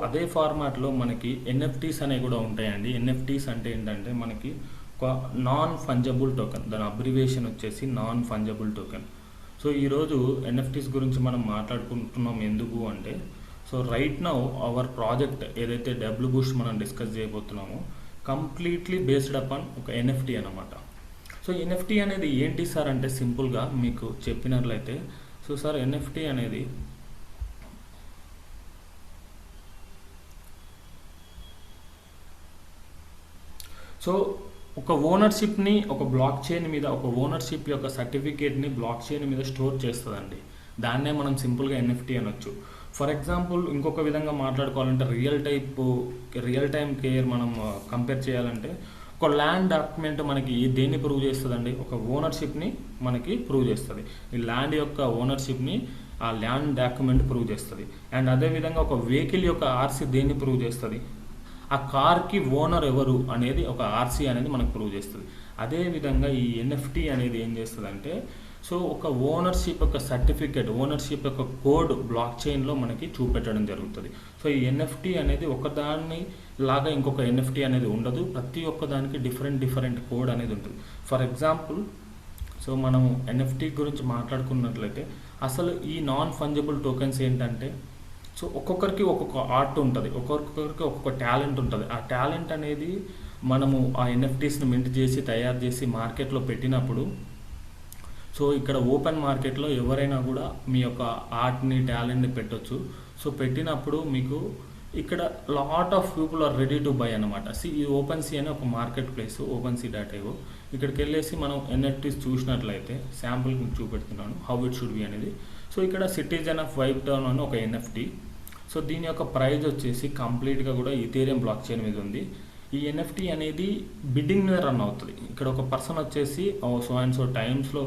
అదే ఫార్మాట్లో మనకి ఎన్ఎఫ్టీస్ అనేవి కూడా ఉంటాయండి. ఎన్ఎఫ్టీస్ అంటే ఏంటంటే మనకి ఒక నాన్ ఫంజబుల్ టోకెన్, దాని అబ్రివేషన్ వచ్చేసి నాన్ ఫంజబుల్ టోకెన్. సో ఈరోజు ఎన్ఎఫ్టీస్ గురించి మనం మాట్లాడుకుంటున్నాం ఎందుకు అంటే, so right now our project ఏదైతే డబ్ల్యూ బూస్ట్ మనం డిస్కస్ చేయబోతున్నామో కంప్లీట్లీ బేస్డ్ అపాన్ ఒక ఎన్ఎఫ్టీ అనమాట. సో ఎన్ఎఫ్టీ అనేది ఏంటి సార్ అంటే సింపుల్గా మీకు చెప్పినట్లయితే, సో సార్ ఎన్ఎఫ్టీ అనేది సో ఒక ఓనర్షిప్ని ఒక బ్లాక్ చైన్ మీద, ఒక ఓనర్షిప్ యొక్క సర్టిఫికేట్ని బ్లాక్ చైన్ మీద స్టోర్ చేస్తుందండి. దాన్నే మనం సింపుల్గా ఎన్ఎఫ్టీ అనొచ్చు. ఫర్ ఎగ్జాంపుల్ ఇంకొక విధంగా మాట్లాడుకోవాలంటే రియల్ టైం కేర్ మనం కంపేర్ చేయాలంటే, ఒక ల్యాండ్ డాక్యుమెంట్ మనకి దేన్ని ప్రూవ్ చేస్తుందండి? ఒక ఓనర్షిప్ని మనకి ప్రూవ్ చేస్తుంది. ఈ ల్యాండ్ యొక్క ఓనర్షిప్ని ఆ ల్యాండ్ డాక్యుమెంట్ ప్రూవ్ చేస్తుంది. అండ్ అదేవిధంగా ఒక వెహికల్ యొక్క ఆర్సీ దేన్ని ప్రూవ్ చేస్తుంది? ఆ కార్కి ఓనర్ ఎవరు అనేది ఒక ఆర్సీ అనేది మనకు ప్రూవ్ చేస్తుంది. అదేవిధంగా ఈ ఎన్ఎఫ్టీ అనేది ఏం చేస్తుంది అంటే, సో ఒక ఓనర్షిప్ యొక్క సర్టిఫికేట్, ఓనర్షిప్ యొక్క కోడ్ బ్లాక్ చైన్లో మనకి చూపెట్టడం జరుగుతుంది. సో ఈ ఎన్ఎఫ్టీ అనేది ఒకదాన్ని లాగా ఇంకొక ఎన్ఎఫ్టీ అనేది ఉండదు. ప్రతి ఒక్కదానికి డిఫరెంట్ కోడ్ అనేది ఉంటుంది. ఫర్ ఎగ్జాంపుల్ సో మనం ఎన్ఎఫ్టీ గురించి మాట్లాడుకున్నట్లయితే, అసలు ఈ నాన్ ఫంజబుల్ టోకెన్స్ ఏంటంటే, సో ఒక్కొక్కరికి ఒక్కొక్క ఆర్ట్ ఉంటుంది, ఒక్కొక్కరికి ఒక్కొక్క టాలెంట్ ఉంటుంది. ఆ టాలెంట్ అనేది మనము ఆ ఎన్ఎఫ్టీస్ని మింట్ చేసి తయారు చేసి మార్కెట్లో పెట్టినప్పుడు, సో ఇక్కడ ఓపెన్ మార్కెట్లో ఎవరైనా కూడా మీ యొక్క ఆర్ట్ని టాలెంట్ని పెట్టొచ్చు. సో పెట్టినప్పుడు మీకు ఇక్కడ lot of people are ready to buy అనమాట. ఈ ఓపెన్ సీ అనే ఒక marketplace, OpenSea .io. ఇక్కడికి వెళ్ళేసి మనం ఎన్ఎఫ్టీస్ చూసినట్లయితే శాంపుల్ చూపెడుతున్నాను హౌ ఇట్ షుడ్ బి అనేది. సో ఇక్కడ సిటిజన్ ఆఫ్ వైప్ టౌన్ అని ఒక ఎన్ఎఫ్టీ. సో దీని యొక్క ప్రైజ్ వచ్చేసి కంప్లీట్గా కూడా ఈథేరియం బ్లాక్ చైన్ మీద ఉంది. ఈ ఎన్ఎఫ్టీ అనేది బిడ్డింగ్ మీద రన్ అవుతుంది. ఇక్కడ ఒక పర్సన్ వచ్చేసి సో అండ్ సో టైమ్స్లో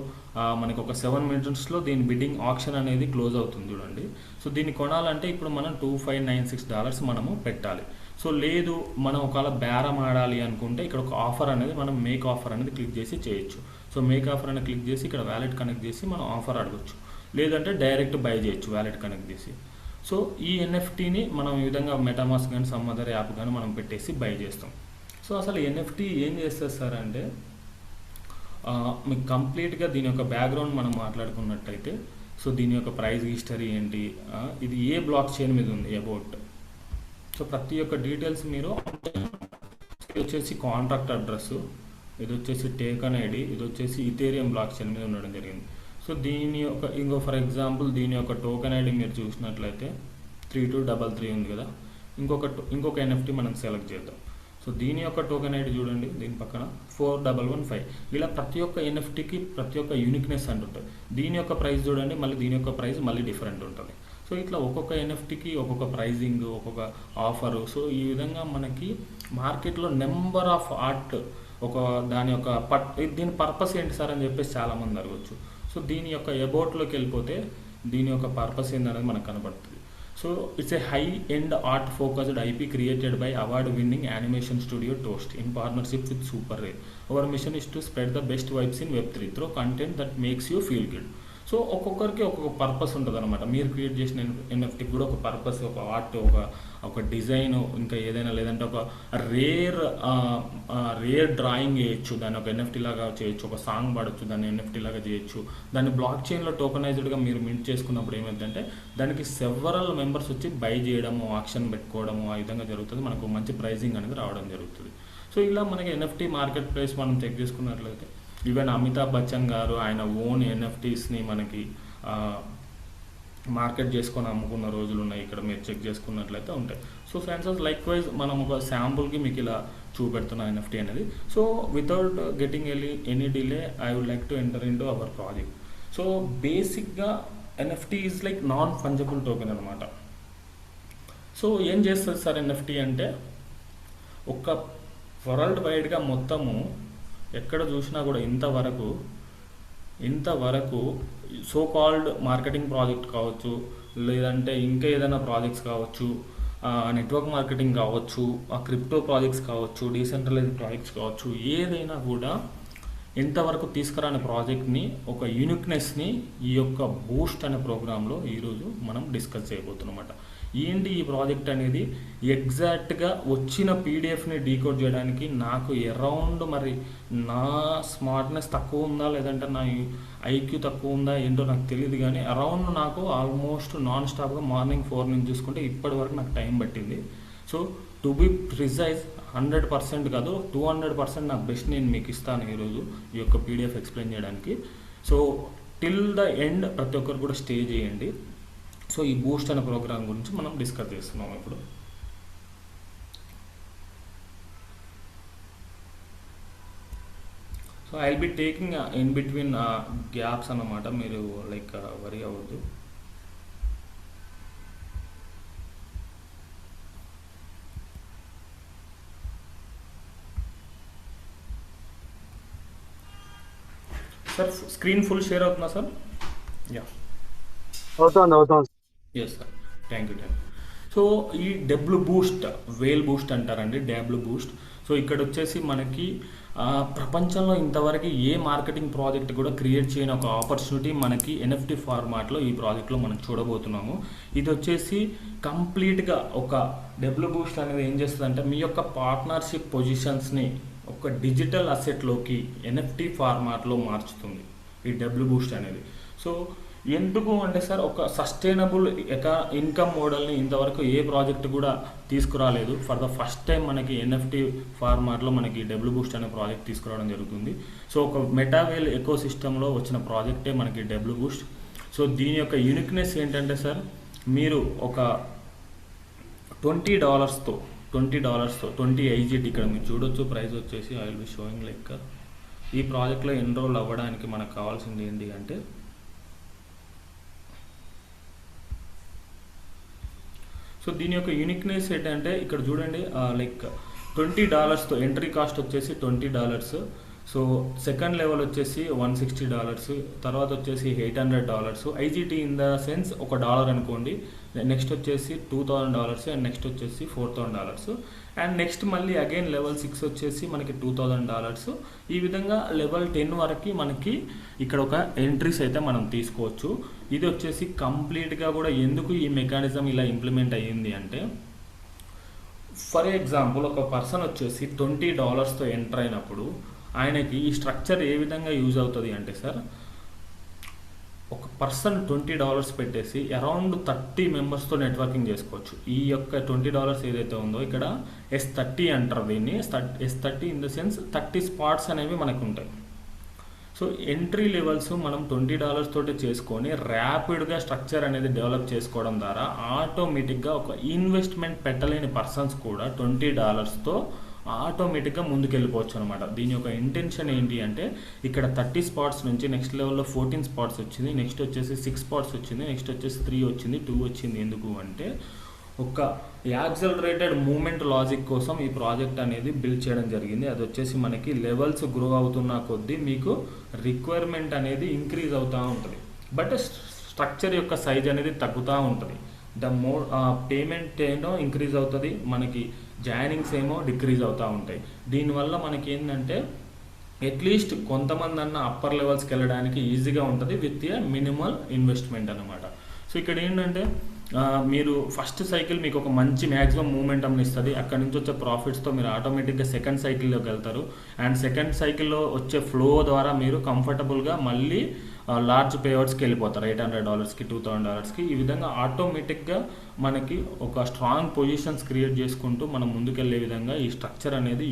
మనకి ఒక 7 minutesలో దీని బిడ్డింగ్ ఆప్షన్ అనేది క్లోజ్ అవుతుంది చూడండి. సో దీన్ని కొనాలంటే ఇప్పుడు మనం $2596 మనము పెట్టాలి. సో లేదు మనం ఒకవేళ బేరం ఆడాలి అనుకుంటే ఇక్కడ ఒక ఆఫర్ అనేది మనం మేక్ ఆఫర్ అనేది క్లిక్ చేసి చేయొచ్చు. సో మేక్ ఆఫర్ అనేది క్లిక్ చేసి ఇక్కడ వ్యాలెట్ కనెక్ట్ చేసి మనం ఆఫర్ అడగచ్చు. లేదంటే డైరెక్ట్ బై చేయొచ్చు వ్యాలెట్ కనెక్ట్ చేసి. సో ఈ ఎన్ఎఫ్టీని మనం ఈ విధంగా మెటామాస్క్ కానీ సమ్ అదర్ యాప్ కానీ మనం పెట్టేసి బై చేస్తాం. సో అసలు ఎన్ఎఫ్టీ ఏం చేస్తుంది సార్ అంటే, మీకు కంప్లీట్గా దీని యొక్క బ్యాక్గ్రౌండ్ మనం మాట్లాడుకున్నట్టయితే, సో దీని యొక్క ప్రైస్ హిస్టరీ ఏంటి, ఇది ఏ బ్లాక్ చైన్ మీద ఉంది అబౌట్, సో ప్రతి ఒక్క డీటెయిల్స్ మీరు, ఇది వచ్చేసి కాంట్రాక్ట్ అడ్రస్, ఇది వచ్చేసి టేకన్ ఐడి, ఇది వచ్చేసి ఈథేరియం బ్లాక్ చైన్ మీద ఉండడం జరిగింది. సో దీని యొక్క ఫర్ ఎగ్జాంపుల్ దీని యొక్క టోకెన్ ఐడి మీరు చూసినట్లయితే 3233 ఉంది కదా. ఇంకొక ఎన్ఎఫ్టీ మనం సెలెక్ట్ చేద్దాం. సో దీని యొక్క టోకెన్ ఐడి చూడండి, దీని పక్కన 4115. ఇలా ప్రతి ఒక్క ఎన్ఎఫ్టీకి ప్రతి ఒక్క యూనిక్నెస్ అంటుంటుంది. దీని యొక్క ప్రైస్ చూడండి, మళ్ళీ దీని యొక్క ప్రైస్ మళ్ళీ డిఫరెంట్ ఉంటుంది. సో ఇట్లా ఒక్కొక్క ఎన్ఎఫ్టీకి ఒక్కొక్క ప్రైజింగ్, ఒక్కొక్క ఆఫరు. సో ఈ విధంగా మనకి మార్కెట్లో నెంబర్ ఆఫ్ ఆర్ట్, ఒక దాని యొక్క దీని పర్పస్ ఏంటి సార్ అని చెప్పేసి చాలామంది అడగవచ్చు. సో దీని యొక్క అబౌట్లోకి వెళ్ళిపోతే దీని యొక్క పర్పస్ ఏందనేది మనకు కనబడుతుంది. So it's a high end art focused IP created by award winning animation studio toast in partnership with super rare. Hour machine is to spread the best vibes in Web3 through content that makes you feel good. So ఒక్కొక్కరికి ఒక్కొక్క purpose ఉంటుంది అనమాట. మీరు create చేసిన ఎన్ఎఫ్టీకి కూడా ఒక purpose, ఒక art, ఒక డిజైన్, ఇంకా ఏదైనా, లేదంటే ఒక రేర్ డ్రాయింగ్ చేయొచ్చు, దాన్ని ఒక ఎన్ఎఫ్టీ లాగా చేయొచ్చు, ఒక సాంగ్ పాడొచ్చు, దాన్ని ఎన్ఎఫ్టీ లాగా చేయొచ్చు. దాన్ని బ్లాక్ చైన్లో టోకనైజ్డ్గా మీరు మింట్ చేసుకున్నప్పుడు ఏమైందంటే దానికి సెవరల్ మెంబర్స్ వచ్చి బై చేయడము, ఆక్షన్ పెట్టుకోవడము, ఆ విధంగా జరుగుతుంది. మనకు మంచి ప్రైజింగ్ అనేది రావడం జరుగుతుంది. సో ఇలా మనకి ఎన్ఎఫ్టీ మార్కెట్ ప్లేస్ మనం చెక్ చేసుకున్నట్లయితే, ఈవెన్ అమితాబ్ బచ్చన్ గారు ఆయన ఓన్ ఎన్ఎఫ్టీస్ని మనకి మార్కెట్ చేసుకొని అమ్ముకున్న రోజులు ఉన్నాయి. ఇక్కడ మీరు చెక్ చేసుకున్నట్లయితే ఉంటాయి. సో సెన్సెస్ లైక్ వైజ్ మనం ఒక శాంపుల్కి మీకు ఇలా చూపెడుతున్న ఎన్ఎఫ్టీ అనేది. So without getting any delay I would like to enter into our project. So బేసిక్గా NFT is like non fungible token అనమాట. సో ఏం చేస్తుంది సార్ ఎన్ఎఫ్టీ అంటే, ఒక వరల్డ్ వైడ్గా మొత్తము ఎక్కడ చూసినా కూడా ఇంతవరకు సో కాల్డ్ మార్కెటింగ్ ప్రాజెక్ట్ కావచ్చు, లేదంటే ఇంకా ఏదైనా ప్రాజెక్ట్స్ కావచ్చు, నెట్వర్క్ మార్కెటింగ్ కావచ్చు, క్రిప్టో ప్రాజెక్ట్స్ కావచ్చు, డీసెంట్రలైజ్డ్ ప్రాజెక్ట్స్ కావచ్చు, ఏదైనా కూడా ఇంతవరకు తీసుకురాని ప్రాజెక్ట్ని, ఒక యూనిక్నెస్ని ఈ యొక్క బూస్ట్ అనే ప్రోగ్రాంలో ఈరోజు మనం డిస్కస్ చేయబోతున్నమాట. ఏంటి ఈ ప్రాజెక్ట్ అనేది ఎగ్జాక్ట్గా వచ్చిన పీడిఎఫ్ని డీకోడ్ చేయడానికి నాకు అరౌండ్ మరి నా స్మార్ట్నెస్ తక్కువ ఉందా లేదంటే నా ఐక్యూ తక్కువ ఉందా ఏంటో నాకు తెలియదు, కానీ అరౌండ్ నాకు ఆల్మోస్ట్ నాన్ స్టాప్గా మార్నింగ్ 4 నుంచి చూసుకుంటే ఇప్పటి వరకు నాకు టైం పట్టింది. సో టు బి ప్రిసైజ్ 100% కాదు 200% నా బెస్ట్ నేను మీకు ఇస్తాను ఈరోజు ఈ యొక్క పీడిఎఫ్ ఎక్స్ప్లెయిన్ చేయడానికి. సో టిల్ ద ఎండ్ ప్రతి ఒక్కరు కూడా స్టే చేయండి. సో ఈ బూస్ట్ అనే ప్రోగ్రామ్ గురించి మనం డిస్కస్ చేస్తున్నాం ఇప్పుడు. So I will be taking in between gaps అన్నమాట, మీరు లైక్ వరీ అవ్వద్దు. సార్ స్క్రీన్ ఫుల్ షేర్ అవుతుందా సార్? యా అవుతుంది. Yes sir, thank you. So ఈ డబ్ల్యూ బూస్ట్, వేల్ బూస్ట్ అంటారండి, డబ్ల్యూ బూస్ట్. సో ఇక్కడ వచ్చేసి మనకి ప్రపంచంలో ఇంతవరకు ఏ మార్కెటింగ్ ప్రాజెక్ట్ కూడా క్రియేట్ చేయని ఒక ఆపర్చునిటీ మనకి ఎన్ఎఫ్టీ ఫార్మాట్లో ఈ ప్రాజెక్ట్లో మనం చూడబోతున్నాము. ఇది వచ్చేసి కంప్లీట్గా ఒక డబ్ల్యూ బూస్ట్ అనేది ఏం చేస్తుందంటే మీ యొక్క పార్ట్నర్షిప్ పొజిషన్స్ని ఒక డిజిటల్ అసెట్లోకి ఎన్ఎఫ్టీ ఫార్మాట్లో మార్చుతుంది ఈ డబ్ల్యూ బూస్ట్ అనేది. సో ఎందుకు అంటే సార్, ఒక సస్టైనబుల్ ఇన్కమ్ మోడల్ని ఇంతవరకు ఏ ప్రాజెక్ట్ కూడా తీసుకురాలేదు. ఫర్ ద ఫస్ట్ టైం మనకి ఎన్ఎఫ్టీ ఫార్మాట్లో మనకి డబ్ల్యూ బూస్ట్ అనే ప్రాజెక్ట్ తీసుకురావడం జరుగుతుంది. సో ఒక మెటావేల్ ఎకో సిస్టంలో వచ్చిన ప్రాజెక్టే మనకి డబ్ల్యూ బూస్ట్. సో దీని యొక్క యూనిక్నెస్ ఏంటంటే సార్, మీరు ఒక $20 20 IGT ఇక్కడ మీరు చూడొచ్చు. ప్రైస్ వచ్చేసి I will B sowing like ఈ ప్రాజెక్ట్లో ఎన్రోల్ అవ్వడానికి మనకు కావాల్సింది ఏంటి అంటే, సో దీని యొక్క యూనిక్నెస్ ఏంటంటే ఇక్కడ చూడండి, లైక్ $20తో ఎంట్రీ కాస్ట్ వచ్చేసి $20. సో సెకండ్ లెవెల్ వచ్చేసి $160, తర్వాత వచ్చేసి $800. ఐజీటీ ఇన్ ద సెన్స్ $1 అనుకోండి. నెక్స్ట్ వచ్చేసి $2000 అండ్ నెక్స్ట్ వచ్చేసి $4000 అండ్ నెక్స్ట్ మళ్ళీ అగైన్ లెవెల్ 6 వచ్చేసి మనకి $2000. ఈ విధంగా లెవెల్ 10 వరకు మనకి ఇక్కడ ఒక ఎంట్రీస్ అయితే మనం తీసుకోవచ్చు. ఇది వచ్చేసి కంప్లీట్గా కూడా ఎందుకు ఈ మెకానిజం ఇలా ఇంప్లిమెంట్ అయ్యింది అంటే, ఫర్ ఎగ్జాంపుల్ ఒక పర్సన్ వచ్చేసి $20తో ఎంటర్ అయినప్పుడు ఆయనకి ఈ స్ట్రక్చర్ ఏ విధంగా యూజ్ అవుతుంది అంటే సార్, ఒక పర్సన్ $20 పెట్టేసి అరౌండ్ 30 మెంబర్స్తో నెట్వర్కింగ్ చేసుకోవచ్చు. ఈ యొక్క $20 ఏదైతే ఉందో ఇక్కడ S30 అంటారు దీన్ని. S30 in the sense 30 spots అనేవి మనకు ఉంటాయి. సో ఎంట్రీ లెవెల్స్ మనం $20 తోటి చేసుకొని ర్యాపిడ్గా స్ట్రక్చర్ అనేది డెవలప్ చేసుకోవడం ద్వారా ఆటోమేటిక్గా ఒక ఇన్వెస్ట్మెంట్ పెట్టలేని పర్సన్స్ కూడా $20తో ఆటోమేటిక్గా ముందుకెళ్ళిపోవచ్చు అనమాట. దీని యొక్క ఇంటెన్షన్ ఏంటి అంటే, ఇక్కడ 30 స్పాట్స్ నుంచి నెక్స్ట్ లెవెల్లో 14 స్పాట్స్ వచ్చింది, నెక్స్ట్ వచ్చేసి 6 స్పాట్స్ వచ్చింది, నెక్స్ట్ వచ్చేసి 3 వచ్చింది, 2 వచ్చింది. ఎందుకు అంటే ఒక యాక్సలరేటెడ్ మూమెంట్ లాజిక్ కోసం ఈ ప్రాజెక్ట్ అనేది బిల్డ్ చేయడం జరిగింది. అది వచ్చేసి మనకి లెవెల్స్ గ్రో అవుతున్న కొద్దీ మీకు రిక్వైర్మెంట్ అనేది ఇంక్రీజ్ అవుతూ ఉంటుంది, బట్ స్ట్రక్చర్ యొక్క సైజ్ అనేది తగ్గుతూ ఉంటుంది. ద మోర్ పేమెంట్ ఏమో ఇంక్రీజ్ అవుతుంది, మనకి జాయినింగ్స్ ఏమో డిక్రీజ్ అవుతూ ఉంటాయి. దీనివల్ల మనకి ఏంటంటే అట్లీస్ట్ కొంతమంది అన్న అప్పర్ లెవెల్స్కి వెళ్ళడానికి ఈజీగా ఉంటుంది విత్ ఏ మినిమల్ ఇన్వెస్ట్మెంట్ అనమాట. సో ఇక్కడ ఏంటంటే మీరు ఫస్ట్ సైకిల్ మీకు ఒక మంచి మ్యాక్సిమం మూమెంటంని ఇస్తుంది. అక్కడ నుంచి వచ్చే ప్రాఫిట్స్తో మీరు ఆటోమేటిక్గా సెకండ్ సైకిల్లోకి వెళ్తారు. అండ్ సెకండ్ సైకిల్లో వచ్చే ఫ్లో ద్వారా మీరు కంఫర్టబుల్గా మళ్ళీ లార్జ్ పేఅవుట్స్కి వెళ్ళిపోతారు, $800కి, $2000కి. ఈ విధంగా ఆటోమేటిక్గా మనకి ఒక స్ట్రాంగ్ పొజిషన్స్ క్రియేట్ చేసుకుంటూ మనం ముందుకెళ్ళే విధంగా ఈ స్ట్రక్చర్ అనేది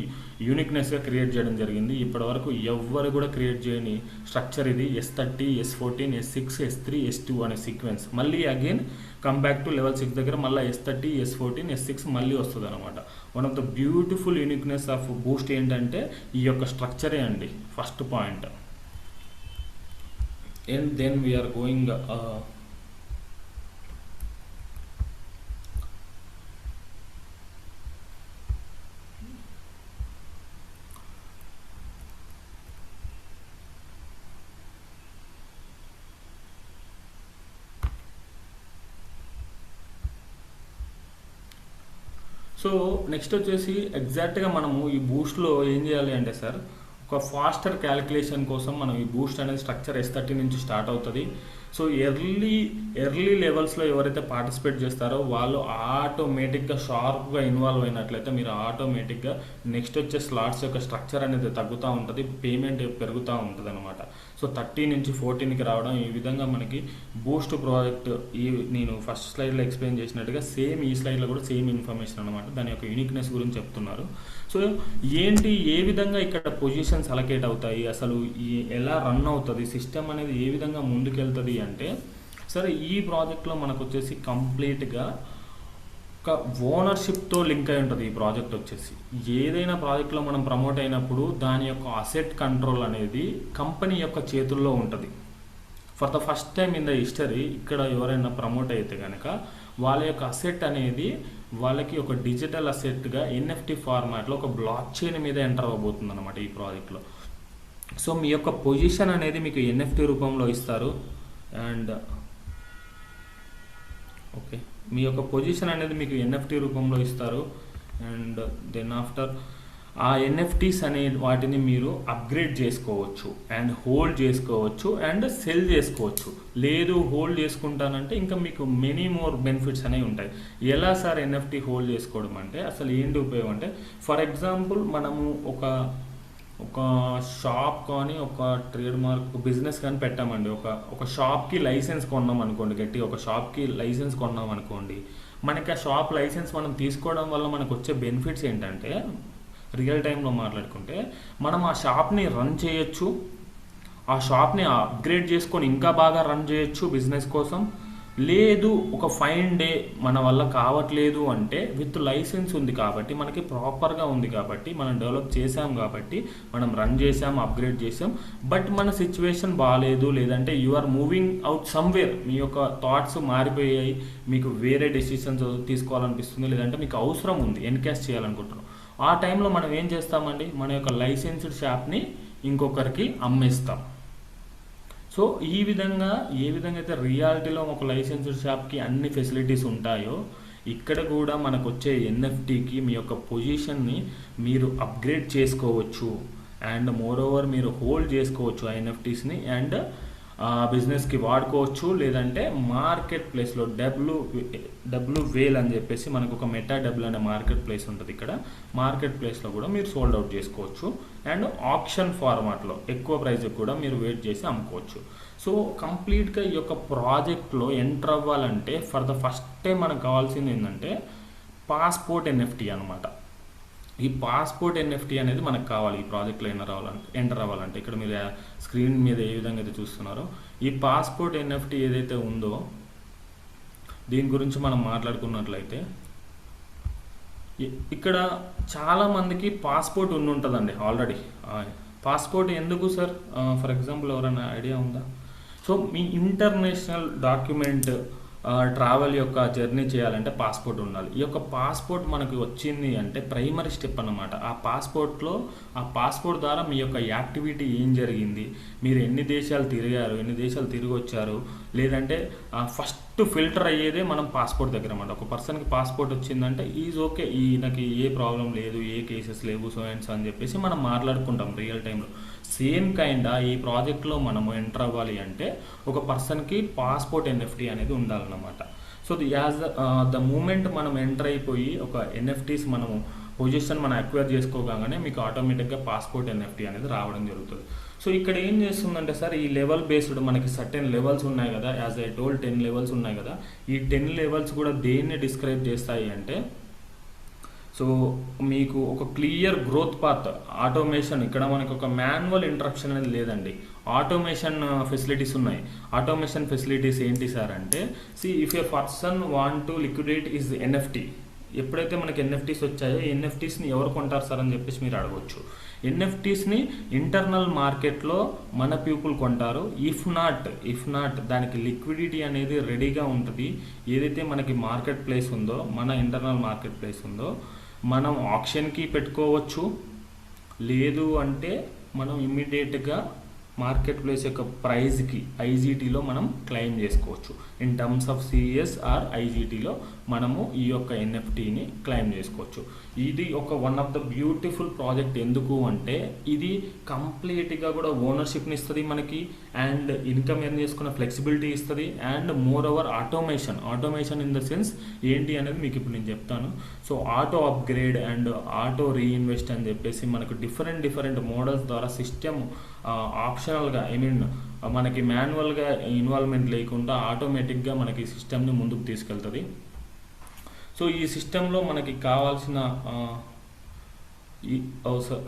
యూనిక్నెస్గా క్రియేట్ చేయడం జరిగింది. ఇప్పటివరకు ఎవ్వరు కూడా క్రియేట్ చేయని స్ట్రక్చర్ ఇది. S30, S14, S6, S3, S2 అనే సీక్వెన్స్. మళ్ళీ again come back to level 6 దగ్గర మళ్ళీ S30, S14, S6 మళ్ళీ వస్తుంది అనమాట. One of the beautiful uniqueness of Boost ఏంటంటే ఈ యొక్క స్ట్రక్చరే అండి first point. And then we are going so next వచ్చేసి ఎగ్జాక్ట్గా మనము ఈ బూస్ట్లో ఏం చేయాలి అంటే సార్, ఒక ఫాస్టర్ క్యాలిక్యులేషన్ కోసం మనం ఈ బూస్ట్ అనేది స్ట్రక్చర్ S30 నుంచి స్టార్ట్ అవుతుంది. సో ఎర్లీ లెవెల్స్లో ఎవరైతే పార్టిసిపేట్ చేస్తారో వాళ్ళు ఆటోమేటిక్గా షార్ప్గా ఇన్వాల్వ్ అయినట్లయితే మీరు ఆటోమేటిక్గా నెక్స్ట్ వచ్చే స్లాట్స్ యొక్క స్ట్రక్చర్ అనేది తగ్గుతూ ఉంటుంది, పేమెంట్ పెరుగుతూ ఉంటుంది అనమాట. సో 30 నుంచి 14కి రావడం ఈ విధంగా మనకి బూస్ట్ ప్రాజెక్ట్ నేను ఫస్ట్ స్లైడ్లో ఎక్స్ప్లెయిన్ చేసినట్టుగా సేమ్ ఈ స్లైడ్లో కూడా సేమ్ ఇన్ఫర్మేషన్ అనమాట. దాని యొక్క యూనిక్నెస్ గురించి చెప్తున్నారు. సో ఏ విధంగా ఇక్కడ పొజిషన్స్ అలకేట్ అవుతాయి, అసలు ఎలా రన్ అవుతుంది సిస్టమ్ అనేది, ఏ విధంగా ముందుకెళ్తుంది అంటే సరే ఈ ప్రాజెక్ట్లో మనకు వచ్చేసి కంప్లీట్గా ఒక ఓనర్షిప్తో లింక్ అయి ఉంటుంది. ఈ ప్రాజెక్ట్ వచ్చేసి ఏదైనా ప్రాజెక్ట్లో మనం ప్రమోట్ అయినప్పుడు దాని యొక్క అసెట్ కంట్రోల్ అనేది కంపెనీ యొక్క చేతుల్లో ఉంటుంది. For the first time in the history ఇక్కడ ఎవరైనా ప్రమోట్ అయితే కనుక వాళ్ళ యొక్క అసెట్ అనేది వాళ్ళకి ఒక డిజిటల్ అసెట్గా ఎన్ఎఫ్టీ ఫార్మాట్లో ఒక బ్లాక్ చైన్ మీద ఎంటర్ అవ్వబోతుంది అనమాట ఈ ప్రాజెక్ట్లో. సో మీ యొక్క పొజిషన్ అనేది మీకు ఎన్ఎఫ్టీ రూపంలో ఇస్తారు. అండ్ ఓకే, మీ యొక్క పొజిషన్ అనేది మీకు ఎన్ఎఫ్టీ రూపంలో ఇస్తారు. అండ్ దెన్ ఆఫ్టర్ ఆ ఎన్ఎఫ్టీస్ అనే వాటిని మీరు అప్గ్రేడ్ చేసుకోవచ్చు అండ్ హోల్డ్ చేసుకోవచ్చు అండ్ సెల్ చేసుకోవచ్చు. లేదు హోల్డ్ చేసుకుంటానంటే ఇంకా మీకు మెనీ మోర్ బెనిఫిట్స్ అనేవి ఉంటాయి. ఎలా సార్ ఎన్ఎఫ్టీ హోల్డ్ చేసుకోవడం అంటే అసలు ఏంటి ఉపయోగం అంటే, ఫర్ ఎగ్జాంపుల్ మనము ఒక షాప్ కానీ ఒక ట్రేడ్ మార్క్ బిజినెస్ కానీ పెట్టామండి. ఒక షాప్కి లైసెన్స్ కొన్నాం అనుకోండి, గట్టి ఒక షాప్కి లైసెన్స్ కొన్నాం అనుకోండి, మనకి ఆ షాప్ లైసెన్స్ మనం తీసుకోవడం వల్ల మనకు వచ్చే బెనిఫిట్స్ ఏంటంటే రియల్ టైంలో మాట్లాడుకుంటే మనం ఆ షాప్ని రన్ చేయొచ్చు, ఆ షాప్ని అప్గ్రేడ్ చేసుకొని ఇంకా బాగా రన్ చేయొచ్చు బిజినెస్ కోసం. లేదు ఒక ఫైన్ డే మన వల్ల కావట్లేదు అంటే విత్ లైసెన్స్ ఉంది కాబట్టి మనకి ప్రాపర్గా ఉంది కాబట్టి మనం డెవలప్ చేసాం కాబట్టి మనం రన్ చేసాం, అప్గ్రేడ్ చేసాం. బట్ మన సిచ్యువేషన్ బాగాలేదు, లేదంటే you are moving out somewhere, మీ యొక్క థాట్స్ మారిపోయాయి, మీకు వేరే డెసిషన్స్ తీసుకోవాలనిపిస్తుంది, లేదంటే మీకు అవసరం ఉంది, ఎన్కాష్ చేయాలనుకుంటున్నాం. ఆ టైంలో మనం ఏం చేస్తామండి, మన యొక్క లైసెన్స్డ్ షాప్ని ఇంకొకరికి అమ్మేస్తాం. సో ఈ విధంగా ఏ విధంగా అయితే రియాలిటీలో ఒక లైసెన్స్డ్ షాప్కి అన్ని ఫెసిలిటీస్ ఉంటాయో ఇక్కడ కూడా మనకు వచ్చే ఎన్ఎఫ్టీకి మీ యొక్క పొజిషన్ని మీరు అప్గ్రేడ్ చేసుకోవచ్చు అండ్ మోర్ ఓవర్ మీరు హోల్డ్ చేసుకోవచ్చు ఆ ఎన్ఎఫ్టీస్ని అండ్ బిజినెస్కి వాడుకోవచ్చు. లేదంటే మార్కెట్ ప్లేస్లో డబ్ల్యూ వేల్ అని చెప్పేసి మనకు ఒక మెటా డబ్ల్యూ అనే మార్కెట్ ప్లేస్ ఉంటుంది. ఇక్కడ మార్కెట్ ప్లేస్లో కూడా మీరు సోల్డ్ అవుట్ చేసుకోవచ్చు అండ్ ఆప్షన్ ఫార్మాట్లో ఎక్కువ ప్రైస్కి కూడా మీరు వెయిట్ చేసి అమ్ముకోవచ్చు. సో కంప్లీట్గా ఈ యొక్క ప్రాజెక్ట్లో ఎంటర్ అవ్వాలంటే ఫర్ ద ఫస్ట్ టైం మనకు కావాల్సింది ఏంటంటే పాస్పోర్ట్ ఎన్ఎఫ్టీ అనమాట. ఈ పాస్పోర్ట్ ఎన్ఎఫ్టీ అనేది మనకు కావాలి ఈ ప్రాజెక్ట్లో ఎంటర్ అవ్వాలంటే. ఇక్కడ మీరు స్క్రీన్ మీద ఏ విధంగా అయితే చూస్తున్నారో ఈ పాస్పోర్ట్ ఎన్ఎఫ్టీ ఏదైతే ఉందో దీని గురించి మనం మాట్లాడుకున్నట్లయితే ఇక్కడ చాలామందికి పాస్పోర్ట్ ఉంటుందండి ఆల్రెడీ. పాస్పోర్ట్ ఎందుకు సార్, ఫర్ ఎగ్జాంపుల్ ఎవరైనా ఐడియా ఉందా? సో మీ ఇంటర్నేషనల్ డాక్యుమెంట్ ట్రావెల్ యొక్క జర్నీ చేయాలంటే పాస్పోర్ట్ ఉండాలి. ఈ యొక్క పాస్పోర్ట్ మనకు వచ్చింది అంటే ప్రైమరీ స్టెప్ అన్నమాట. ఆ పాస్పోర్ట్ ద్వారా మీ యొక్క యాక్టివిటీ ఏం జరిగింది, మీరు ఎన్ని దేశాలు తిరిగారు, ఎన్ని దేశాలు తిరిగి వచ్చారు, లేదంటే ఫస్ట్ ఫిల్టర్ అయ్యేదే మనం పాస్పోర్ట్ దగ్గర అన్నమాట. ఒక పర్సన్కి పాస్పోర్ట్ వచ్చిందంటే ఈజ్ ఓకే, ఈయనకి ఏ ప్రాబ్లం లేదు, ఏ కేసెస్ లేవు, సో అండ్ సో అని చెప్పేసి మనం మాట్లాడుకుంటాం రియల్ టైంలో. సేమ్ కైండ్ ఈ ప్రాజెక్ట్లో మనము ఎంటర్ అవ్వాలి అంటే ఒక పర్సన్కి పాస్పోర్ట్ ఎన్ఎఫ్టీ అనేది ఉండాలన్నమాట. సో యాజ్ ద మూమెంట్ మనం ఎంటర్ అయిపోయి ఒక ఎన్ఎఫ్టీస్ మనము పొజిషన్ మనం అక్వైర్ చేసుకోగానే మీకు ఆటోమేటిక్గా పాస్పోర్ట్ ఎన్ఎఫ్టీ అనేది రావడం జరుగుతుంది. సో ఇక్కడ ఏం చేస్తుందంటే సార్ ఈ లెవెల్ బేస్డ్ మనకి సర్టెన్ లెవెల్స్ ఉన్నాయి కదా, యాజ్ ఐ టోల్డ్ 10 లెవెల్స్ ఉన్నాయి కదా. ఈ 10 లెవెల్స్ కూడా దేన్ని డిస్క్రైబ్ చేస్తాయి అంటే సో మీకు ఒక క్లియర్ గ్రోత్ పాత్, ఆటోమేషన్, ఇక్కడ మనకు ఒక మాన్యువల్ ఇంటరప్షన్ అనేది లేదండి, ఆటోమేషన్ ఫెసిలిటీస్ ఉన్నాయి. ఆటోమేషన్ ఫెసిలిటీస్ ఏంటి సార్ అంటే if A person want to liquidate is NFT, ఎప్పుడైతే మనకి ఎన్ఎఫ్టీస్ వచ్చాయో ఈ ఎన్ఎఫ్టీస్ని ఎవరు కొంటారు సార్ అని చెప్పేసి మీరు అడగవచ్చు. ఎన్ఎఫ్టీస్ని ఇంటర్నల్ మార్కెట్లో మన పీపుల్ కొంటారు. ఇఫ్ నాట్ దానికి లిక్విడిటీ అనేది రెడీగా ఉంటుంది. ఏదైతే మనకి మార్కెట్ ప్లేస్ ఉందో, మన ఇంటర్నల్ మార్కెట్ ప్లేస్ ఉందో మనం ఆప్షన్కి పెట్టుకోవచ్చు, లేదు అంటే మనం ఇమ్మీడియట్గా మార్కెట్ ప్లేస్ యొక్క ప్రైజ్కి ఐజీటీలో మనం క్లెయిమ్ చేసుకోవచ్చు. In terms of CS or ఐజీటీలో మనము ఈ యొక్క ఎన్ఎఫ్టీని క్లెయిమ్ చేసుకోవచ్చు. ఇది ఒక one of the beautiful project. ఎందుకు అంటే ఇది కంప్లీట్గా కూడా ఓనర్షిప్ని ఇస్తుంది మనకి, అండ్ ఇన్కమ్ ఎర్న్ చేసుకున్న ఫ్లెక్సిబిలిటీ ఇస్తుంది, and moreover automation in the sense ఏంటి అనేది మీకు ఇప్పుడు నేను చెప్తాను. So auto upgrade and auto reinvest అని చెప్పేసి మనకు డిఫరెంట్ మోడల్స్ ద్వారా సిస్టమ్ ఆప్షనల్గా మనకి మాన్యువల్గా ఇన్వాల్వ్మెంట్ లేకుండా ఆటోమేటిక్గా మనకి సిస్టమ్ని ముందుకు తీసుకెళ్తుంది. సో ఈ సిస్టంలో మనకి కావాల్సిన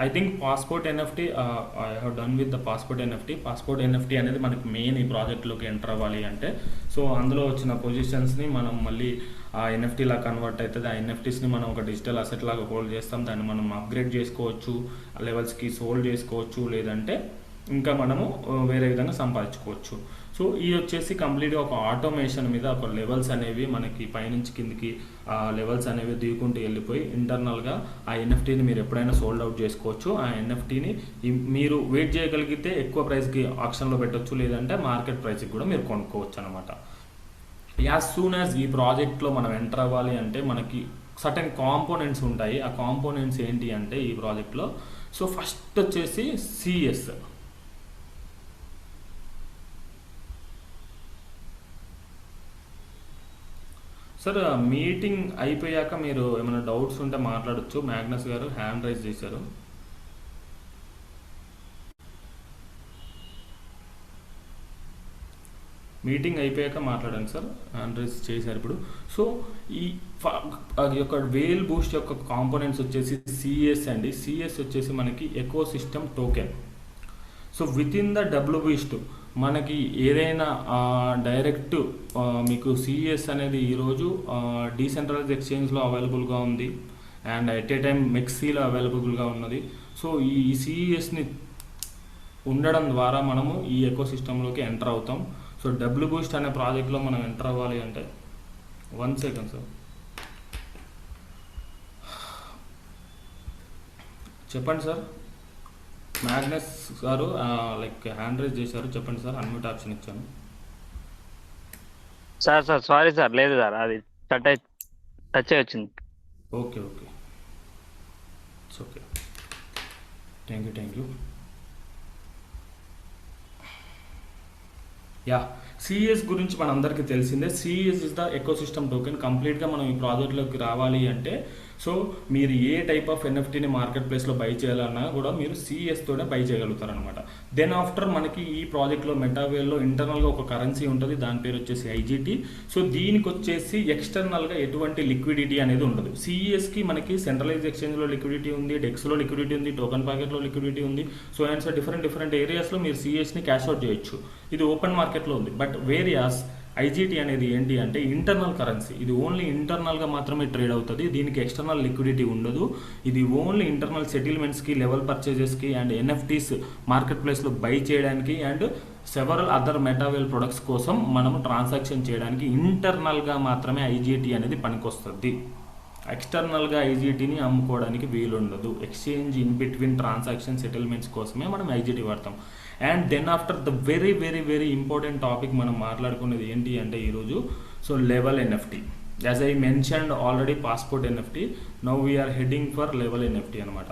I think passport NFT I have done with the passport NFT అనేది మనకి మెయిన్ ఈ ప్రాజెక్ట్లోకి ఎంటర్ అవ్వాలి అంటే. సో అందులో వచ్చిన పొజిషన్స్ని మనం మళ్ళీ ఆ ఎన్ఎఫ్టీలా కన్వర్ట్ అవుతుంది. ఆ ఎన్ఎఫ్టీస్ని మనం ఒక డిజిటల్ అసెట్ లాగా హోల్డ్ చేస్తాం. దాన్ని మనం అప్గ్రేడ్ చేసుకోవచ్చు, లెవెల్స్కి సోల్డ్ చేసుకోవచ్చు, లేదంటే ఇంకా మనము వేరే విధంగా సంపాదించుకోవచ్చు. సో ఇది వచ్చేసి కంప్లీట్గా ఒక ఆటోమేషన్ మీద ఒక లెవెల్స్ అనేవి మనకి పైనుంచి కిందికి ఆ లెవెల్స్ అనేవి దిగుకుంటూ వెళ్ళిపోయి ఇంటర్నల్గా ఆ ఎన్ఎఫ్టీని మీరు ఎప్పుడైనా సోల్డ్ అవుట్ చేసుకోవచ్చు. ఆ ఎన్ఎఫ్టీని మీరు వెయిట్ చేయగలిగితే ఎక్కువ ప్రైస్కి ఆక్షన్లో పెట్టవచ్చు, లేదంటే మార్కెట్ ప్రైస్కి కూడా మీరు కొనుక్కోవచ్చు అనమాట. యాజ్ సూన్ యాజ్ ఈ ప్రాజెక్ట్లో మనం ఎంటర్ అవ్వాలి అంటే మనకి సర్టెన్ కాంపోనెంట్స్ ఉంటాయి. ఆ కాంపోనెంట్స్ ఏంటి అంటే ఈ ప్రాజెక్ట్లో, సో ఫస్ట్ వచ్చేసి సిఎస్. సార్ మీటింగ్ అయిపోయాక మీరు ఏమైనా డౌట్స్ ఉంటే మాట్లాడచ్చు. మ్యాగ్నస్ గారు హ్యాండ్ రైజ్ చేశారు. మీటింగ్ అయిపోయాక మాట్లాడండి సార్, హ్యాండ్ రైజ్ చేశారు ఇప్పుడు. సో ఈ యొక్క వేల్ బూస్ట్ యొక్క కాంపోనెంట్స్ వచ్చేసి సిఎస్ అండి. సిఎస్ వచ్చేసి మనకి eco system token. So with in the W Boost మనకి ఏదైనా డైరెక్ట్ మీకు సిఎస్ అనేది ఈరోజు డీసెంట్రలైజ్ ఎక్స్చేంజ్లో అవైలబుల్గా ఉంది, అండ్ ఎట్ ఏ టైం మెక్సీలో అవైలబుల్గా ఉన్నది. సో ఈ సిఎస్ని ఉండడం ద్వారా మనము ఈ ఎకో సిస్టంలోకి ఎంటర్ అవుతాం. సో డబ్ల్యూ బూస్ట్ అనే ప్రాజెక్ట్లో మనం ఎంటర్ అవ్వాలి అంటే 1 సెకండ్ సార్ చెప్పండి సార్. మ్యాగ్నస్ గారు లైక్ హ్యాండ్ రైజ్ చేశారు, చెప్పండి సార్. అన్మ్యూట్ ఆప్షన్ ఇచ్చాను సార్. సారీ సార్, లేదు సార్, అది టచ్ వచ్చింది. Okay it's okay, thank you. Yeah, CS గురించి మనందరికీ తెలిసిందే. CS is the ecosystem token. కంప్లీట్గా మనం ఈ ప్రాజెక్ట్లోకి రావాలి అంటే సో మీరు ఏ టైప్ ఆఫ్ ఎన్ఎఫ్టీని మార్కెట్ ప్లేస్లో బై చేయాలన్నా కూడా మీరు సిఎస్తోనే బై చేయగలుగుతారు అనమాట. దెన్ ఆఫ్టర్ మనకి ఈ ప్రాజెక్ట్లో మెటావేల్లో ఇంటర్నల్గా ఒక కరెన్సీ ఉంటుంది, దాని పేరు వచ్చేసి ఐజిటి. సో దీనికి వచ్చేసి ఎక్స్టర్నల్గా ఎటువంటి లిక్విడిటీ అనేది ఉండదు. సిఎస్కి మనకి సెంట్రలైజ్ ఎక్స్చేంజ్లో లిక్విడిటీ ఉంది, డెక్స్లో లిక్విడిటీ ఉంది, టోకెన్ ప్యాకెట్లో లిక్విడిటీ ఉంది. సో అండ్ సో డిఫరెంట్ ఏరియాస్లో మీరు సిఎస్ని క్యాష్ అవుట్ చేయొచ్చు. ఇది ఓపెన్ మార్కెట్లో ఉంది. బట్ వేరియాస్ ఐజిటి అనేది ఏంటి అంటే ఇంటర్నల్ కరెన్సీ. ఇది ఓన్లీ ఇంటర్నల్గా మాత్రమే ట్రేడ్ అవుతుంది. దీనికి ఎక్స్టర్నల్ లిక్విడిటీ ఉండదు. ఇది ఓన్లీ ఇంటర్నల్ సెటిల్మెంట్స్కి, లెవెల్ పర్చేజెస్కి అండ్ ఎన్ఎఫ్టీస్ మార్కెట్ ప్లేస్లో బై చేయడానికి and several other Metawell products కోసం మనము ట్రాన్సాక్షన్ చేయడానికి ఇంటర్నల్గా మాత్రమే ఐజిటి అనేది పనికొస్తుంది. ఎక్స్టర్నల్గా ఐజిటిని అమ్ముకోవడానికి వీలుండదు. Exchange in between transaction settlements కోసమే మనం ఐజిటి వాడతాం. And then after the very important topic మనం మాట్లాడుకునేది ఏంటి అంటే ఈరోజు so level NFT. As I mentioned already passport NFT, now we're heading for level NFT అనమాట.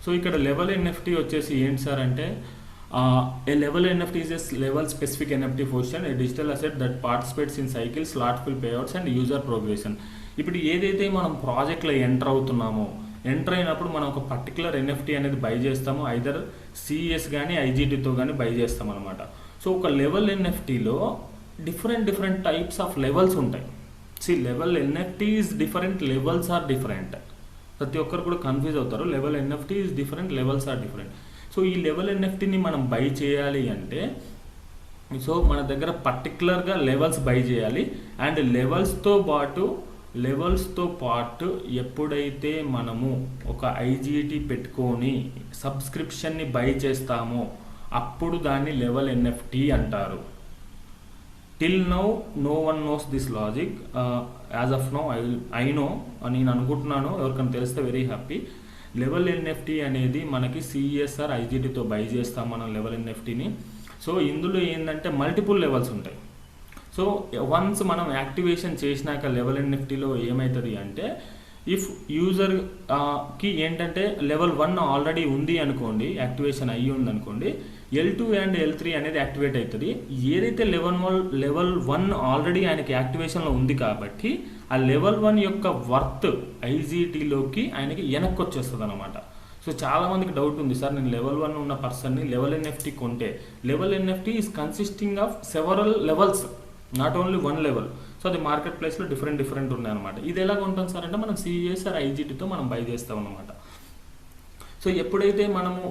సో ఇక్కడ లెవెల్ ఎన్ఎఫ్టీ వచ్చేసి ఏంటి సార్ అంటే a level NFT is a level specific NFT function, a digital asset that participates in cycles, slot fill payouts and user progression. ఇప్పుడు ఏదైతే మనం ప్రాజెక్ట్లో enter అవుతున్నామో, enter అయినప్పుడు మనం ఒక పర్టికులర్ ఎన్ఎఫ్టీ అనేది బై చేస్తాము. ఐదర్ సిఎస్ కానీ ఐజిటితో కానీ బై చేస్తాం అనమాట. సో ఒక లెవెల్ ఎన్ఎఫ్టీలో డిఫరెంట్ టైప్స్ ఆఫ్ లెవెల్స్ ఉంటాయి. Level NFT is different, levels are different. ప్రతి ఒక్కరు కూడా కన్ఫ్యూజ్ అవుతారు. Level NFT is different, levels are different. So ఈ లెవెల్ ఎన్ఎఫ్టీని మనం బై చేయాలి అంటే సో మన దగ్గర పర్టికులర్గా లెవెల్స్ బై చేయాలి. అండ్ లెవెల్స్తో పాటు ఎప్పుడైతే మనము ఒక ఐజిటి పెట్టుకొని సబ్స్క్రిప్షన్ని బై చేస్తామో అప్పుడు దాన్ని లెవెల్ ఎన్ఎఫ్టీ అంటారు. Till now no one knows this logic. As of now I know, నేను అనుకుంటున్నాను. ఎవరికైనా తెలిస్తే వెరీ హ్యాపీ. లెవెల్ ఎన్ఎఫ్టీ అనేది మనకి సిఎస్ఆర్ ఐజిటితో బై చేస్తాం మనం లెవెల్ ఎన్ఎఫ్టీని. సో ఇందులో ఏంటంటే మల్టిపుల్ లెవెల్స్ ఉంటాయి. సో వన్స్ మనం యాక్టివేషన్ చేసినాక లెవెల్ ఎన్ఎఫ్టీలో ఏమవుతుంది అంటే ఇఫ్ యూజర్ కి ఏంటంటే లెవెల్ 1 ఆల్రెడీ ఉంది అనుకోండి, యాక్టివేషన్ అయ్యి ఉంది అనుకోండి, L2 అండ్ L3 అనేది యాక్టివేట్ అవుతుంది. ఏదైతే లెవెల్ 1 ఆల్రెడీ ఆయనకి యాక్టివేషన్లో ఉంది కాబట్టి ఆ లెవెల్ 1 యొక్క వర్త్ ఐజీటీలోకి ఆయనకి వెనక్కి వచ్చేస్తుంది అనమాట. సో చాలా మందికి డౌట్ ఉంది, సార్ నేను లెవెల్ 1 ఉన్న పర్సన్ని లెవెల్ ఎన్ఎఫ్టీ కొంటే, level NFT is consisting of several levels, not only 1 level. So అది మార్కెట్ ప్లేస్లో డిఫరెంట్ ఉన్నాయన్నమాట. ఇది ఎలాగ ఉంటుంది సార్ అంటే మనం సిఎస్ ఆర్ ఐజీటీతో మనం బై చేస్తాం అనమాట. సో ఎప్పుడైతే మనము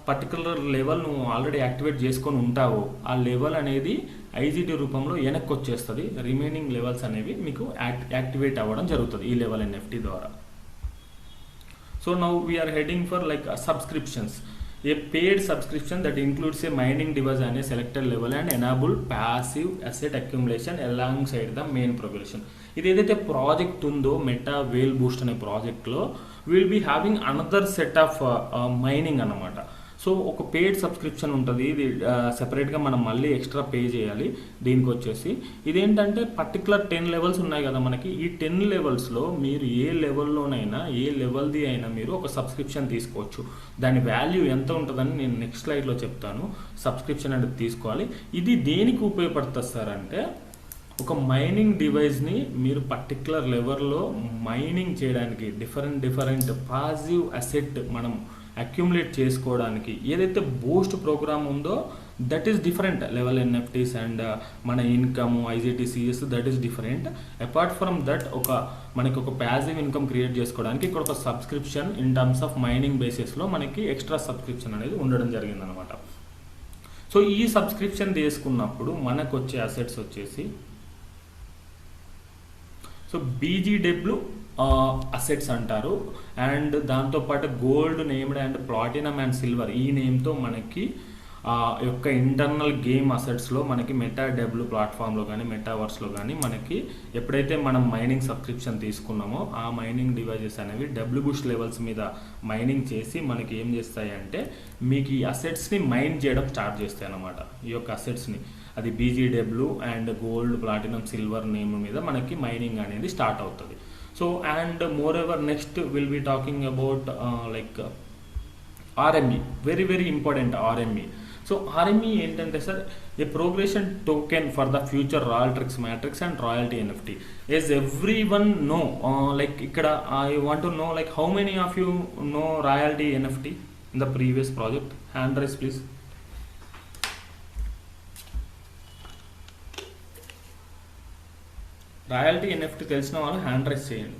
పర్టికులర్ లెవెల్ను ఆల్రెడీ యాక్టివేట్ చేసుకొని ఉంటావో ఆ లెవెల్ అనేది ఐజీటీ రూపంలో వెనక్కి వచ్చేస్తుంది. రిమైనింగ్ లెవెల్స్ అనేవి మీకు యాక్టివేట్ అవ్వడం జరుగుతుంది ఈ లెవెల్ ఎన్ఎఫ్టీ ద్వారా. So now we are heading for like subscriptions. A paid subscription that includes a mining device and a selected level and enable passive asset accumulation alongside the main progression. ఇది ఏదైతే project ఉందో meta వేల్ boost అనే ప్రాజెక్ట్లో will be having another set of mining అన్నమాట. So ఒక paid subscription ఉంటుంది, ఇది సెపరేట్గా మనం మళ్ళీ ఎక్స్ట్రా పే చేయాలి. దీనికి వచ్చేసి ఇదేంటంటే పర్టికులర్ 10 లెవెల్స్ ఉన్నాయి కదా మనకి, ఈ 10 లెవెల్స్లో మీరు ఏ లెవెల్లోనైనా ఏ లెవెల్ది అయినా మీరు ఒక సబ్స్క్రిప్షన్ తీసుకోవచ్చు. దాని వాల్యూ ఎంత ఉంటుందని నేను నెక్స్ట్ స్లైడ్లో చెప్తాను. సబ్స్క్రిప్షన్ అనేది తీసుకోవాలి. ఇది దేనికి ఉపయోగపడుతుంది సార్ అంటే ఒక మైనింగ్ డివైస్ని మీరు పర్టికులర్ లెవెల్లో మైనింగ్ చేయడానికి డిఫరెంట్ పాజిటివ్ అసెట్ మనం అక్యుములేట్ చేసుకోవడానికి ఏదైతే బూస్ట్ ప్రోగ్రామ్ ఉందో that is different. Level NFTs and మన income IGT CS that is different. Apart from that మనకి ఒక ప్యాసివ్ ఇన్కమ్ క్రియేట్ చేసుకోవడానికి ఇక్కడ ఒక subscription in terms of mining బేసిస్లో మనకి ఎక్స్ట్రా సబ్స్క్రిప్షన్ అనేది ఉండడం జరిగిందనమాట. సో ఈ సబ్స్క్రిప్షన్ తీసుకున్నప్పుడు మనకు వచ్చే అసెట్స్ వచ్చేసి సో బీజీడబ్ల్యూ అసెట్స్ అంటారు. అండ్ దాంతోపాటు gold named and platinum and silver ఈ నేమ్తో మనకి యొక్క ఇంటర్నల్ గేమ్ అసెట్స్లో మనకి మెటా డబ్ల్యూ ప్లాట్ఫామ్లో కానీ మెటావర్స్లో కానీ మనకి ఎప్పుడైతే మనం మైనింగ్ సబ్స్క్రిప్షన్ తీసుకున్నామో ఆ మైనింగ్ డివైజెస్ అనేవి డబ్ల్యూ బూస్ట్ లెవెల్స్ మీద మైనింగ్ చేసి మనకి ఏం చేస్తాయి అంటే మీకు ఈ అసెట్స్ని మైన్ చేయడం స్టార్ట్ చేస్తాయి అన్నమాట. ఈ యొక్క అసెట్స్ని అది BGW and gold platinum silver name మీద మనకి మైనింగ్ అనేది స్టార్ట్ అవుతుంది. So and more ever next will be talking about like RME, very important RME. So RME ఏంటంటే sir a progression token for the future royaltrix matrix and royalty NFT. As every one know like ఇక్కడ I want to know like how many of you know royalty NFT in the previous project? Hand raise please. Royalty NFT తెలిసిన వాళ్ళు hand raise చేయండి.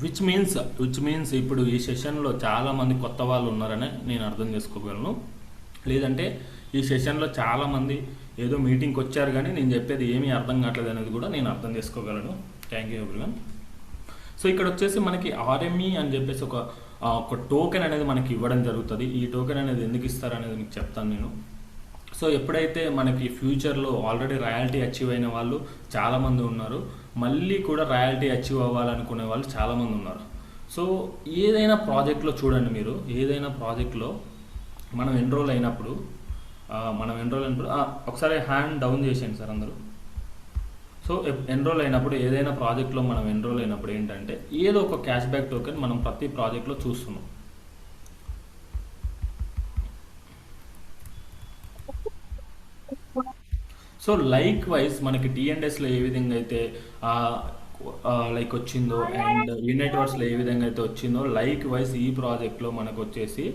Which means ఇప్పుడు ఈ సెషన్లో చాలామంది కొత్త వాళ్ళు ఉన్నారని నేను అర్థం చేసుకోగలను. లేదంటే ఈ సెషన్లో చాలామంది ఏదో మీటింగ్కి వచ్చారు కానీ నేను చెప్పేది ఏమీ అర్థం కావట్లేదు అనేది కూడా నేను అర్థం చేసుకోగలను. Thank you everyone. సో ఇక్కడ వచ్చేసి మనకి ఆర్ఎంఈ అని చెప్పేసి ఒక టోకెన్ అనేది మనకి ఇవ్వడం జరుగుతుంది. ఈ టోకెన్ అనేది ఎందుకు ఇస్తారు అనేది మీకు చెప్తాను నేను. సో ఎప్పుడైతే మనకి ఫ్యూచర్లో ఆల్రెడీ రాయల్టీ అచీవ్ అయిన వాళ్ళు చాలామంది ఉన్నారు, మళ్ళీ కూడా రాయల్టీ అచీవ్ అవ్వాలనుకునే వాళ్ళు చాలామంది ఉన్నారు. సో ఏదైనా ప్రాజెక్ట్లో చూడండి, మీరు ఏదైనా ప్రాజెక్ట్లో మనం ఎన్రోల్ అయినప్పుడు ఒకసారి హ్యాండ్ డౌన్ చేసేయండి సార్ అందరూ. సో ఎన్రోల్ అయినప్పుడు ఏదైనా ప్రాజెక్ట్లో మనం ఎన్రోల్ అయినప్పుడు ఏంటంటే ఏదో ఒక క్యాష్ బ్యాక్ టోకెన్ మనం ప్రతి ప్రాజెక్ట్లో చూస్తున్నాం. సో లైక్ వైజ్ మనకి టీఎన్ఎస్లో ఏ విధంగా అయితే లైక్ వచ్చిందో అండ్ యూనిట్వర్స్లో ఏ విధంగా అయితే వచ్చిందో లైక్ వైజ్ ఈ ప్రాజెక్ట్లో మనకు వచ్చేసి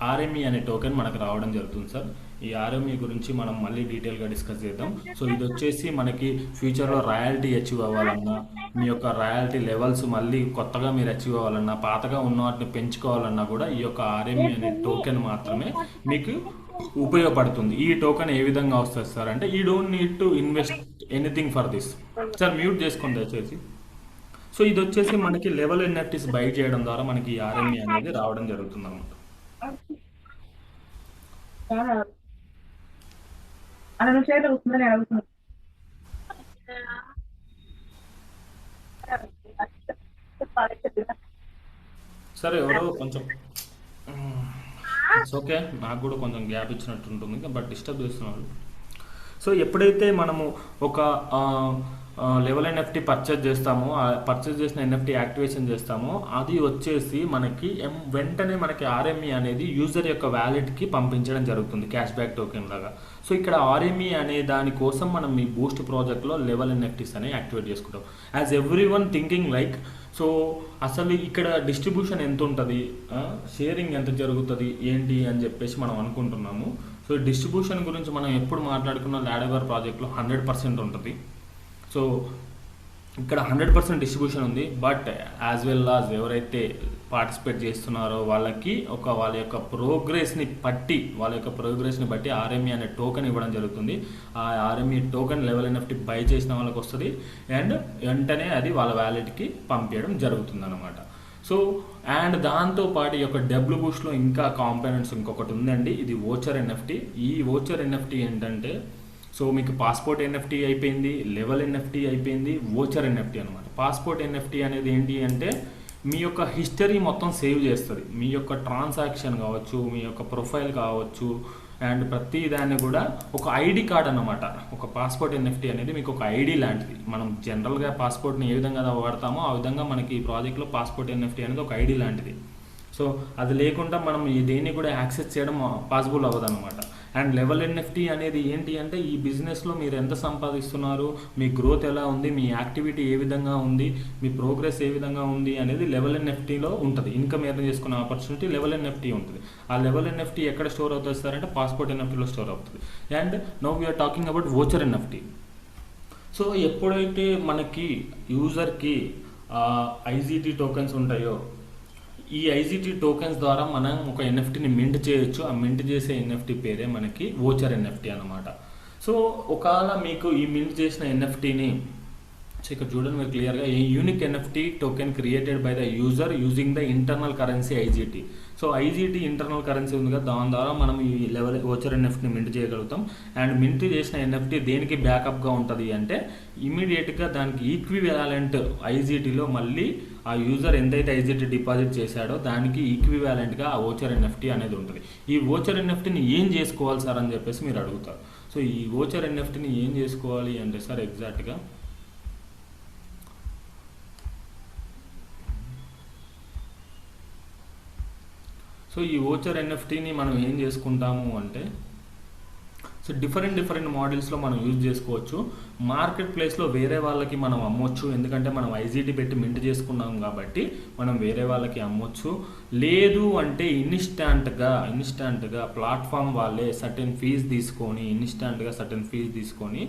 ఆర్ఎంఈ అనే టోకెన్ మనకు రావడం జరుగుతుంది సార్. ఈ ఆర్ఎంఈ గురించి మనం మళ్ళీ డీటెయిల్గా డిస్కస్ చేద్దాం. సో ఇది వచ్చేసి మనకి ఫ్యూచర్లో రాయల్టీ అచీవ్ అవ్వాలన్నా, మీ యొక్క రాయల్టీ లెవెల్స్ మళ్ళీ కొత్తగా మీరు అచీవ్ అవ్వాలన్నా, పాతగా ఉన్న వాటిని పెంచుకోవాలన్నా కూడా ఈ యొక్క ఆర్ఎంఈ అనే టోకెన్ మాత్రమే మీకు ఉపయోగపడుతుంది. ఈ టోకెన్ ఏ విధంగా వస్తుంది సార్ అంటే you don't need to invest anything for this. Sir mute చేసుకోండి దయచేసి. సో ఇది వచ్చేసి మనకి లెవెల్ ఎన్ఎఫ్టీస్ బై చేయడం ద్వారా మనకి ఈ ఆర్ఎంఈ అనేది రావడం జరుగుతుంది అన్నమాట. అలా నువ్వు చేతిలో కూర్చుందని అడుగుతున్నాను. సరే ఎవరో కొంచెం ఇట్స్ ఓకే, నాకు కూడా కొంచెం గ్యాప్ ఇచ్చినట్టు ఉంటుంది, బట్ డిస్టర్బ్ చేస్తున్నారు. సో ఎప్పుడైతే మనము ఒక లెవెల్ ఎన్ఎఫ్టీ పర్చేజ్ చేస్తామో, ఆ పర్చేజ్ చేసిన ఎన్ఎఫ్టీ యాక్టివేషన్ చేస్తామో, అది వచ్చేసి మనకి వెంటనే మనకి ఆర్ఎంఈ అనేది యూజర్ యొక్క వ్యాలెట్కి పంపించడం జరుగుతుంది, క్యాష్ బ్యాక్ టోకెన్ లాగా. సో ఇక్కడ ఆర్ఎంఈ అనే దానికోసం మనం ఈ బూస్ట్ ప్రాజెక్ట్లో లెవెల్ ఎన్ఎఫ్టీస్ అని యాక్టివేట్ చేసుకుంటాం. As every one thinking like, so అసలు ఇక్కడ డిస్ట్రిబ్యూషన్ ఎంత ఉంటుంది, షేరింగ్ ఎంత జరుగుతుంది ఏంటి అని చెప్పేసి మనం అనుకుంటున్నాము. సో డిస్ట్రిబ్యూషన్ గురించి మనం ఎప్పుడు మాట్లాడుకున్న లాడెవర్ ప్రాజెక్ట్లో 100% ఉంటుంది. సో ఇక్కడ 100% డిస్ట్రిబ్యూషన్ ఉంది. బట్ యాజ్ వెల్ యాజ్ ఎవరైతే పార్టిసిపేట్ చేస్తున్నారో వాళ్ళకి వాళ్ళ యొక్క ప్రోగ్రెస్ని బట్టి ఆర్ఎంఈ అనే టోకెన్ ఇవ్వడం జరుగుతుంది. ఆ RME token level NFT by చేసిన వాళ్ళకి వస్తుంది అండ్ వెంటనే అది వాళ్ళ వ్యాలెట్కి పంపించడం జరుగుతుంది అనమాట. సో అండ్ దాంతోపాటు ఈ యొక్క డబ్ల్యూ బూస్ట్లో ఇంకా కాంపోనెంట్స్ ఇంకొకటి ఉందండి, ఇది వోచర్ ఎన్ఎఫ్టీ. ఈ వోచర్ ఎన్ఎఫ్టీ ఏంటంటే, సో మీకు పాస్పోర్ట్ ఎన్ఎఫ్టీ అయిపోయింది, లెవెల్ ఎన్ఎఫ్టీ అయిపోయింది, వోచర్ ఎన్ఎఫ్టీ అనమాట. పాస్పోర్ట్ ఎన్ఎఫ్టీ అనేది ఏంటి అంటే మీ యొక్క హిస్టరీ మొత్తం సేవ్ చేస్తుంది. మీ యొక్క ట్రాన్సాక్షన్ కావచ్చు, మీ యొక్క ప్రొఫైల్ కావచ్చు, అండ్ ప్రతి దాన్ని కూడా ఒక ఐడి కార్డ్ అన్నమాట. ఒక పాస్పోర్ట్ ఎన్ఎఫ్టీ అనేది మీకు ఒక ఐడి లాంటిది. మనం జనరల్గా పాస్పోర్ట్ని ఏ విధంగా వాడతామో ఆ విధంగా మనకి ఈ ప్రాజెక్ట్లో పాస్పోర్ట్ ఎన్ఎఫ్టీ అనేది ఒక ఐడి లాంటిది. సో అది లేకుండా మనం దేన్ని కూడా యాక్సెస్ చేయడం పాసిబుల్ అవ్వదు అనమాట. అండ్ లెవెల్ ఎన్ఎఫ్టీ అనేది ఏంటి అంటే, ఈ బిజినెస్లో మీరు ఎంత సంపాదిస్తున్నారు, మీ గ్రోత్ ఎలా ఉంది, మీ యాక్టివిటీ ఏ విధంగా ఉంది, మీ ప్రోగ్రెస్ ఏ విధంగా ఉంది అనేది లెవెల్ ఎన్ఎఫ్టీలో ఉంటుంది. ఇన్కమ్ ఎర్న్ చేసుకునే ఆపర్చునిటీ లెవెల్ ఎన్ఎఫ్టీ ఉంటుంది. ఆ లెవెల్ ఎన్ఎఫ్టీ ఎక్కడ స్టోర్ అవుతుంది సార్ అంటే పాస్పోర్ట్ ఎన్ఎఫ్టీలో స్టోర్ అవుతుంది. And now we're talking about voucher NFT. So ఎప్పుడైతే మనకి యూజర్కి ఐజీటీ టోకెన్స్ ఉంటాయో, ఈ ఐజీటీ టోకెన్స్ ద్వారా మనం ఒక ఎన్ఎఫ్టీని మింట్ చేయొచ్చు. ఆ మింట్ చేసే ఎన్ఎఫ్టీ పేరే మనకి వోచర్ ఎన్ఎఫ్టీ అనమాట. సో ఒకవేళ మీకు ఈ మింట్ చేసిన ఎన్ఎఫ్టీని, సో ఇక్కడ చూడండి మీరు క్లియర్గా, a unique NFT token created by the user using the internal currency IGT. So IGT internal currency ఉంది కదా, దాని ద్వారా మనం ఈ లెవెల్ వోచర్ ఎన్ఎఫ్టీని మింట్ చేయగలుగుతాం. అండ్ మింట్ చేసిన ఎన్ఎఫ్టీ దేనికి బ్యాకప్గా ఉంటుంది అంటే, ఇమీడియట్గా దానికి ఈక్వివాలెంట్ ఐజీటీలో మళ్ళీ ఆ యూజర్ ఎంతైతే ఐజీటీ డిపాజిట్ చేశాడో దానికి ఈక్వివాలెంట్గా ఆ వోచర్ ఎన్ఎఫ్టీ అనేది ఉంటుంది. ఈ వోచర్ ఎన్ఎఫ్టీని ఏం చేసుకోవాలి సార్ అని చెప్పేసి మీరు అడుగుతారు. సో ఈ వోచర్ ఎన్ఎఫ్టీని ఏం చేసుకోవాలి అంటే సార్, ఎగ్జాక్ట్గా సో ఈ వోచర్ ఎన్ఎఫ్టీని మనం ఏం చేసుకుంటాము అంటే, సో డిఫరెంట్ మోడల్స్లో మనం యూజ్ చేసుకోవచ్చు. మార్కెట్ ప్లేస్లో వేరే వాళ్ళకి మనం అమ్మొచ్చు, ఎందుకంటే మనం ఐజీటీ పెట్టి మింట్ చేసుకున్నాం కాబట్టి మనం వేరే వాళ్ళకి అమ్మొచ్చు. లేదు అంటే ఇన్స్టాంట్గా ప్లాట్ఫామ్ వాళ్ళే సర్టెన్ ఫీజ్ తీసుకొని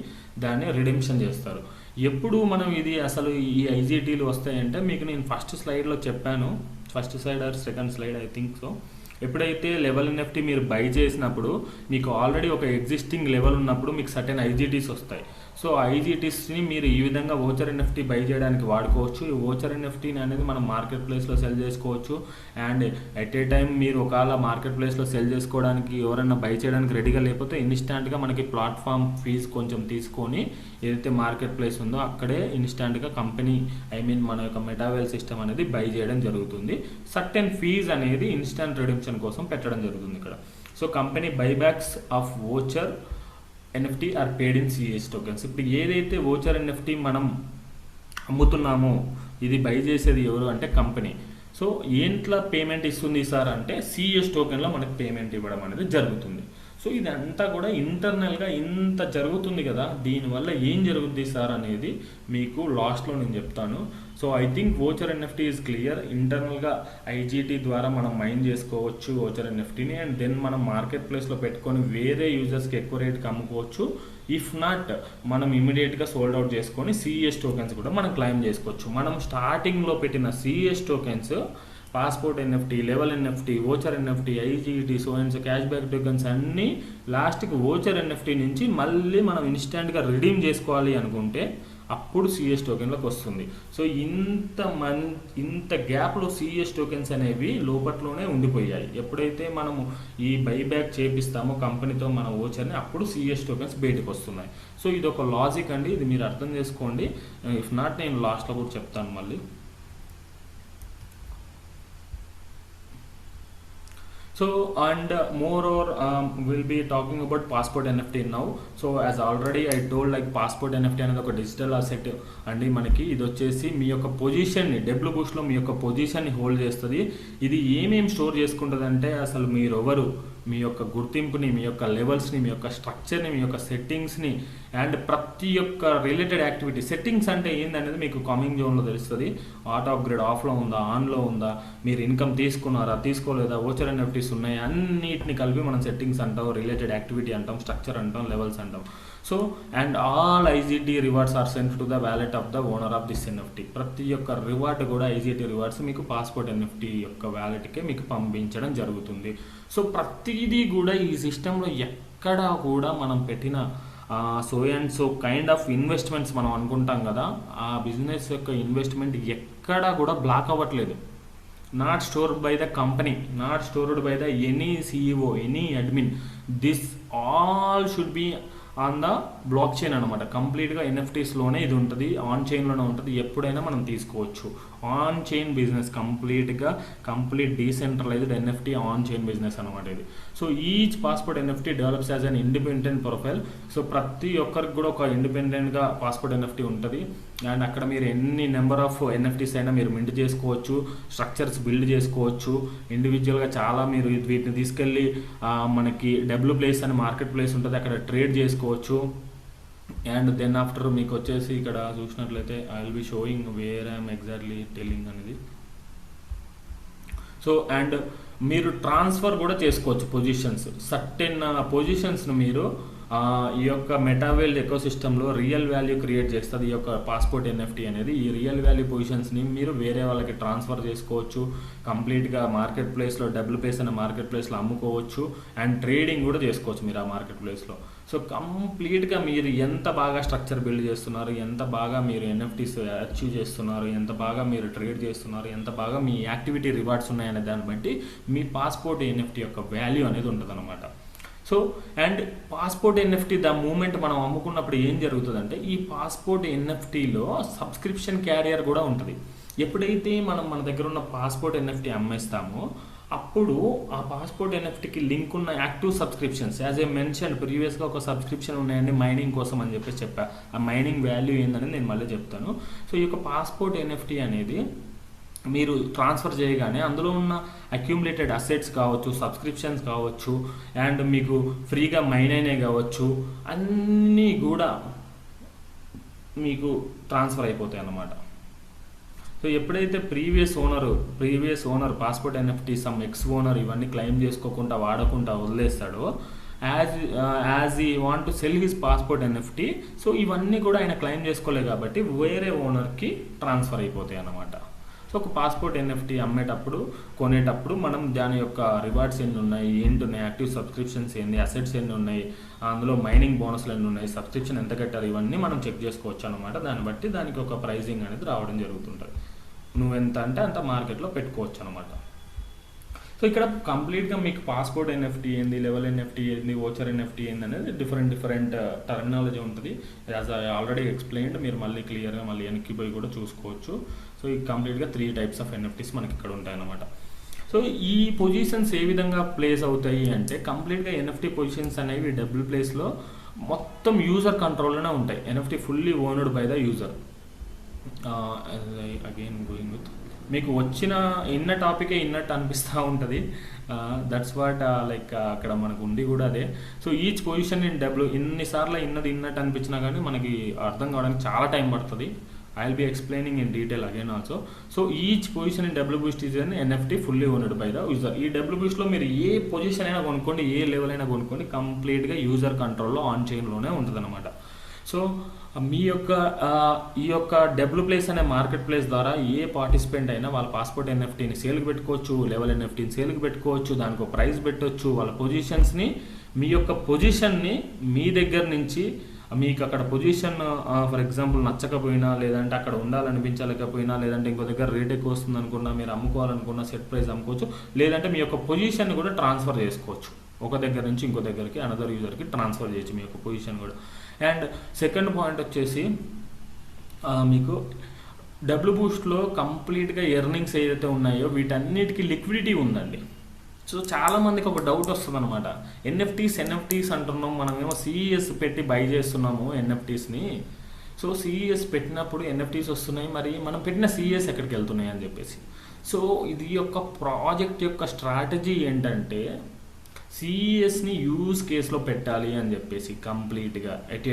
దాన్ని రిడెంప్షన్ చేస్తారు. ఎప్పుడు మనం ఇది అసలు ఈ ఐజీటీలు వస్తాయంటే, మీకు నేను ఫస్ట్ స్లైడ్లో చెప్పాను, first slide or second slide I think so. ఎప్పుడైతే లెవెల్ ఎన్ఎఫ్టీ మీరు బై చేసినప్పుడు మీకు ఆల్రెడీ ఒక ఎగ్జిస్టింగ్ లెవెల్ ఉన్నప్పుడు మీకు సర్టెన్ ఐజీటీస్ వస్తాయి. సో ఐజీటీస్ని మీరు ఈ విధంగా వోచర్ ఎన్ఎఫ్టీ బై చేయడానికి వాడుకోవచ్చు. ఈ వోచర్ ఎన్ఎఫ్టీని అనేది మనం మార్కెట్ ప్లేస్లో సెల్ చేసుకోవచ్చు. అండ్ ఎట్ ఏ టైం మీరు ఒకవేళ మార్కెట్ ప్లేస్లో సెల్ చేసుకోవడానికి ఎవరైనా బై చేయడానికి రెడీగా లేకపోతే ఇన్స్టాంట్గా మనకి ప్లాట్ఫామ్ ఫీజ్ కొంచెం తీసుకొని ఏదైతే మార్కెట్ ప్లేస్ ఉందో అక్కడే ఇన్స్టాంట్గా కంపెనీ మన యొక్క మెటావెల్ సిస్టమ్ అనేది బై చేయడం జరుగుతుంది. సర్టెన్ ఫీజ్ అనేది ఇన్స్టాంట్ రిడెంప్షన్ కోసం పెట్టడం జరుగుతుంది ఇక్కడ. So company buybacks of voucher NFT are paid in CS tokens. ఇప్పుడు ఏదైతే వోచర్ ఎన్ఎఫ్టీ మనం అమ్ముతున్నామో ఇది బై చేసేది ఎవరు అంటే కంపెనీ. సో ఏంట్లా పేమెంట్ ఇస్తుంది సార్ అంటే సిఎస్ టోకెన్లో మనకి పేమెంట్ ఇవ్వడం అనేది జరుగుతుంది. సో ఇదంతా కూడా ఇంటర్నల్గా ఇంత జరుగుతుంది కదా, దీనివల్ల ఏం జరుగుద్ది సార్ అనేది మీకు లాస్ట్లో నేను చెప్తాను. So I think voucher NFT is clear. ఇంటర్నల్గా ఐజీటీ ద్వారా మనం మైన్ చేసుకోవచ్చు వోచర్ ఎన్ఎఫ్టీని, అండ్ దెన్ మనం మార్కెట్ ప్లేస్లో పెట్టుకొని వేరే యూజర్స్కి ఎక్కువ రేట్కి అమ్ముకోవచ్చు. ఇఫ్ నాట్ మనం ఇమీడియట్గా సోల్డ్ అవుట్ చేసుకొని సిఎస్ టోకెన్స్ కూడా మనం క్లైమ్ చేసుకోవచ్చు. మనం స్టార్టింగ్లో పెట్టిన CS tokens, passport NFT, level NFT, voucher NFT, IGT, sons, cash back tokens అన్నీ లాస్ట్కి వోచర్ ఎన్ఎఫ్టీ నుంచి మళ్ళీ మనం ఇన్స్టాంట్గా రిడీమ్ చేసుకోవాలి అనుకుంటే అప్పుడు సిఎస్ టోకెన్లోకి వస్తుంది. సో ఇంత గ్యాప్లో సిఎస్ టోకెన్స్ అనేవి లోపట్లోనే ఉండిపోయాయి. ఎప్పుడైతే మనము ఈ బైబ్యాక్ చేపిస్తామో కంపెనీతో మన ఓచర్ని, అప్పుడు సిఎస్ టోకెన్స్ బయటకు వస్తున్నాయి. సో ఇది ఒక లాజిక్ అండి, ఇది మీరు అర్థం చేసుకోండి. ఇఫ్ నాట్ నేను లాస్ట్లో కూడా చెప్తాను మళ్ళీ. So and moreover we'll be talking about passport NFT now. So as already I told, like passport NFT అనేది ఒక డిజిటల్ అసెట్ అండి. మనకి ఇది వచ్చేసి మీ యొక్క పొజిషన్ని డబ్ల్యూ బూస్ట్లో మీ యొక్క పొజిషన్ని హోల్డ్ చేస్తుంది. ఇది ఏమేమి స్టోర్ చేసుకుంటుంది అంటే అసలు మీరు ఎవరు, మీ యొక్క గుర్తింపుని, మీ యొక్క లెవెల్స్ని, మీ యొక్క స్ట్రక్చర్ని, మీ యొక్క సెట్టింగ్స్ని అండ్ ప్రతి ఒక్క రిలేటెడ్ యాక్టివిటీ. సెట్టింగ్స్ అంటే ఏందనేది మీకు కమింగ్ జోన్లో తెలుస్తుంది. ఆటో అప్గ్రేడ్ ఆఫ్లో ఉందా, ఆన్లో ఉందా, మీరు ఇన్కమ్ తీసుకున్నారా, తీసుకోలేదా, ఓచర్ ఎన్ఎఫ్టీస్ ఉన్నాయి, అన్నిటిని కలిపి మనం సెట్టింగ్స్ అంటాం, రిలేటెడ్ యాక్టివిటీ అంటాం, స్ట్రక్చర్ అంటాం, లెవెల్స్ అంటాం. So and all IGT rewards are sent to the wallet of the owner of this NFT. ప్రతి ఒక్క రివార్డ్ కూడా ఐజిటీ రివార్డ్స్ మీకు పాస్పోర్ట్ ఎన్ఎఫ్టీ యొక్క వ్యాలెట్కే మీకు పంపించడం జరుగుతుంది. సో ప్రతిదీ కూడా ఈ సిస్టంలో ఎక్కడ కూడా మనం పెట్టిన so and so kind of investments మనం అనుకుంటాం కదా, ఆ బిజినెస్ యొక్క ఇన్వెస్ట్మెంట్ ఎక్కడా కూడా బ్లాక్ అవ్వట్లేదు. Not stored by the company, not stored by the any CEO, any admin. This all should be on the block chain అనమాట. కంప్లీట్గా ఎన్ఎఫ్టీస్లోనే ఇది ఉంటుంది, ఆన్ చైన్లోనే ఉంటుంది, ఎప్పుడైనా మనం తీసుకోవచ్చు. On chain business, complete decentralised NFT on chain business అనమాట ఇది. So each passport NFT develops as an independent profile. So ప్రతి ఒక్కరికి కూడా ఒక ఇండిపెండెంట్గా పాస్పోర్ట్ ఎన్ఎఫ్టీ ఉంటుంది. అండ్ అక్కడ మీరు ఎన్ని నెంబర్ ఆఫ్ ఎన్ఎఫ్టీస్ అయినా మీరు మింట్ చేసుకోవచ్చు, స్ట్రక్చర్స్ బిల్డ్ చేసుకోవచ్చు ఇండివిజువల్గా. చాలా మీరు వీటిని తీసుకెళ్ళి మనకి డబ్ల్యూ ప్లేస్ అని మార్కెట్ ప్లేస్ ఉంటుంది, అక్కడ ట్రేడ్ చేసుకోవచ్చు. అండ్ దెన్ ఆఫ్టర్ మీకు వచ్చేసి ఇక్కడ చూసినట్లయితే I will B sowing where I'm exactly telling అనేది. సో అండ్ మీరు ట్రాన్స్ఫర్ కూడా చేసుకోవచ్చు పొజిషన్స్, సర్టెన్ పొజిషన్స్ను మీరు ఈ యొక్క మెటావేల్డ్ ఎకోసిస్టంలో రియల్ వాల్యూ క్రియేట్ చేస్తుంది ఈ యొక్క పాస్పోర్ట్ ఎన్ఎఫ్టీ అనేది. ఈ రియల్ వాల్యూ పొజిషన్స్ని మీరు వేరే వాళ్ళకి ట్రాన్స్ఫర్ చేసుకోవచ్చు, కంప్లీట్గా మార్కెట్ ప్లేస్లో డబ్ల్యూ ప్లేస్ అనే మార్కెట్ ప్లేస్లో అమ్ముకోవచ్చు, అండ్ ట్రేడింగ్ కూడా చేసుకోవచ్చు మీరు ఆ మార్కెట్ ప్లేస్లో. సో కంప్లీట్గా మీరు ఎంత బాగా స్ట్రక్చర్ బిల్డ్ చేస్తున్నారు, ఎంత బాగా మీరు ఎన్ఎఫ్టీస్ అచీవ్ చేస్తున్నారు, ఎంత బాగా మీరు ట్రేడ్ చేస్తున్నారు, ఎంత బాగా మీ యాక్టివిటీ రివార్డ్స్ ఉన్నాయనే దాన్ని బట్టి మీ పాస్పోర్ట్ ఎన్ఎఫ్టీ యొక్క వాల్యూ అనేది ఉంటుంది అనమాట. So and passport NFT the moment మనం అమ్ముకున్నప్పుడు ఏం జరుగుతుందంటే ఈ పాస్పోర్ట్ ఎన్ఎఫ్టీలో సబ్స్క్రిప్షన్ క్యారియర్ కూడా ఉంటుంది. ఎప్పుడైతే మనం మన దగ్గర ఉన్న పాస్పోర్ట్ ఎన్ఎఫ్టీ అమ్మేస్తామో అప్పుడు ఆ పాస్పోర్ట్ ఎన్ఎఫ్టీకి లింక్ ఉన్న active subscriptions, as a mention ప్రీవియస్గా ఒక సబ్స్క్రిప్షన్ ఉన్నాయండి మైనింగ్ కోసం అని చెప్పా. ఆ మైనింగ్ వాల్యూ ఏందని నేను మళ్ళీ చెప్తాను. సో ఈ యొక్క పాస్పోర్ట్ ఎన్ఎఫ్టీ అనేది మీరు ట్రాన్స్ఫర్ చేయగానే అందులో ఉన్న అక్యూములేటెడ్ అసెట్స్ కావచ్చు, సబ్స్క్రిప్షన్స్ కావచ్చు, అండ్ మీకు ఫ్రీగా మైన్ అయినే కావచ్చు, అన్నీ కూడా మీకు ట్రాన్స్ఫర్ అయిపోతాయి అన్నమాట. సో ఎప్పుడైతే previous owner passport NFT some X owner ఇవన్నీ క్లెయిమ్ చేసుకోకుండా వాడకుండా వదిలేస్తాడో, యాజ్ ఈ want to cell his passport NFT, so ఇవన్నీ కూడా ఆయన క్లెయిమ్ చేసుకోలేదు కాబట్టి వేరే ఓనర్కి ట్రాన్స్ఫర్ అయిపోతాయి అన్నమాట. సో ఒక పాస్పోర్ట్ ఎన్ఎఫ్టీ కొనేటప్పుడు మనం దాని యొక్క రివార్డ్స్ ఎన్ని ఉన్నాయి, ఏంటి ఉన్నాయి, యాక్టివ్ సబ్స్క్రిప్షన్స్ ఏంటి, అసెట్స్ ఎన్ని ఉన్నాయి, అందులో మైనింగ్ బోనస్లు ఎన్ని ఉన్నాయి, సబ్స్క్రిప్షన్ ఎంత కట్టారు, ఇవన్నీ మనం చెక్ చేసుకోవచ్చు అనమాట. దాన్ని బట్టి దానికి ఒక ప్రైజింగ్ అనేది రావడం జరుగుతుంటుంది. నువ్వెంత అంటే అంత మార్కెట్లో పెట్టుకోవచ్చు అనమాట. సో ఇక్కడ కంప్లీట్గా మీకు పాస్పోర్ట్ ఎన్ఎఫ్టీ ఏంది, లెవెల్ ఎన్ఎఫ్టీ ఏంది, ఓచర్ ఎన్ఎఫ్టీ ఏంది అనేది డిఫరెంట్ టర్మినాలజీ ఉంటుంది. యాజ్ ఐ ఆల్రెడీ ఎక్స్ప్లెయిన్డ్, మీరు మళ్ళీ క్లియర్గా మళ్ళీ వెనక్కి పోయి కూడా చూసుకోవచ్చు. సో ఈ కంప్లీట్గా 3 టైప్స్ ఆఫ్ ఎన్ఎఫ్టీస్ మనకి ఇక్కడ ఉంటాయన్నమాట. సో ఈ పొజిషన్స్ ఏ విధంగా ప్లేస్ అవుతాయి అంటే కంప్లీట్గా ఎన్ఎఫ్టీ పొజిషన్స్ అనేవి డబుల్ ప్లేస్లో మొత్తం యూజర్ కంట్రోల్లోనే ఉంటాయి. NFT fully owned by the user. Again going with మీకు వచ్చిన ఇన్న టాపికే ఇన్నట్టు అనిపిస్తూ ఉంటుంది. దట్స్ వాట్ లైక్ అక్కడ మనకు ఉండి కూడా అదే. So each position in W ఎన్నిసార్లు ఇన్నట్టు అనిపించినా కానీ మనకి అర్థం కావడానికి చాలా టైం పడుతుంది. I will B explaining in detail again also. So each position in W Boost is an NFT fully owned by the user. ఈ డబ్ల్యూ బూస్ట్లో మీరు ఏ పొజిషన్ అయినా కొనుక్కోండి, ఏ లెవెల్ అయినా కొనుక్కోండి, కంప్లీట్గా యూజర్ కంట్రోల్లో ఆన్ చైన్లోనే ఉంటుంది అనమాట. సో మీ యొక్క ఈ యొక్క డబ్ల్యూ ప్లేస్ అనే మార్కెట్ ప్లేస్ ద్వారా ఏ పార్టిసిపెంట్ అయినా వాళ్ళ పాస్పోర్ట్ ఎన్ఎఫ్టీని సేల్కి పెట్టుకోవచ్చు, లెవెల్ ఎన్ఎఫ్టీని సేల్కి పెట్టుకోవచ్చు, దానికి ఒక ప్రైస్ పెట్టవచ్చు, వాళ్ళ పొజిషన్స్ని, మీ యొక్క పొజిషన్ని మీ దగ్గర నుంచి మీకు అక్కడ పొజిషన్ ఫర్ ఎగ్జాంపుల్ నచ్చకపోయినా, లేదంటే అక్కడ ఉండాలనిపించలేకపోయినా, లేదంటే ఇంకో దగ్గర రేట్ ఎక్కువ వస్తుంది అనుకున్నా, మీరు అమ్ముకోవాలనుకున్న సెట్ ప్రైస్ అమ్ముకోవచ్చు, లేదంటే మీ యొక్క పొజిషన్ కూడా ట్రాన్స్ఫర్ చేసుకోవచ్చు. ఒక దగ్గర నుంచి ఇంకో దగ్గరికి అనదర్ యూజర్కి ట్రాన్స్ఫర్ చేయొచ్చు మీ యొక్క పొజిషన్ కూడా. అండ్ సెకండ్ పాయింట్ వచ్చేసి మీకు డబ్ల్యూ బూస్ట్లో కంప్లీట్గా ఎర్నింగ్స్ ఏదైతే ఉన్నాయో వీటన్నిటికీ లిక్విడిటీ ఉందండి. సో చాలామందికి ఒక డౌట్ వస్తుంది అనమాట, ఎన్ఎఫ్టీస్ అంటున్నాం, మనమేమో సిఈఎస్ పెట్టి బై చేస్తున్నాము ఎన్ఎఫ్టీస్ని. సో సిఈఎస్ పెట్టినప్పుడు ఎన్ఎఫ్టీస్ వస్తున్నాయి, మరి మనం పెట్టిన సిఈఎస్ ఎక్కడికి వెళ్తున్నాయి అని చెప్పేసి. సో ఇది యొక్క ప్రాజెక్ట్ యొక్క స్ట్రాటజీ ఏంటంటే సిఈఎస్ని యూజ్ కేసులో పెట్టాలి అని చెప్పేసి కంప్లీట్గా ఎట్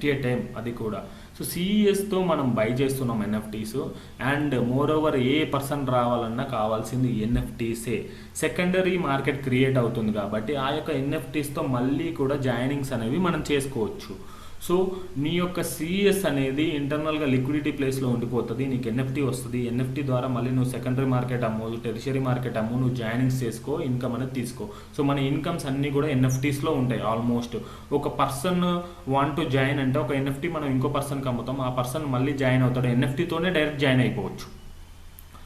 ఏ టైం అది కూడా. సో సిఈఎస్తో మనం బై చేస్తున్నాం NFTs, and more over a person రావాలన్నా కావాల్సింది ఎన్ఎఫ్టీసే. సెకండరీ మార్కెట్ క్రియేట్ అవుతుంది కాబట్టి ఆ యొక్క ఎన్ఎఫ్టీస్తో మళ్ళీ కూడా జాయినింగ్స్ అనేవి మనం చేసుకోవచ్చు. సో నీ యొక్క సిఎస్ అనేది ఇంటర్నల్గా లిక్విడిటీ ప్లేస్లో ఉండిపోతుంది, నీకు ఎన్ఎఫ్టీ వస్తుంది. ఎన్ఎఫ్టీ ద్వారా మళ్ళీ నువ్వు సెకండరీ మార్కెట్ అమ్ము, టెరిషరీ మార్కెట్ అమ్ము, నువ్వు జాయినింగ్స్ చేసుకో, ఇన్కమ్ అనేది తీసుకో. సో మన ఇన్కమ్స్ అన్నీ కూడా ఎన్ఎఫ్టీస్లో ఉంటాయి ఆల్మోస్ట్. ఒక పర్సన్ వాంట్ టు జాయిన్ అంటే ఒక ఎన్ఎఫ్టీ మనం ఇంకో పర్సన్కి అమ్ముతాం, ఆ పర్సన్ మళ్ళీ జాయిన్ అవుతాడు, ఎన్ఎఫ్టీతోనే డైరెక్ట్ జాయిన్ అయిపోవచ్చు.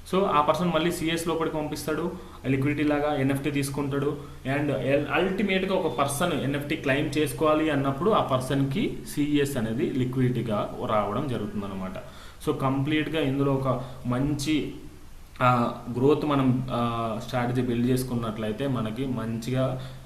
సో ఆ పర్సన్ మళ్ళీ సిఎస్ లోపలికి పంపిస్తాడు, లిక్విడిటీ లాగా ఎన్ఎఫ్టీ తీసుకుంటాడు, అండ్ అల్టిమేట్గా ఒక పర్సన్ ఎన్ఎఫ్టీ క్లెయిమ్ చేసుకోవాలి అన్నప్పుడు ఆ పర్సన్కి సిఎస్ అనేది లిక్విడిటీగా రావడం జరుగుతుంది అనమాట. సో కంప్లీట్గా ఇందులో ఒక మంచి గ్రోత్ మనం స్ట్రాటజీ బిల్డ్ చేసుకున్నట్లయితే మనకి మంచిగా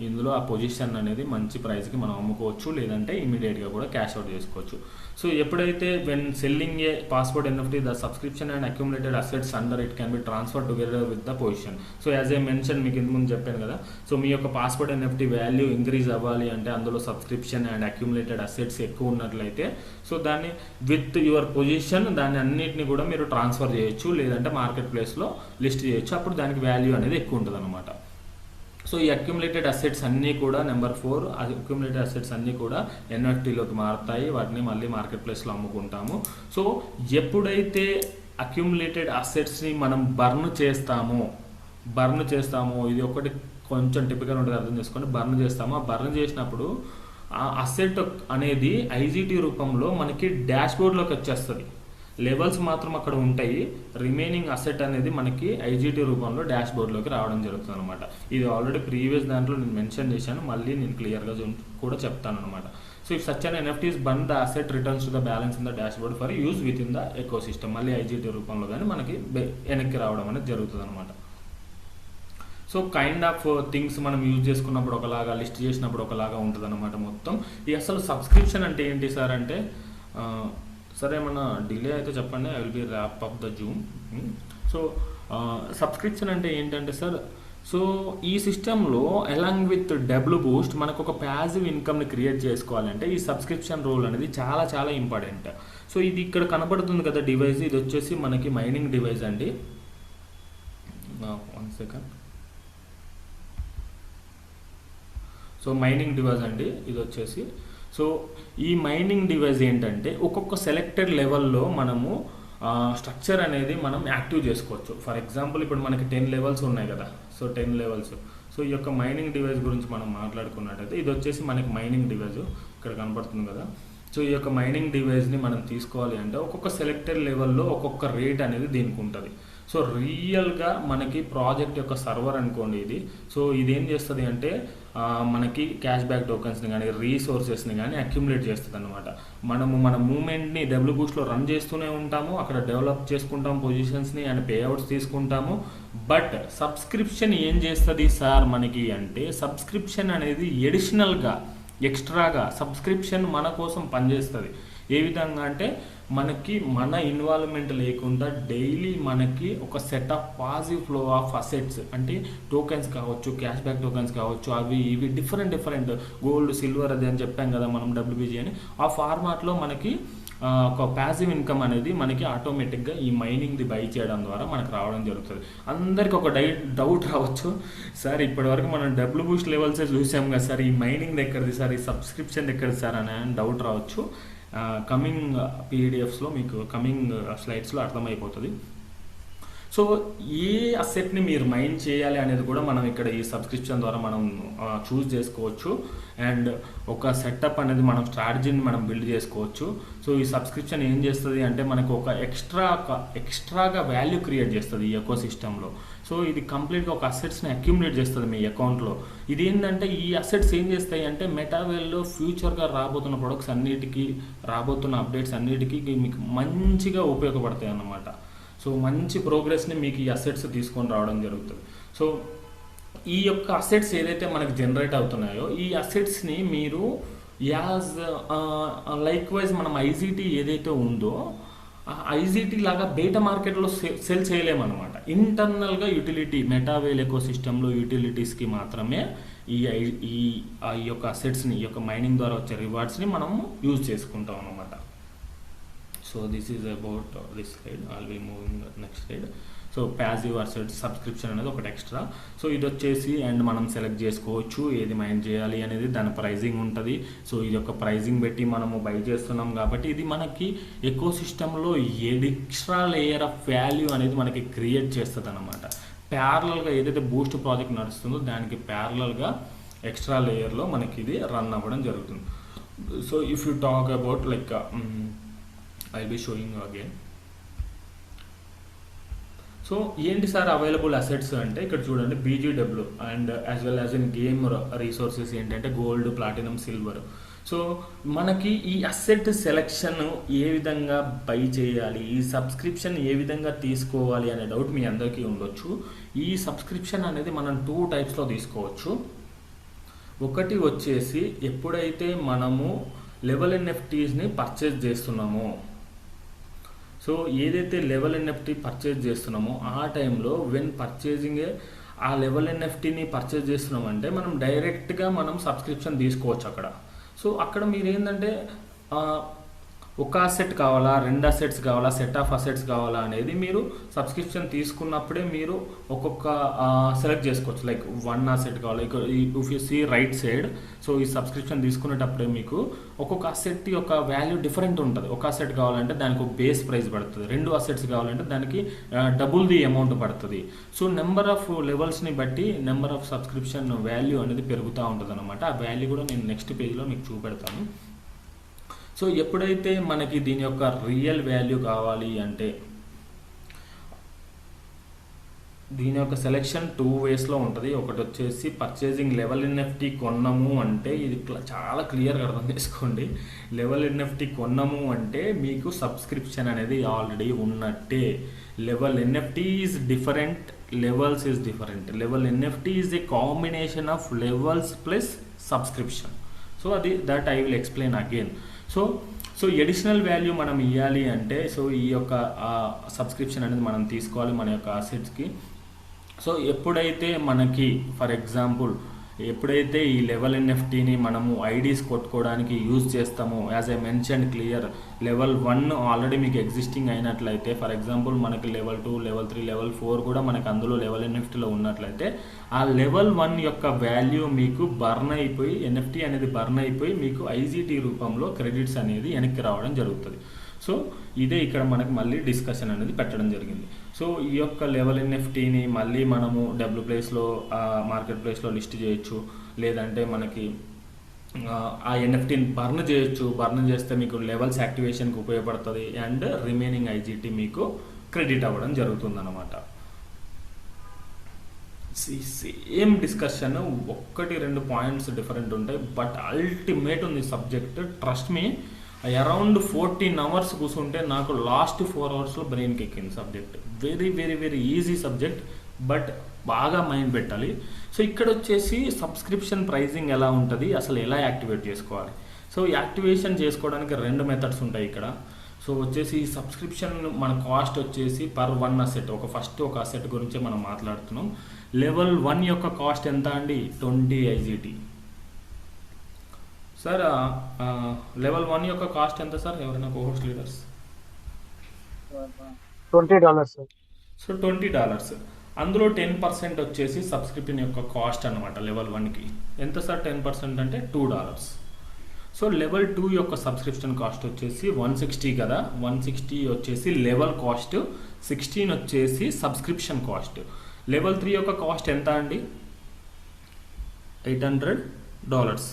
ఇందులో ఆ పొజిషన్ అనేది మంచి ప్రైస్కి మనం అమ్ముకోవచ్చు, లేదంటే ఇమీడియట్గా కూడా క్యాష్ అవుట్ చేసుకోవచ్చు. సో ఎప్పుడైతే when selling A password NFT the subscription and accumulated assets under it can be transfer together with the position. So as a mention మీకు ఇంత ముందు చెప్పాను కదా, సో మీ యొక్క పాస్వర్డ్ ఎన్ఎఫ్టీ వాల్యూ ఇంక్రీజ్ అవ్వాలి అంటే అందులో సబ్స్క్రిప్షన్ అండ్ అక్యుములేటెడ్ అసెట్స్ ఎక్కువ ఉన్నట్లయితే సో దాన్ని విత్ యువర్ పొజిషన్ దాన్ని అన్నిటిని కూడా మీరు ట్రాన్స్ఫర్ చేయొచ్చు, లేదంటే మార్కెట్ ప్లేస్లో లిస్ట్ చేయొచ్చు, అప్పుడు దానికి వాల్యూ అనేది ఎక్కువ ఉంటుంది అనమాట. సో ఈ అక్యుములేటెడ్ అసెట్స్ అన్నీ కూడా నెంబర్ 4 అక్యుములేటెడ్ అసెట్స్ అన్నీ కూడా ఎన్ఎఫ్టీలోకి మారుతాయి, వాటిని మళ్ళీ మార్కెట్ ప్లేస్లో అమ్ముకుంటాము. సో ఎప్పుడైతే అక్యుములేటెడ్ అసెట్స్ని మనం బర్న్ చేస్తామో ఇది ఒకటి కొంచెం టిపికల్ ఉంటుంది, అర్థం చేసుకోండి. బర్న్ చేసినప్పుడు ఆ అసెట్ అనేది ఐజీటీ రూపంలో మనకి డాష్ బోర్డ్లోకి వచ్చేస్తుంది. లెవెల్స్ మాత్రం అక్కడ ఉంటాయి, రిమైనింగ్ అసెట్ అనేది మనకి ఐజీటీ రూపంలో డాష్ బోర్డ్లోకి రావడం జరుగుతుంది అనమాట. ఇది ఆల్రెడీ ప్రీవియస్ దాంట్లో నేను మెన్షన్ చేశాను, మళ్ళీ నేను క్లియర్గా కూడా చెప్తాను అనమాట. So if such an NFTs burn the asset returns to the balance in the dash board for use with in the eco system, మళ్ళీ ఐజీటీ రూపంలో కానీ మనకి వెనక్కి రావడం అనేది జరుగుతుంది అనమాట. సో కైండ్ ఆఫ్ థింగ్స్ మనం యూజ్ చేసుకున్నప్పుడు ఒకలాగా, లిస్ట్ చేసినప్పుడు ఒకలాగా ఉంటుంది అనమాట మొత్తం. ఈ అసలు సబ్స్క్రిప్షన్ అంటే ఏంటి సార్ అంటే, సరే మన డిలే అయితే చెప్పండి, I will B wrap up the Zoom. So subscription అంటే ఏంటంటే సార్, సో ఈ సిస్టంలో అలాంగ్ విత్ డబ్ల్యూ బూస్ట్ మనకు ఒక ప్యాసివ్ ఇన్కమ్ని క్రియేట్ చేసుకోవాలంటే ఈ సబ్స్క్రిప్షన్ రోల్ అనేది చాలా చాలా ఇంపార్టెంట్. సో ఇది ఇక్కడ కనపడుతుంది కదా డివైస్, ఇది వచ్చేసి మనకి మైనింగ్ డివైస్ అండి. 1 సెకండ్. సో మైనింగ్ డివైస్ అండి ఇది వచ్చేసి. సో ఈ మైనింగ్ డివైస్ ఏంటంటే ఒక్కొక్క సెలెక్టెడ్ లెవెల్లో మనము స్ట్రక్చర్ అనేది మనం యాక్టివ్ చేసుకోవచ్చు. ఫర్ ఎగ్జాంపుల్ ఇప్పుడు మనకి 10 లెవెల్స్ ఉన్నాయి కదా, సో 10 లెవెల్స్. సో ఈ యొక్క మైనింగ్ డివైస్ గురించి మనం మాట్లాడుకున్నట్టయితే ఇది వచ్చేసి మనకి మైనింగ్ డివైస్ ఇక్కడ కనపడుతుంది కదా. సో ఈ యొక్క మైనింగ్ డివైస్ని మనం తీసుకోవాలి అంటే ఒక్కొక్క సెలెక్టెడ్ లెవెల్లో ఒక్కొక్క రేట్ అనేది దీనికి ఉంటుంది. సో రియల్గా మనకి ప్రాజెక్ట్ యొక్క సర్వర్ అనుకోండి ఇది. సో ఇదేం చేస్తుంది అంటే మనకి క్యాష్ బ్యాక్ టోకెన్స్ని కానీ రీసోర్సెస్ని కానీ అక్యుములేట్ చేస్తుంది అనమాట. మనము మన మూమెంట్ని డబ్ల్యూ బూస్ట్లో రన్ చేస్తూనే ఉంటాము, అక్కడ డెవలప్ చేసుకుంటాము పొజిషన్స్ని అండ్ పేఅవుట్స్ తీసుకుంటాము. బట్ సబ్స్క్రిప్షన్ ఏం చేస్తుంది సార్ మనకి అంటే, సబ్స్క్రిప్షన్ అనేది ఎడిషనల్గా ఎక్స్ట్రాగా సబ్స్క్రిప్షన్ మన కోసం పనిచేస్తుంది. ఏ విధంగా అంటే మనకి మన ఇన్వాల్వ్మెంట్ లేకుండా డైలీ మనకి ఒక set of positive flow of assets అంటే టోకెన్స్ కావచ్చు, క్యాష్ బ్యాక్ టోకెన్స్ కావచ్చు, అవి ఇవి డిఫరెంట్ గోల్డ్ సిల్వర్ అది అని చెప్పాం కదా మనం డబ్ల్యూబీజీ అని, ఆ ఫార్మాట్లో మనకి ఒక ప్యాసివ్ ఇన్కమ్ అనేది మనకి ఆటోమేటిక్గా ఈ మైనింగ్ది బై చేయడం ద్వారా మనకు రావడం జరుగుతుంది. అందరికి ఒక డౌట్ రావచ్చు, సార్ ఇప్పటివరకు మనం డబ్ల్యూ బూస్ట్ లెవెల్సే చూసాం కదా సార్, ఈ మైనింగ్ ఎక్కడిది సార్, ఈ సబ్స్క్రిప్షన్ ఎక్కడిది సార్ అని డౌట్ రావచ్చు. కమింగ్ పీడిఎఫ్స్లో మీకు కమింగ్ స్లైడ్స్లో అర్థమైపోతుంది. సో ఏ అసెట్ని మీరు మైండ్ చేయాలి అనేది కూడా మనం ఇక్కడ ఈ సబ్స్క్రిప్షన్ ద్వారా మనం చూస్ చేసుకోవచ్చు. అండ్ ఒక సెటప్ అనేది మనం స్ట్రాటజీని మనం బిల్డ్ చేసుకోవచ్చు. సో ఈ సబ్స్క్రిప్షన్ ఏం చేస్తుంది అంటే మనకు ఒక ఎక్స్ట్రాగా వాల్యూ క్రియేట్ చేస్తుంది ఈ ఎకో సిస్టంలో. సో ఇది కంప్లీట్గా ఒక అసెట్స్ని అక్యుములేట్ చేస్తుంది మీ అకౌంట్లో. ఇది ఏంటంటే ఈ అసెట్స్ ఏం చేస్తాయి అంటే మెటావేల్లో ఫ్యూచర్గా రాబోతున్న ప్రొడక్ట్స్ అన్నిటికీ, రాబోతున్న అప్డేట్స్ అన్నిటికీ మీకు మంచిగా ఉపయోగపడతాయి అన్నమాట. సో మంచి ప్రోగ్రెస్ని మీకు ఈ అసెట్స్ తీసుకొని రావడం జరుగుతుంది. సో ఈ యొక్క అసెట్స్ ఏదైతే మనకు జనరేట్ అవుతున్నాయో ఈ అసెట్స్ని మీరు యాజ్ లైక్ వైజ్ మనం ఐజీటీ ఏదైతే ఉందో ఆ ఐజీటీ లాగా బయట మార్కెట్లో సెల్ చేయలేమన్నమాట. ఇంటర్నల్గా యూటిలిటీ మెటావేల్ ఎకో సిస్టంలో యూటిలిటీస్కి మాత్రమే ఈ యొక్క అసెట్స్ని, ఈ యొక్క మైనింగ్ ద్వారా వచ్చే రివార్డ్స్ని మనము యూజ్ చేసుకుంటాం అన్నమాట. So this is about this slide. All be moving next slide. So passive asset subscription అనేది ఒకటి ఎక్స్ట్రా. సో ఇది వచ్చేసి అండ్ మనం సెలెక్ట్ చేసుకోవచ్చు ఏది మైండ్ చేయాలి అనేది, దాని ప్రైజింగ్ ఉంటుంది. సో ఇది ఒక ప్రైజింగ్ పెట్టి మనము బై చేస్తున్నాం కాబట్టి ఇది మనకి ఎకో సిస్టంలో ఎక్స్ట్రా లేయర్ ఆఫ్ వాల్యూ అనేది మనకి క్రియేట్ చేస్తుంది అనమాట. ప్యారలల్గా ఏదైతే బూస్ట్ ప్రాజెక్ట్ నడుస్తుందో దానికి ప్యారలల్గా ఎక్స్ట్రా లేయర్లో మనకి ఇది రన్ అవ్వడం జరుగుతుంది. So if you talk about like I'll be showing you again. So ఏంటి సార్ అవైలబుల్ అసెట్స్ అంటే ఇక్కడ చూడండి BGW and as well as in game resources ఏంటంటే గోల్డ్, ప్లాటినం, సిల్వర్. సో మనకి ఈ అసెట్ సెలెక్షన్ ఏ విధంగా బై చేయాలి, ఈ సబ్స్క్రిప్షన్ ఏ విధంగా తీసుకోవాలి అనే డౌట్ మీ అందరికీ ఉండొచ్చు. ఈ సబ్స్క్రిప్షన్ అనేది మనం 2 టైప్స్లో తీసుకోవచ్చు. ఒకటి వచ్చేసి ఎప్పుడైతే మనము లెవెల్ ఎన్ఎఫ్టీస్ని పర్చేజ్ చేస్తున్నామో, సో ఏదైతే లెవెల్ ఎన్ఎఫ్టీ పర్చేజ్ చేస్తున్నామో ఆ టైంలో వెన్ పర్చేజింగ్ ఆ లెవెల్ ఎన్ఎఫ్టీని పర్చేజ్ చేస్తున్నామంటే మనం డైరెక్ట్గా మనం సబ్స్క్రిప్షన్ తీసుకోవచ్చు అక్కడ. సో అక్కడ మీరు ఏంటంటే ఒక అసెట్ కావాలా, 2 అసెట్స్ కావాలా, సెట్ ఆఫ్ అసెట్స్ కావాలా అనేది మీరు సబ్స్క్రిప్షన్ తీసుకున్నప్పుడే మీరు ఒక్కొక్క సెలెక్ట్ చేసుకోవచ్చు. లైక్ 1 అసెట్ కావాలి, if you see right side. So ఈ సబ్స్క్రిప్షన్ తీసుకునేటప్పుడే మీకు ఒక్కొక్క అసెట్ యొక్క వాల్యూ డిఫరెంట్ ఉంటుంది. ఒక అసెట్ కావాలంటే దానికి ఒక బేస్ ప్రైస్ పడుతుంది, 2 అసెట్స్ కావాలంటే దానికి డబుల్ ది అమౌంట్ పడుతుంది. సో నెంబర్ ఆఫ్ లెవెల్స్ని బట్టి నెంబర్ ఆఫ్ సబ్స్క్రిప్షన్ వాల్యూ అనేది పెరుగుతూ ఉంటుంది అనమాట. ఆ వాల్యూ కూడా నేను నెక్స్ట్ పేజ్లో మీకు చూపెడతాను. సో ఎప్పుడైతే మనకి దీని యొక్క రియల్ వాల్యూ కావాలి అంటే దీని యొక్క సెలెక్షన్ 2 వేస్లో ఉంటుంది. ఒకటి వచ్చేసి పర్చేజింగ్ లెవెల్ ఎన్ఎఫ్టీ కొన్నాము అంటే ఇది చాలా క్లియర్గా అర్థం చేసుకోండి. లెవెల్ ఎన్ఎఫ్టీ కొన్నాము అంటే మీకు సబ్స్క్రిప్షన్ అనేది ఆల్రెడీ ఉన్నట్టే. Level NFT is different, levels is different. Level NFT is a combination of levels plus subscription. So అది that I will explain again. So additional value మనం ఇవ్వాలి అంటే సో ఈ యొక్క సబ్స్క్రిప్షన్ అనేది మనం తీసుకోవాలి మన యొక్క అసెట్స్కి. సో ఎప్పుడైతే మనకి ఫర్ ఎగ్జాంపుల్ ఎప్పుడైతే ఈ లెవెల్ ఎన్ఎఫ్టీని మనము ఐడీస్ కొట్టుకోవడానికి యూజ్ చేస్తామో, as I mention clear, level 1 already మీకు ఎగ్జిస్టింగ్ అయినట్లయితే, ఫర్ ఎగ్జాంపుల్ మనకి లెవెల్ 2, లెవెల్ 3, లెవెల్ 4 కూడా మనకు అందులో లెవెల్ ఎన్ఎఫ్టీలో ఉన్నట్లయితే ఆ లెవెల్ 1 యొక్క వాల్యూ మీకు బర్న్ అయిపోయి, ఎన్ఎఫ్టీ అనేది బర్న్ అయిపోయి మీకు ఐజీటీ రూపంలో క్రెడిట్స్ అనేది వెనక్కి రావడం జరుగుతుంది. సో ఇదే ఇక్కడ మనకు మళ్ళీ డిస్కషన్ అనేది పెట్టడం జరిగింది. సో ఈ యొక్క లెవెల్ ఎన్ఎఫ్టీని మళ్ళీ మనము డబ్ల్యూ ప్లేస్లో మార్కెట్ ప్లేస్లో లిస్ట్ చేయొచ్చు, లేదంటే మనకి ఆ ఎన్ఎఫ్టీని బర్న్ చేయొచ్చు. బర్న్ చేస్తే మీకు లెవెల్స్ యాక్టివేషన్కి ఉపయోగపడుతుంది అండ్ రిమైనింగ్ ఐజీటీ మీకు క్రెడిట్ అవ్వడం జరుగుతుంది అన్నమాట. సేమ్ డిస్కషన్ 1-2 పాయింట్స్ డిఫరెంట్ ఉంటాయి, బట్ అల్టిమేట్ ఉంది subject. Trust me, around 14 hours కూర్చుంటే నాకు లాస్ట్ 4 అవర్స్లో బ్రెయిన్కి ఎక్కింది subject. Very very very easy subject, but బాగా మైండ్ పెట్టాలి. సో ఇక్కడ వచ్చేసి సబ్స్క్రిప్షన్ ప్రైజింగ్ ఎలా ఉంటుంది, అసలు ఎలా యాక్టివేట్ చేసుకోవాలి. సో యాక్టివేషన్ చేసుకోవడానికి 2 మెథడ్స్ ఉంటాయి ఇక్కడ. సో వచ్చేసి ఈ సబ్స్క్రిప్షన్ మన కాస్ట్ వచ్చేసి పర్ 1 అసెట్, ఒక అసెట్ గురించి మనం మాట్లాడుతున్నాం. లెవెల్ 1 యొక్క కాస్ట్ ఎంత అండి? 20 ఐజీటీ. సార్ లెవెల్ 1 యొక్క కాస్ట్ ఎంత సార్? ఎవరైనా కోహోస్ట్ లీడర్స్? $20 సార్. సో $20. అందులో 10% వచ్చేసి సబ్స్క్రిప్షన్ యొక్క కాస్ట్ అనమాట లెవెల్ 1కి. ఎంత సార్ 10% అంటే $2. సో లెవెల్ 2 యొక్క సబ్స్క్రిప్షన్ కాస్ట్ వచ్చేసి 160 కదా, 160 వచ్చేసి లెవెల్ కాస్ట్, 16 వచ్చేసి సబ్స్క్రిప్షన్ కాస్ట్. లెవెల్ 3 యొక్క కాస్ట్ ఎంత అండి? $800.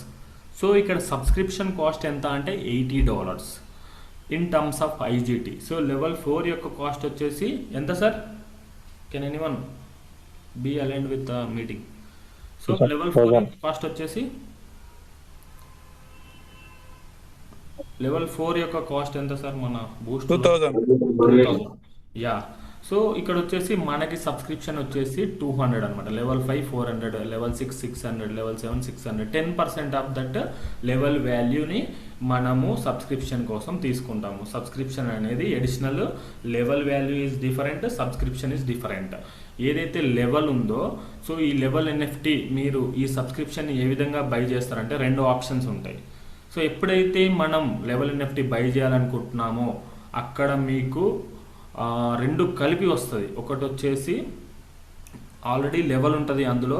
సో ఇక్కడ సబ్స్క్రిప్షన్ కాస్ట్ ఎంత అంటే $80 in terms of IGT. So level 4 యొక్క కాస్ట్ వచ్చేసి ఎంత sir? Can anyone be aligned with the meeting? So level 4 cost వచ్చేసి లెవెల్ 4 యొక్క కాస్ట్ ఎంత సార్? మన బూస్ట్ 2000. యా. సో ఇక్కడ వచ్చేసి మనకి సబ్స్క్రిప్షన్ వచ్చేసి 200 అనమాట. Level 5 400, level 6 600, level 7 600. 10% of that level వాల్యూని మనము సబ్స్క్రిప్షన్ కోసం తీసుకుంటాము. సబ్స్క్రిప్షన్ అనేది additional, level value is different, subscription is different. ఏదైతే లెవెల్ ఉందో, సో ఈ లెవెల్ ఎన్ఎఫ్టీ మీరు ఈ సబ్స్క్రిప్షన్ ఏ విధంగా బై చేస్తారంటే 2 ఆప్షన్స్ ఉంటాయి. సో ఎప్పుడైతే మనం లెవెల్ ఎన్ఎఫ్టీ బై చేయాలనుకుంటున్నామో అక్కడ మీకు 2 కలిపి వస్తుంది. ఒకటి వచ్చేసి ఆల్రెడీ లెవెల్ ఉంటుంది అందులో,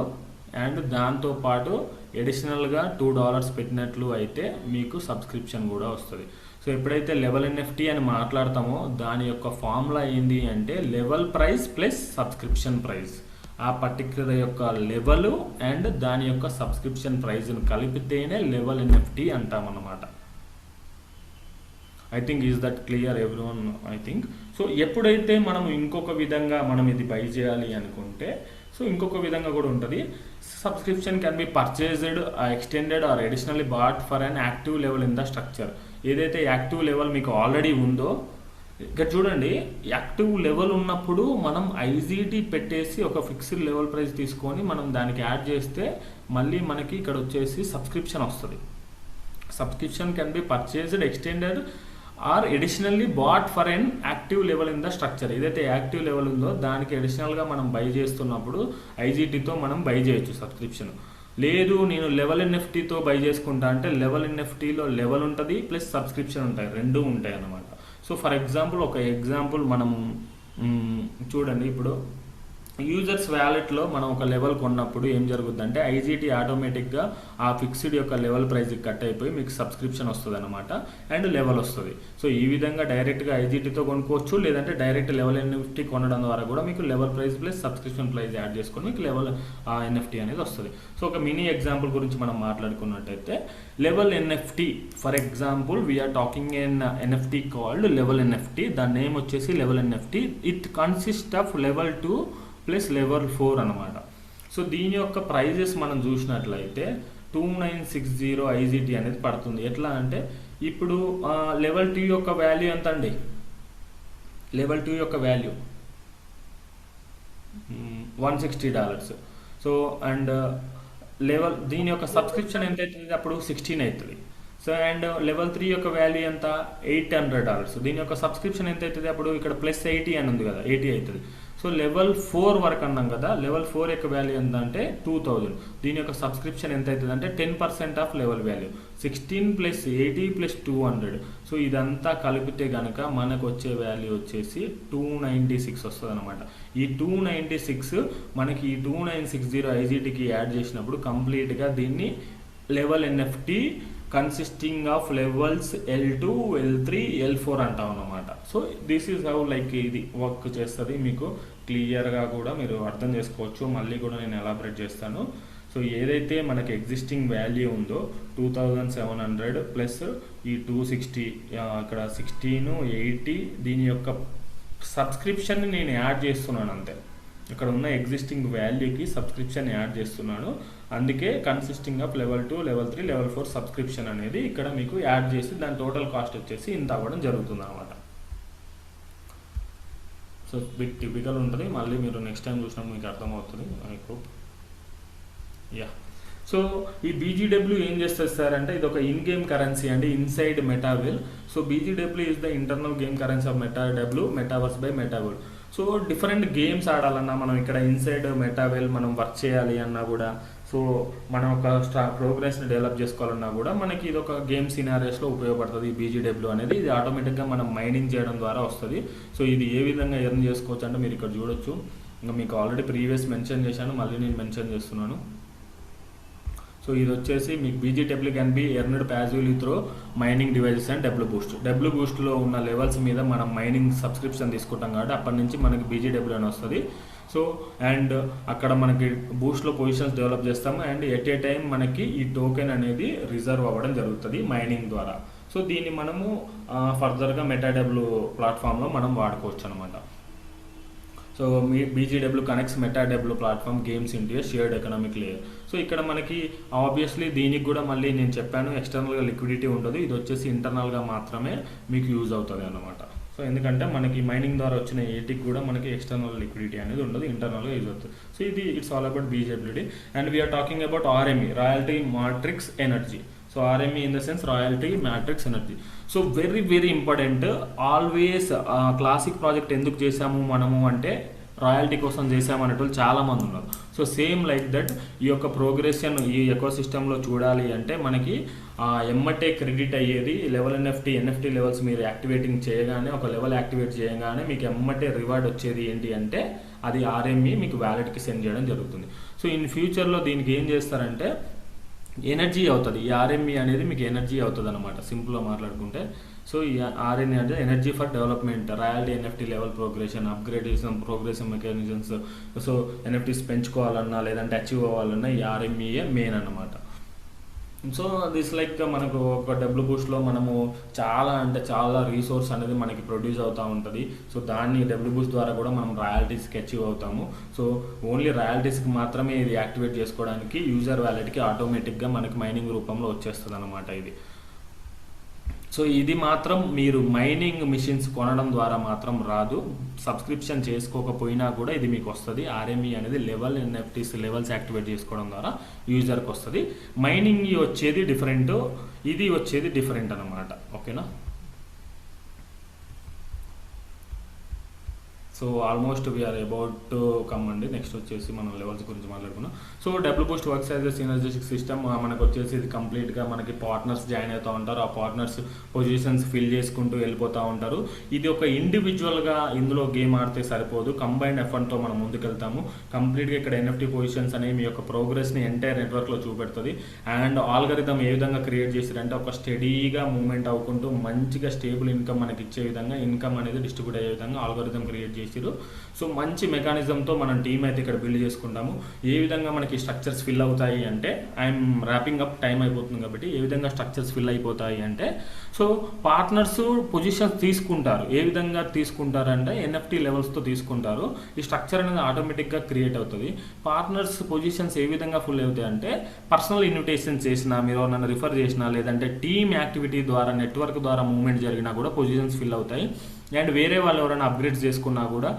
అండ్ దాంతోపాటు అడిషనల్గా $2 పెట్టినట్లు అయితే మీకు సబ్స్క్రిప్షన్ కూడా వస్తుంది. సో ఎప్పుడైతే లెవెల్ ఎన్ఎఫ్టీ అని మాట్లాడతామో దాని యొక్క ఫార్ములా ఏంటి అంటే level price plus subscription price. ఆ పర్టిక్యులర్ యొక్క లెవెల్ అండ్ దాని యొక్క సబ్స్క్రిప్షన్ ప్రైస్ని కలిపితేనే లెవెల్ ఎన్ఎఫ్టీ అంటామన్నమాట. I think is that clear everyone? I think so. ఎప్పుడైతే మనం ఇంకొక విధంగా మనం ఇది బై చేయాలి అనుకుంటే, సో ఇంకొక విధంగా కూడా ఉంటుంది. Subscription can be purchased, extended or additionally bought for an active level in the structure. ఏదైతే యాక్టివ్ లెవెల్ మీకు ఆల్రెడీ ఉందో, ఇక్కడ చూడండి, యాక్టివ్ లెవెల్ ఉన్నప్పుడు మనం ఐజీటీ పెట్టేసి ఒక ఫిక్స్డ్ లెవెల్ ప్రైస్ తీసుకొని మనం దానికి యాడ్ చేస్తే మళ్ళీ మనకి ఇక్కడ వచ్చేసి సబ్స్క్రిప్షన్ వస్తుంది. Subscription can be purchased, extended or additionally bought for an active level in the structure. ఏదైతే యాక్టివ్ లెవెల్ ఉందో దానికి అడిషనల్గా మనం బై చేస్తున్నప్పుడు ఐజీటీతో మనం బై చేయొచ్చు సబ్స్క్రిప్షన్. లేదు నేను లెవెల్ ఎన్ఎఫ్టీతో బై చేసుకుంటా అంటే లెవెల్ ఎన్ఎఫ్టీలో లెవెల్ ఉంటుంది ప్లస్ సబ్స్క్రిప్షన్ ఉంటాయి, 2 ఉంటాయి అన్నమాట. సో ఫర్ ఎగ్జాంపుల్ ఒక ఎగ్జాంపుల్ మనం చూడండి. ఇప్పుడు యూజర్స్ వ్యాలెట్లో మనం ఒక లెవెల్ కొన్నప్పుడు ఏం జరుగుతుందంటే ఐజీటీ ఆటోమేటిక్గా ఆ ఫిక్స్డ్ యొక్క లెవెల్ ప్రైస్కి కట్ అయిపోయి మీకు సబ్స్క్రిప్షన్ వస్తుంది అనమాట, అండ్ లెవెల్ వస్తుంది. సో ఈ విధంగా డైరెక్ట్గా ఐజీటీతో కొనుక్కోవచ్చు, లేదంటే డైరెక్ట్ లెవెల్ ఎన్ఎఫ్టీ కొనడం ద్వారా కూడా మీకు level price plus subscription price add చేసుకొని మీకు లెవెల్ ఎన్ఎఫ్టీ అనేది వస్తుంది. సో ఒక మినీ ఎగ్జాంపుల్ గురించి మనం మాట్లాడుకున్నట్టయితే level NFT, for example we're talking an NFT called level NFT. దాని నేమ్ వచ్చేసి level NFT. It consist of level 2 plus level 4 అనమాట. సో దీని యొక్క ప్రైజెస్ మనం చూసినట్లయితే 2960 ఐజీటీ అనేది పడుతుంది. ఎట్లా అంటే ఇప్పుడు లెవెల్ 2 యొక్క వాల్యూ ఎంత అండి? లెవెల్ 2 యొక్క వాల్యూ $160. సో అండ్ లెవెల్ దీని యొక్క సబ్స్క్రిప్షన్ ఎంత అవుతుంది? అప్పుడు 16 అవుతుంది. సో అండ్ లెవెల్ 3 యొక్క వాల్యూ ఎంత? $800. దీని యొక్క సబ్స్క్రిప్షన్ ఎంత అవుతుంది? అప్పుడు ఇక్కడ ప్లస్ 80 అని ఉంది కదా, 80 అవుతుంది. సో లెవెల్ 4 వరకు అన్నాం కదా, లెవెల్ 4 యొక్క వాల్యూ ఎంత అంటే 2000. దీని యొక్క సబ్స్క్రిప్షన్ ఎంత అవుతుంది అంటే 10% of level value, 16 plus 80 plus 200. So ఇదంతా కలిపితే కనుక మనకు వచ్చే వాల్యూ వచ్చేసి 296 వస్తుంది అనమాట. ఈ 296 మనకి ఈ 2960 ఐజీటీకి యాడ్ చేసినప్పుడు కంప్లీట్గా దీన్ని level NFT consisting of levels L2, L3, L4 అంటాం అన్నమాట. So this is how like ఇది వర్క్ చేస్తుంది. మీకు క్లియర్గా కూడా మీరు అర్థం చేసుకోవచ్చు. మళ్ళీ కూడా నేను ఎలాబరేట్ చేస్తాను. సో ఏదైతే మనకి ఎగ్జిస్టింగ్ వాల్యూ ఉందో 2700 ప్లస్ ఈ 260, ఇక్కడ 16, 80 దీని యొక్క సబ్స్క్రిప్షన్ని నేను యాడ్ చేస్తున్నాను అంతే. ఇక్కడ ఉన్న ఎగ్జిస్టింగ్ వాల్యూకి సబ్స్క్రిప్షన్ యాడ్ చేస్తున్నాను. అందుకే consisting of level 2, level 3, level 4 subscription అనేది ఇక్కడ మీకు యాడ్ చేసి దాని టోటల్ కాస్ట్ వచ్చేసి ఇంత అవ్వడం జరుగుతుంది అనమాట. సో బిగ్ టిపికల్ ఉంటుంది. మళ్ళీ మీరు నెక్స్ట్ టైం చూసినప్పుడు మీకు అర్థమవుతుంది. I hope. యా. సో ఈ బీజీడబ్ల్యూ ఏం చేస్తుంది సార్ అంటే ఇది ఒక ఇన్ గేమ్ కరెన్సీ అండి, inside Metawell. So BGW is the internal game currency of MetaW, metaverse by Metawell. So different games ఆడాలన్నా మనం ఇక్కడ ఇన్సైడ్ మెటావెల్ మనం వర్క్ చేయాలి అన్నా కూడా, సో మనం ఒక ప్రోగ్రెస్ని డెవలప్ చేసుకోవాలన్నా కూడా మనకి ఇది ఒక గేమ్ సినారియోస్లో ఉపయోగపడుతుంది. ఈ బీజీడబ్ల్యూ అనేది ఇది ఆటోమేటిక్గా మనం మైనింగ్ చేయడం ద్వారా వస్తుంది. సో ఇది ఏ విధంగా ఎర్న్ చేసుకోవచ్చు అంటే మీరు ఇక్కడ చూడొచ్చు. ఇంకా మీకు ఆల్రెడీ ప్రీవియస్ మెన్షన్ చేశాను, మళ్ళీ నేను మెన్షన్ చేస్తున్నాను. సో ఇది వచ్చేసి మీకు BGW can be earned passively through mining devices and W బూస్ట్లో ఉన్న లెవెల్స్ మీద మనం మైనింగ్ సబ్స్క్రిప్షన్ తీసుకుంటాం కాబట్టి అప్పటి నుంచి మనకి BGW అని వస్తుంది. సో అండ్ అక్కడ మనకి బూస్ట్లో పొజిషన్స్ డెవలప్ చేస్తాము అండ్ ఎట్ ఏ టైం మనకి ఈ టోకెన్ అనేది రిజర్వ్ అవ్వడం జరుగుతుంది మైనింగ్ ద్వారా. సో దీన్ని మనము ఫర్దర్గా మెటాడబ్ల్యూ ప్లాట్ఫామ్లో మనం వాడుకోవచ్చు అనమాట. So BGW connects MetaW platform games into shared economic layer. So ఇక్కడ మనకి ఆబ్వియస్లీ దీనికి కూడా మళ్ళీ నేను చెప్పాను ఎక్స్టర్నల్గా లిక్విడిటీ ఉండదు, ఇది వచ్చేసి ఇంటర్నల్గా మాత్రమే మీకు యూజ్ అవుతుంది అనమాట. సో ఎందుకంటే మనకి మైనింగ్ ద్వారా వచ్చిన ఏటీకి కూడా మనకి ఎక్స్టర్నల్ లిక్విడిటీ అనేది ఉండదు, ఇంటర్నల్గా యూజ్ అవుతుంది. సో ఇది it's all about BGW and we're talking about RME, royalty matrix energy. So RME in the sense royalty matrix energy. So very important, always classic project ఎందుకు చేసాము మనము అంటే రాయల్టీ కోసం చేసాము అనేటోళ్ళు చాలామంది ఉన్నారు. సో సేమ్ లైక్ దట్ ఈ యొక్క ప్రోగ్రెషన్ ఈ ఎకో సిస్టంలో చూడాలి అంటే మనకి ఎమ్మటే క్రెడిట్ అయ్యేది లెవెల్ NFT లెవెల్స్ మీరు యాక్టివేటింగ్ చేయగానే, ఒక లెవెల్ యాక్టివేట్ చేయగానే మీకు ఎమ్మటే రివార్డ్ వచ్చేది ఏంటి అంటే అది RME మీకు వ్యాలెట్కి సెండ్ చేయడం జరుగుతుంది. సో ఇన్ ఫ్యూచర్లో దీనికి ఏం చేస్తారంటే ఎనర్జీ అవుతుంది, ఈ RME అనేది మీకు ఎనర్జీ అవుతుంది అనమాట సింపుల్గా మాట్లాడుకుంటే. సో ఈ RME అంటే energy for development, royalty NFT level progression, upgradation, progression mechanisms. So NFTs పెంచుకోవాలన్నా లేదంటే అచీవ్ అవ్వాలన్నా ఈ RME మెయిన్ అనమాట. సో దిస్ లైక్ మనకు ఒక డబ్ల్యూ బూస్ట్లో మనము చాలా రీసోర్స్ అనేది మనకి ప్రొడ్యూస్ అవుతూ ఉంటుంది. సో దాన్ని డబ్ల్యూ బూస్ట్ ద్వారా కూడా మనం రాయల్టీస్కి అచీవ్ అవుతాము. సో ఓన్లీ రాయల్టీస్కి మాత్రమే ఇది యాక్టివేట్ చేసుకోవడానికి యూజర్ వ్యాలెట్కి ఆటోమేటిక్గా మనకి మైనింగ్ రూపంలో వచ్చేస్తుంది అనమాట ఇది. సో ఇది మాత్రం మీరు మైనింగ్ మిషన్స్ కొనడం ద్వారా మాత్రం రాదు, సబ్స్క్రిప్షన్ చేసుకోకపోయినా కూడా ఇది మీకు వస్తుంది. RME అనేది NFTs లెవెల్స్ యాక్టివేట్ చేసుకోవడం ద్వారా యూజర్కి వస్తుంది. మైనింగ్ వచ్చేది డిఫరెంట్, ఇది వచ్చేది డిఫరెంట్ అనమాట. ఓకేనా? So almost we're about to come అండి. నెక్స్ట్ వచ్చేసి మనం లెవెల్స్ గురించి మాట్లాడుకున్నాం. So W boost works as a synergistic system. మనకు వచ్చేసి ఇది కంప్లీట్గా మనకి పార్ట్నర్స్ జాయిన్ అవుతూ ఉంటారు, ఆ పార్ట్నర్స్ పొజిషన్స్ ఫిల్ చేసుకుంటూ వెళ్ళిపోతూ ఉంటారు. ఇది ఒక ఇండివిజువల్గా ఇందులో గేమ్ ఆడితే సరిపోదు, కంబైన్డ్ ఎఫర్ట్తో మనం ముందుకెళ్తాము. కంప్లీట్గా ఇక్కడ NFT పొజిషన్స్ అనేవి మీ యొక్క ప్రోగ్రెస్ని ఎంటైర్ నెట్వర్క్లో చూపెడుతుంది. అండ్ ఆల్గరిథం ఏ విధంగా క్రియేట్ చేశారంటే ఒక స్టడీగా మూవ్మెంట్ అవ్వకుంటూ మంచిగా స్టేబుల్ ఇన్కమ్ మనకి ఇచ్చే విధంగా, ఇన్కమ్ అనేది డిస్ట్రిబ్యూట్ అయ్యే విధంగా ఆల్గరిథం క్రియేట్ చేశారు. సో మంచి మెకానిజంతో మనం టీమ్ అయితే ఇక్కడ బిల్డ్ చేసుకుంటాము. ఏ విధంగా మనకి స్ట్రక్చర్స్ ఫిల్ అవుతాయి అంటే, ఐఎమ్ ర్యాపింగ్ అప్, టైం అయిపోతుంది కాబట్టి, ఏ విధంగా స్ట్రక్చర్స్ ఫిల్ అయిపోతాయి అంటే, సో పార్ట్నర్స్ పొజిషన్స్ తీసుకుంటారు. ఏ విధంగా తీసుకుంటారంటే NFT లెవెల్స్తో తీసుకుంటారు. ఈ స్ట్రక్చర్ అనేది ఆటోమేటిక్గా క్రియేట్ అవుతుంది. పార్ట్నర్స్ పొజిషన్స్ ఏ విధంగా ఫుల్ అవుతాయి అంటే, పర్సనల్ ఇన్విటేషన్ చేసినా, మీరు నన్ను రిఫర్ చేసినా, లేదంటే టీమ్ యాక్టివిటీ ద్వారా నెట్వర్క్ ద్వారా మూవ్మెంట్ జరిగినా కూడా పొజిషన్స్ ఫిల్ అవుతాయి. అండ్ వేరే వాళ్ళు ఎవరైనా అప్గ్రేడ్స్ చేసుకున్నా కూడా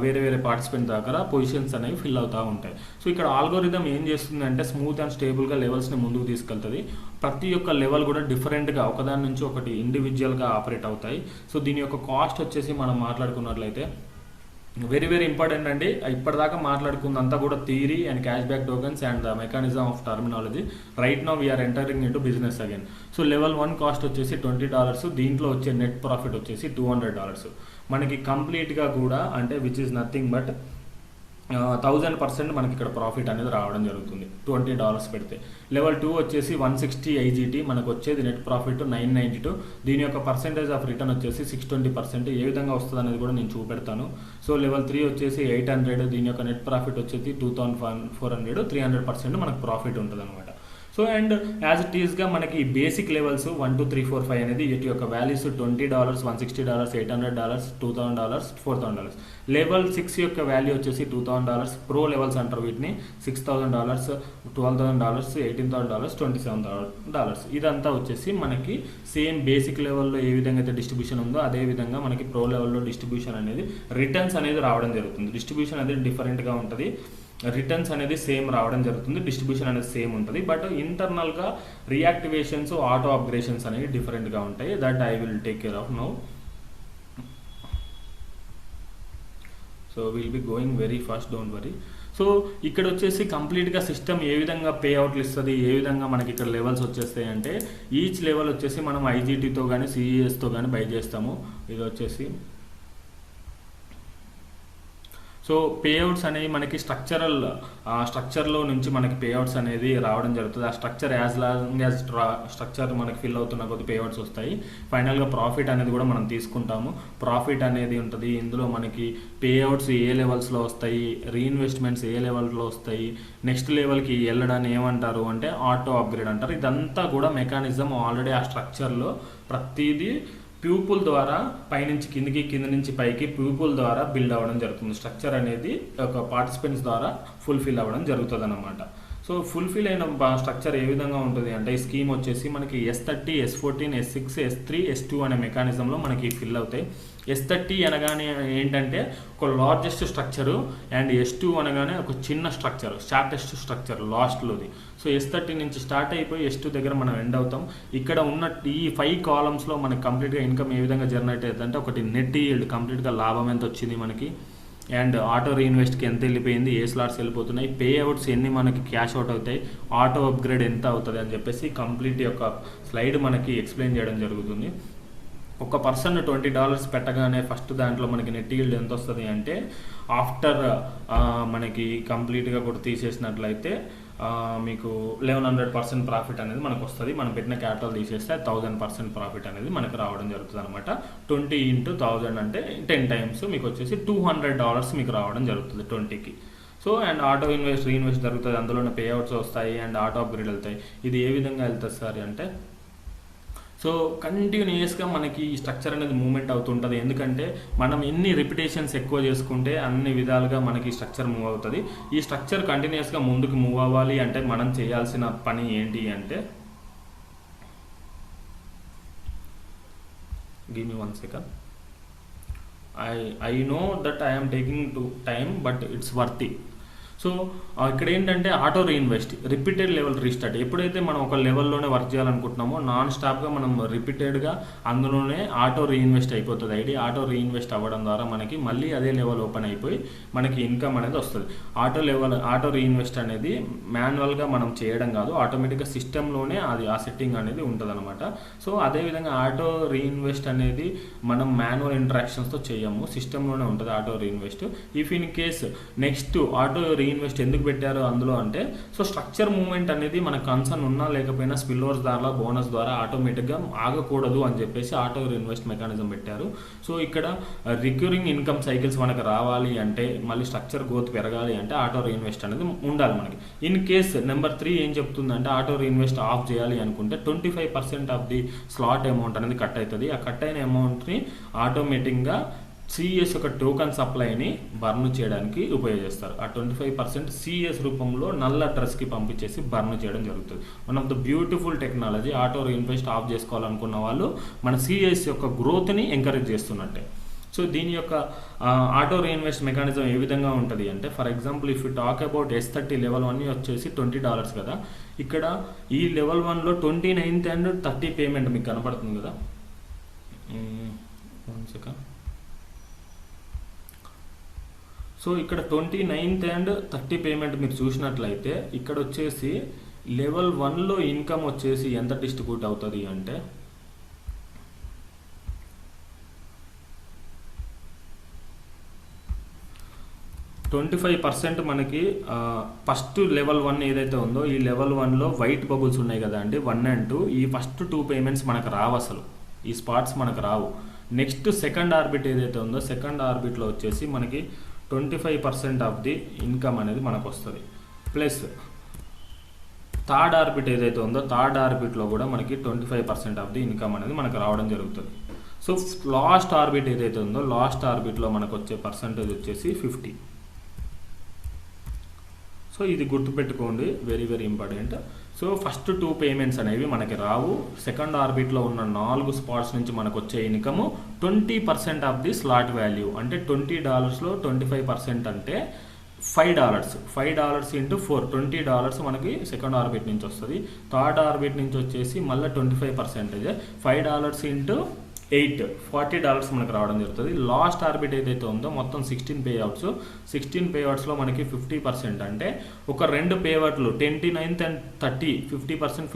వేరే పార్టిసిపెంట్ దగ్గర పొజిషన్స్ అనేవి ఫిల్ అవుతూ ఉంటాయి. సో ఇక్కడ ఆల్గోరిథం ఏం చేస్తుందంటే స్మూత్ అండ్ స్టేబుల్గా లెవెల్స్ని ముందుకు తీసుకెళ్తుంది. ప్రతి ఒక్క లెవెల్ కూడా డిఫరెంట్గా ఒకదాని నుంచి ఒకటి ఇండివిజువల్గా ఆపరేట్ అవుతాయి. సో దీని యొక్క కాస్ట్ వచ్చేసి మనం మాట్లాడుకున్నట్లయితే వెరీ ఇంపార్టెంట్ అండి. ఇప్పటిదాకా మాట్లాడుకుందంతా కూడా theory and cash back tokens and the mechanism of terminology. Right now we're entering into business again. So level 1 cost వచ్చేసి $20, దీంట్లో వచ్చే నెట్ ప్రాఫిట్ వచ్చేసి $200. మనకి కంప్లీట్గా కూడా అంటే విచ్ ఈస్ నథింగ్ బట్ 1000% మనకి ఇక్కడ ప్రాఫిట్ అనేది రావడం జరుగుతుంది $20 పెడితే. లెవెల్ 2 వచ్చేసి 160 IGT, మనకు వచ్చేది నెట్ ప్రాఫిట్ 992. దీని యొక్క పర్సెంటేజ్ ఆఫ్ రిటర్న్ వచ్చేసి 620%. ఏ విధంగా వస్తుంది అనేది కూడా నేను చూపెడతాను. సో లెవెల్ 3 వచ్చేసి 800, దీని యొక్క నెట్ ప్రాఫిట్ వచ్చేసి 2400, 300% మనకు ప్రాఫిట్ ఉంటుంది అనమాట. సో అండ్ యాజ్ ఇట్ ఈస్గా మనకి బేసిక్ లెవెల్స్ 1 2 3 4 5 అనేది వీటి యొక్క వాల్యూస్ $20, $160, $800, $2000, $4000. లెవెల్ 6 యొక్క వాల్యూ వచ్చేసి $2000. ప్రో లెవెల్స్ అంటారు వీటిని. $6000, $12,000, $18,000, $27,000. ఇదంతా వచ్చేసి మనకి సేమ్ బేసిక్ లెవెల్లో ఏ విధంగా అయితే డిస్ట్రిబ్యూషన్ ఉందో అదే విధంగా మనకి ప్రో లెవెల్లో డిస్ట్రిబ్యూషన్ అనేది రిటర్న్స్ అనేది రావడం జరుగుతుంది. డిస్ట్రిబ్యూషన్ అనేది డిఫరెంట్గా ఉంటుంది, రిటర్న్స్ అనేది సేమ్ రావడం జరుగుతుంది, డిస్ట్రిబ్యూషన్ అనేది సేమ్ ఉంటుంది. బట్ ఇంటర్నల్గా రియాక్టివేషన్స్, ఆటో అప్గ్రేషన్స్ అనేవి డిఫరెంట్గా ఉంటాయి. That I will take care of now. So will be going very fast, don't worry. So ఇక్కడ వచ్చేసి కంప్లీట్గా సిస్టమ్ ఏ విధంగా పే అవుట్లు ఇస్తుంది, ఏ విధంగా మనకి ఇక్కడ లెవెల్స్ వచ్చేస్తాయి అంటే ఈచ్ లెవెల్ వచ్చేసి మనం IGTతో కానీ CESతో కానీ బై చేస్తాము. ఇది వచ్చేసి సో పేఅవుట్స్ అనేవి మనకి స్ట్రక్చర్లో నుంచి మనకి పేఅవుట్స్ అనేది రావడం జరుగుతుంది. ఆ structure as long as structure మనకి ఫిల్ అవుతున్న కొద్ది పేఅవుట్స్ వస్తాయి. ఫైనల్గా ప్రాఫిట్ అనేది కూడా మనం తీసుకుంటాము. ప్రాఫిట్ అనేది ఉంటుంది. ఇందులో మనకి పేఅవుట్స్ ఏ లెవెల్స్లో వస్తాయి, రీఇన్వెస్ట్మెంట్స్ ఏ లెవెల్లో వస్తాయి, నెక్స్ట్ లెవెల్కి వెళ్ళడాన్ని ఏమంటారు అంటే ఆటో అప్గ్రేడ్ అంటారు. ఇదంతా కూడా మెకానిజం ఆల్రెడీ ఆ స్ట్రక్చర్లో ప్రతిదీ ప్యూపుల్ ద్వారా పైనుంచి కిందికి, కింద నుంచి పైకి ప్యూపుల్ ద్వారా బిల్డ్ అవ్వడం జరుగుతుంది. స్ట్రక్చర్ అనేది ఒక పార్టిసిపెంట్స్ ద్వారా ఫుల్ఫిల్ అవ్వడం జరుగుతుంది అన్నమాట. సో ఫుల్ఫిల్ అయిన స్ట్రక్చర్ ఏ విధంగా ఉంటుంది అంటే ఈ స్కీమ్ వచ్చేసి మనకి S30, S14, S6, S3, S2 అనే మెకానిజంలో మనకి ఫిల్ అవుతాయి. S30 అనగానే ఏంటంటే ఒక లార్జెస్ట్ స్ట్రక్చరు, అండ్ S2 అనగానే ఒక చిన్న స్ట్రక్చర్, షార్టెస్ట్ స్ట్రక్చర్ లాస్ట్లోది. సో S30 నుంచి స్టార్ట్ అయిపోయి S2 దగ్గర మనం ఎండ్ అవుతాం. ఇక్కడ ఉన్న ఈ 5 కాలమ్స్లో మనకి కంప్లీట్గా ఇన్కమ్ ఏ విధంగా జనరేట్ అవుతుందంటే ఒకటి నెట్ ఈల్డ్, కంప్లీట్గా లాభం ఎంత వచ్చింది మనకి, అండ్ ఆటో రీఇన్వెస్ట్కి ఎంత వెళ్ళిపోయింది, ఏ స్లాట్స్ వెళ్ళిపోతున్నాయి, పే అవుట్స్ ఎన్ని మనకి క్యాష్ అవుట్ అవుతాయి, ఆటో అప్గ్రేడ్ ఎంత అవుతుంది అని చెప్పేసి కంప్లీట్ యొక్క స్లైడ్ మనకి ఎక్స్ప్లెయిన్ చేయడం జరుగుతుంది. ఒక పర్సన్ $20 పెట్టగానే ఫస్ట్ దాంట్లో మనకి నెట్ ఈల్డ్ ఎంత వస్తుంది అంటే ఆఫ్టర్ మనకి కంప్లీట్గా కూడా తీసేసినట్లయితే మీకు 1100% ప్రాఫిట్ అనేది మనకు వస్తుంది. మనం పెట్టిన క్యాపిటల్ తీసేస్తే 1000% ప్రాఫిట్ అనేది మనకు రావడం జరుగుతుంది అనమాట. 20 × 1000 అంటే 10 టైమ్స్ మీకు వచ్చేసి $200 మీకు రావడం జరుగుతుంది 20కి. సో అండ్ ఆటో రీఇన్వెస్ట్ జరుగుతుంది, అందులోనే పే అవుట్స్ వస్తాయి అండ్ ఆటో అప్గ్రేడ్ వెళ్తాయి. ఇది ఏ విధంగా వెళ్తుంది సార్ అంటే సో కంటిన్యూస్గా మనకి ఈ స్ట్రక్చర్ అనేది మూవ్మెంట్ అవుతుంటుంది. ఎందుకంటే మనం ఎన్ని రిపిటేషన్స్ ఎక్కువ చేసుకుంటే అన్ని విధాలుగా మనకి స్ట్రక్చర్ మూవ్ అవుతుంది. ఈ స్ట్రక్చర్ కంటిన్యూస్గా ముందుకు మూవ్ అవ్వాలి అంటే మనం చేయాల్సిన పని ఏంటి అంటే give me 1 second. I know that I am taking time but it's worthy. So ఇక్కడ ఏంటంటే auto reinvest, repeated level restart. ఎప్పుడైతే మనం ఒక లెవెల్లోనే వర్క్ చేయాలనుకుంటున్నామో నాన్ స్టాప్గా మనం రిపీటెడ్గా అందులోనే ఆటో రీఇన్వెస్ట్ అయిపోతుంది. ఆటో రీఇన్వెస్ట్ అవ్వడం ద్వారా మనకి మళ్ళీ అదే లెవెల్ ఓపెన్ అయిపోయి మనకి ఇన్కమ్ అనేది వస్తుంది. ఆటో రీఇన్వెస్ట్ అనేది మాన్యువల్గా మనం చేయడం కాదు, ఆటోమేటిక్గా సిస్టంలోనే అది ఆ సెట్టింగ్ అనేది ఉంటుంది అనమాట. సో అదేవిధంగా ఆటో రీఇన్వెస్ట్ అనేది మనం మాన్యువల్ ఇంటరాక్షన్స్తో చేయము, సిస్టంలోనే ఉంటుంది auto reinvest. If in case next auto reinvest ఎందుకు పెట్టారు అందులో అంటే సో స్ట్రక్చర్ మూవ్మెంట్ అనేది మన కన్సర్న్ ఉన్నా లేకపోయినా స్పిల్ ఓవర్స్ ద్వారా బోనస్ ద్వారా ఆటోమేటిక్గా ఆగకూడదు అని చెప్పేసి ఆటో రీఇన్వెస్ట్ మెకానిజం పెట్టారు. సో ఇక్కడ రిక్యూరింగ్ ఇన్కమ్ సైకిల్స్ మనకు రావాలి అంటే మళ్ళీ స్ట్రక్చర్ గ్రోత్ పెరగాలి అంటే ఆటో రీఇన్వెస్ట్ అనేది ఉండాలి మనకి. ఇన్ కేస్ నెంబర్ 3 ఏం చెప్తుందంటే ఆటో రీఇన్వెస్ట్ ఆఫ్ చేయాలి అనుకుంటే 25% ఆఫ్ ది స్లాట్ అమౌంట్ అనేది కట్ అవుతుంది. ఆ కట్ అయిన అమౌంట్ని ఆటోమేటిక్గా సిఎస్ యొక్క టోకన్ సప్లైని బర్న్ చేయడానికి ఉపయోగిస్తారు. ఆ 25% సిఎస్ రూపంలో నల్ అడ్రస్కి పంపించేసి బర్న్ చేయడం జరుగుతుంది. One of the beautiful technology. Auto reinvest off చేసుకోవాలనుకున్న వాళ్ళు మన సిఎస్ యొక్క గ్రోత్ని ఎంకరేజ్ చేస్తున్నట్టే. సో దీని యొక్క ఆటో రీఇన్వెస్ట్ మెకానిజం ఏ విధంగా ఉంటుంది అంటే for example if you talk about S30 level 1 వచ్చేసి $20 కదా. ఇక్కడ ఈ లెవెల్ 1లో 29th and 30 పేమెంట్ మీకు కనపడుతుంది కదా. 1 సెకండ్. సో ఇక్కడ 29th and 30 పేమెంట్ మీరు చూసినట్లయితే ఇక్కడ వచ్చేసి లెవెల్ 1లో ఇన్కమ్ వచ్చేసి ఎంత డిస్ట్రిబ్యూట్ అవుతుంది అంటే 25% మనకి ఫస్ట్ లెవెల్ 1 ఏదైతే ఉందో ఈ లెవెల్ 1లో వైట్ బబుల్స్ ఉన్నాయి కదా అండి 1 and 2. ఈ ఫస్ట్ 2 పేమెంట్స్ మనకు రావు, అసలు ఈ స్పాట్స్ మనకు రావు. నెక్స్ట్ సెకండ్ ఆర్బిట్ ఏదైతే ఉందో సెకండ్ ఆర్బిట్లో వచ్చేసి మనకి 25% ఆఫ్ ది ఇన్కమ్ అనేది మనకు వస్తుంది. ప్లస్ థర్డ్ ఆర్బిట్ ఏదైతే ఉందో థర్డ్ ఆర్బిట్లో కూడా మనకి 25% ఆఫ్ ది ఇన్కమ్ అనేది మనకు రావడం జరుగుతుంది. సో లాస్ట్ ఆర్బిట్ ఏదైతే ఉందో లాస్ట్ ఆర్బిట్లో మనకు వచ్చే పర్సంటేజ్ వచ్చేసి 50. సో ఇది గుర్తుపెట్టుకోండి, very very important. So first 2 payments అనేవి మనకి రావు. సెకండ్ ఆర్బిట్లో ఉన్న 4 స్పాట్స్ నుంచి మనకు వచ్చే income 20% of the slot value. అంటే $20లో 25% అంటే $5 ఇంటూ 4 $20 మనకి సెకండ్ ఆర్బిట్ నుంచి వస్తుంది. థర్డ్ ఆర్బిట్ నుంచి వచ్చేసి మళ్ళీ 25% $5 ఇంటూ 8 $40 మనకు రావడం జరుగుతుంది. లాస్ట్ ఆర్బిట్ ఏదైతే ఉందో మొత్తం 16 పేఅవుట్స్. 16 పేఅవుట్స్లో మనకి 50% అంటే ఒక 2 పేఅవుట్లు 29th and 30 50%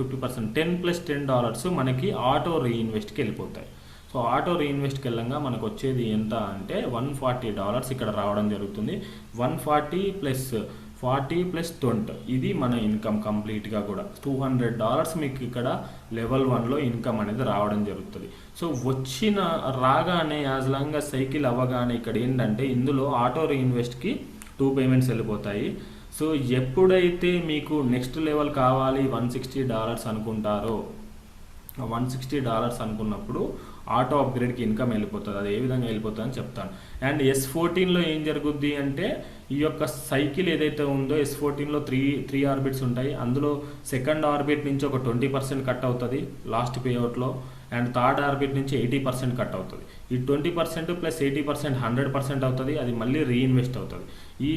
10 + $10 మనకి ఆటో రీఇన్వెస్ట్కి వెళ్ళిపోతాయి. సో ఆటో రీఇన్వెస్ట్కి వెళ్ళంగా మనకు వచ్చేది ఎంత అంటే $140 ఇక్కడ రావడం జరుగుతుంది. 140 ప్లస్ 40 ప్లస్ 20 ఇది మన ఇన్కమ్ కంప్లీట్గా కూడా $200 మీకు ఇక్కడ లెవెల్ 1లో ఇన్కమ్ అనేది రావడం జరుగుతుంది. సో రాగానే యాజ్ లాంగ్ సైకిల్ అవ్వగానే ఇక్కడ ఏంటంటే ఇందులో ఆటో రీఇన్వెస్ట్కి 2 పేమెంట్స్ వెళ్ళిపోతాయి. సో ఎప్పుడైతే మీకు నెక్స్ట్ లెవెల్ కావాలి $160 అనుకుంటారో, $160 అనుకున్నప్పుడు ఆటో అప్గ్రేడ్కి ఇన్కమ్ వెళ్ళిపోతుంది. అది ఏ విధంగా వెళ్ళిపోతుంది అని చెప్తాను. అండ్ S14లో ఏం జరుగుద్ది అంటే ఈ యొక్క సైకిల్ ఏదైతే ఉందో S14లో త్రీ ఆర్బిట్స్ ఉంటాయి. అందులో సెకండ్ ఆర్బిట్ నుంచి ఒక 20% కట్ అవుతుంది లాస్ట్ పేఅవుట్లో, అండ్ థర్డ్ ఆర్బిట్ నుంచి 80% కట్ అవుతుంది. ఈ 20% ప్లస్ 80% 100% అవుతుంది. అది మళ్ళీ రీఇన్వెస్ట్ అవుతుంది. ఈ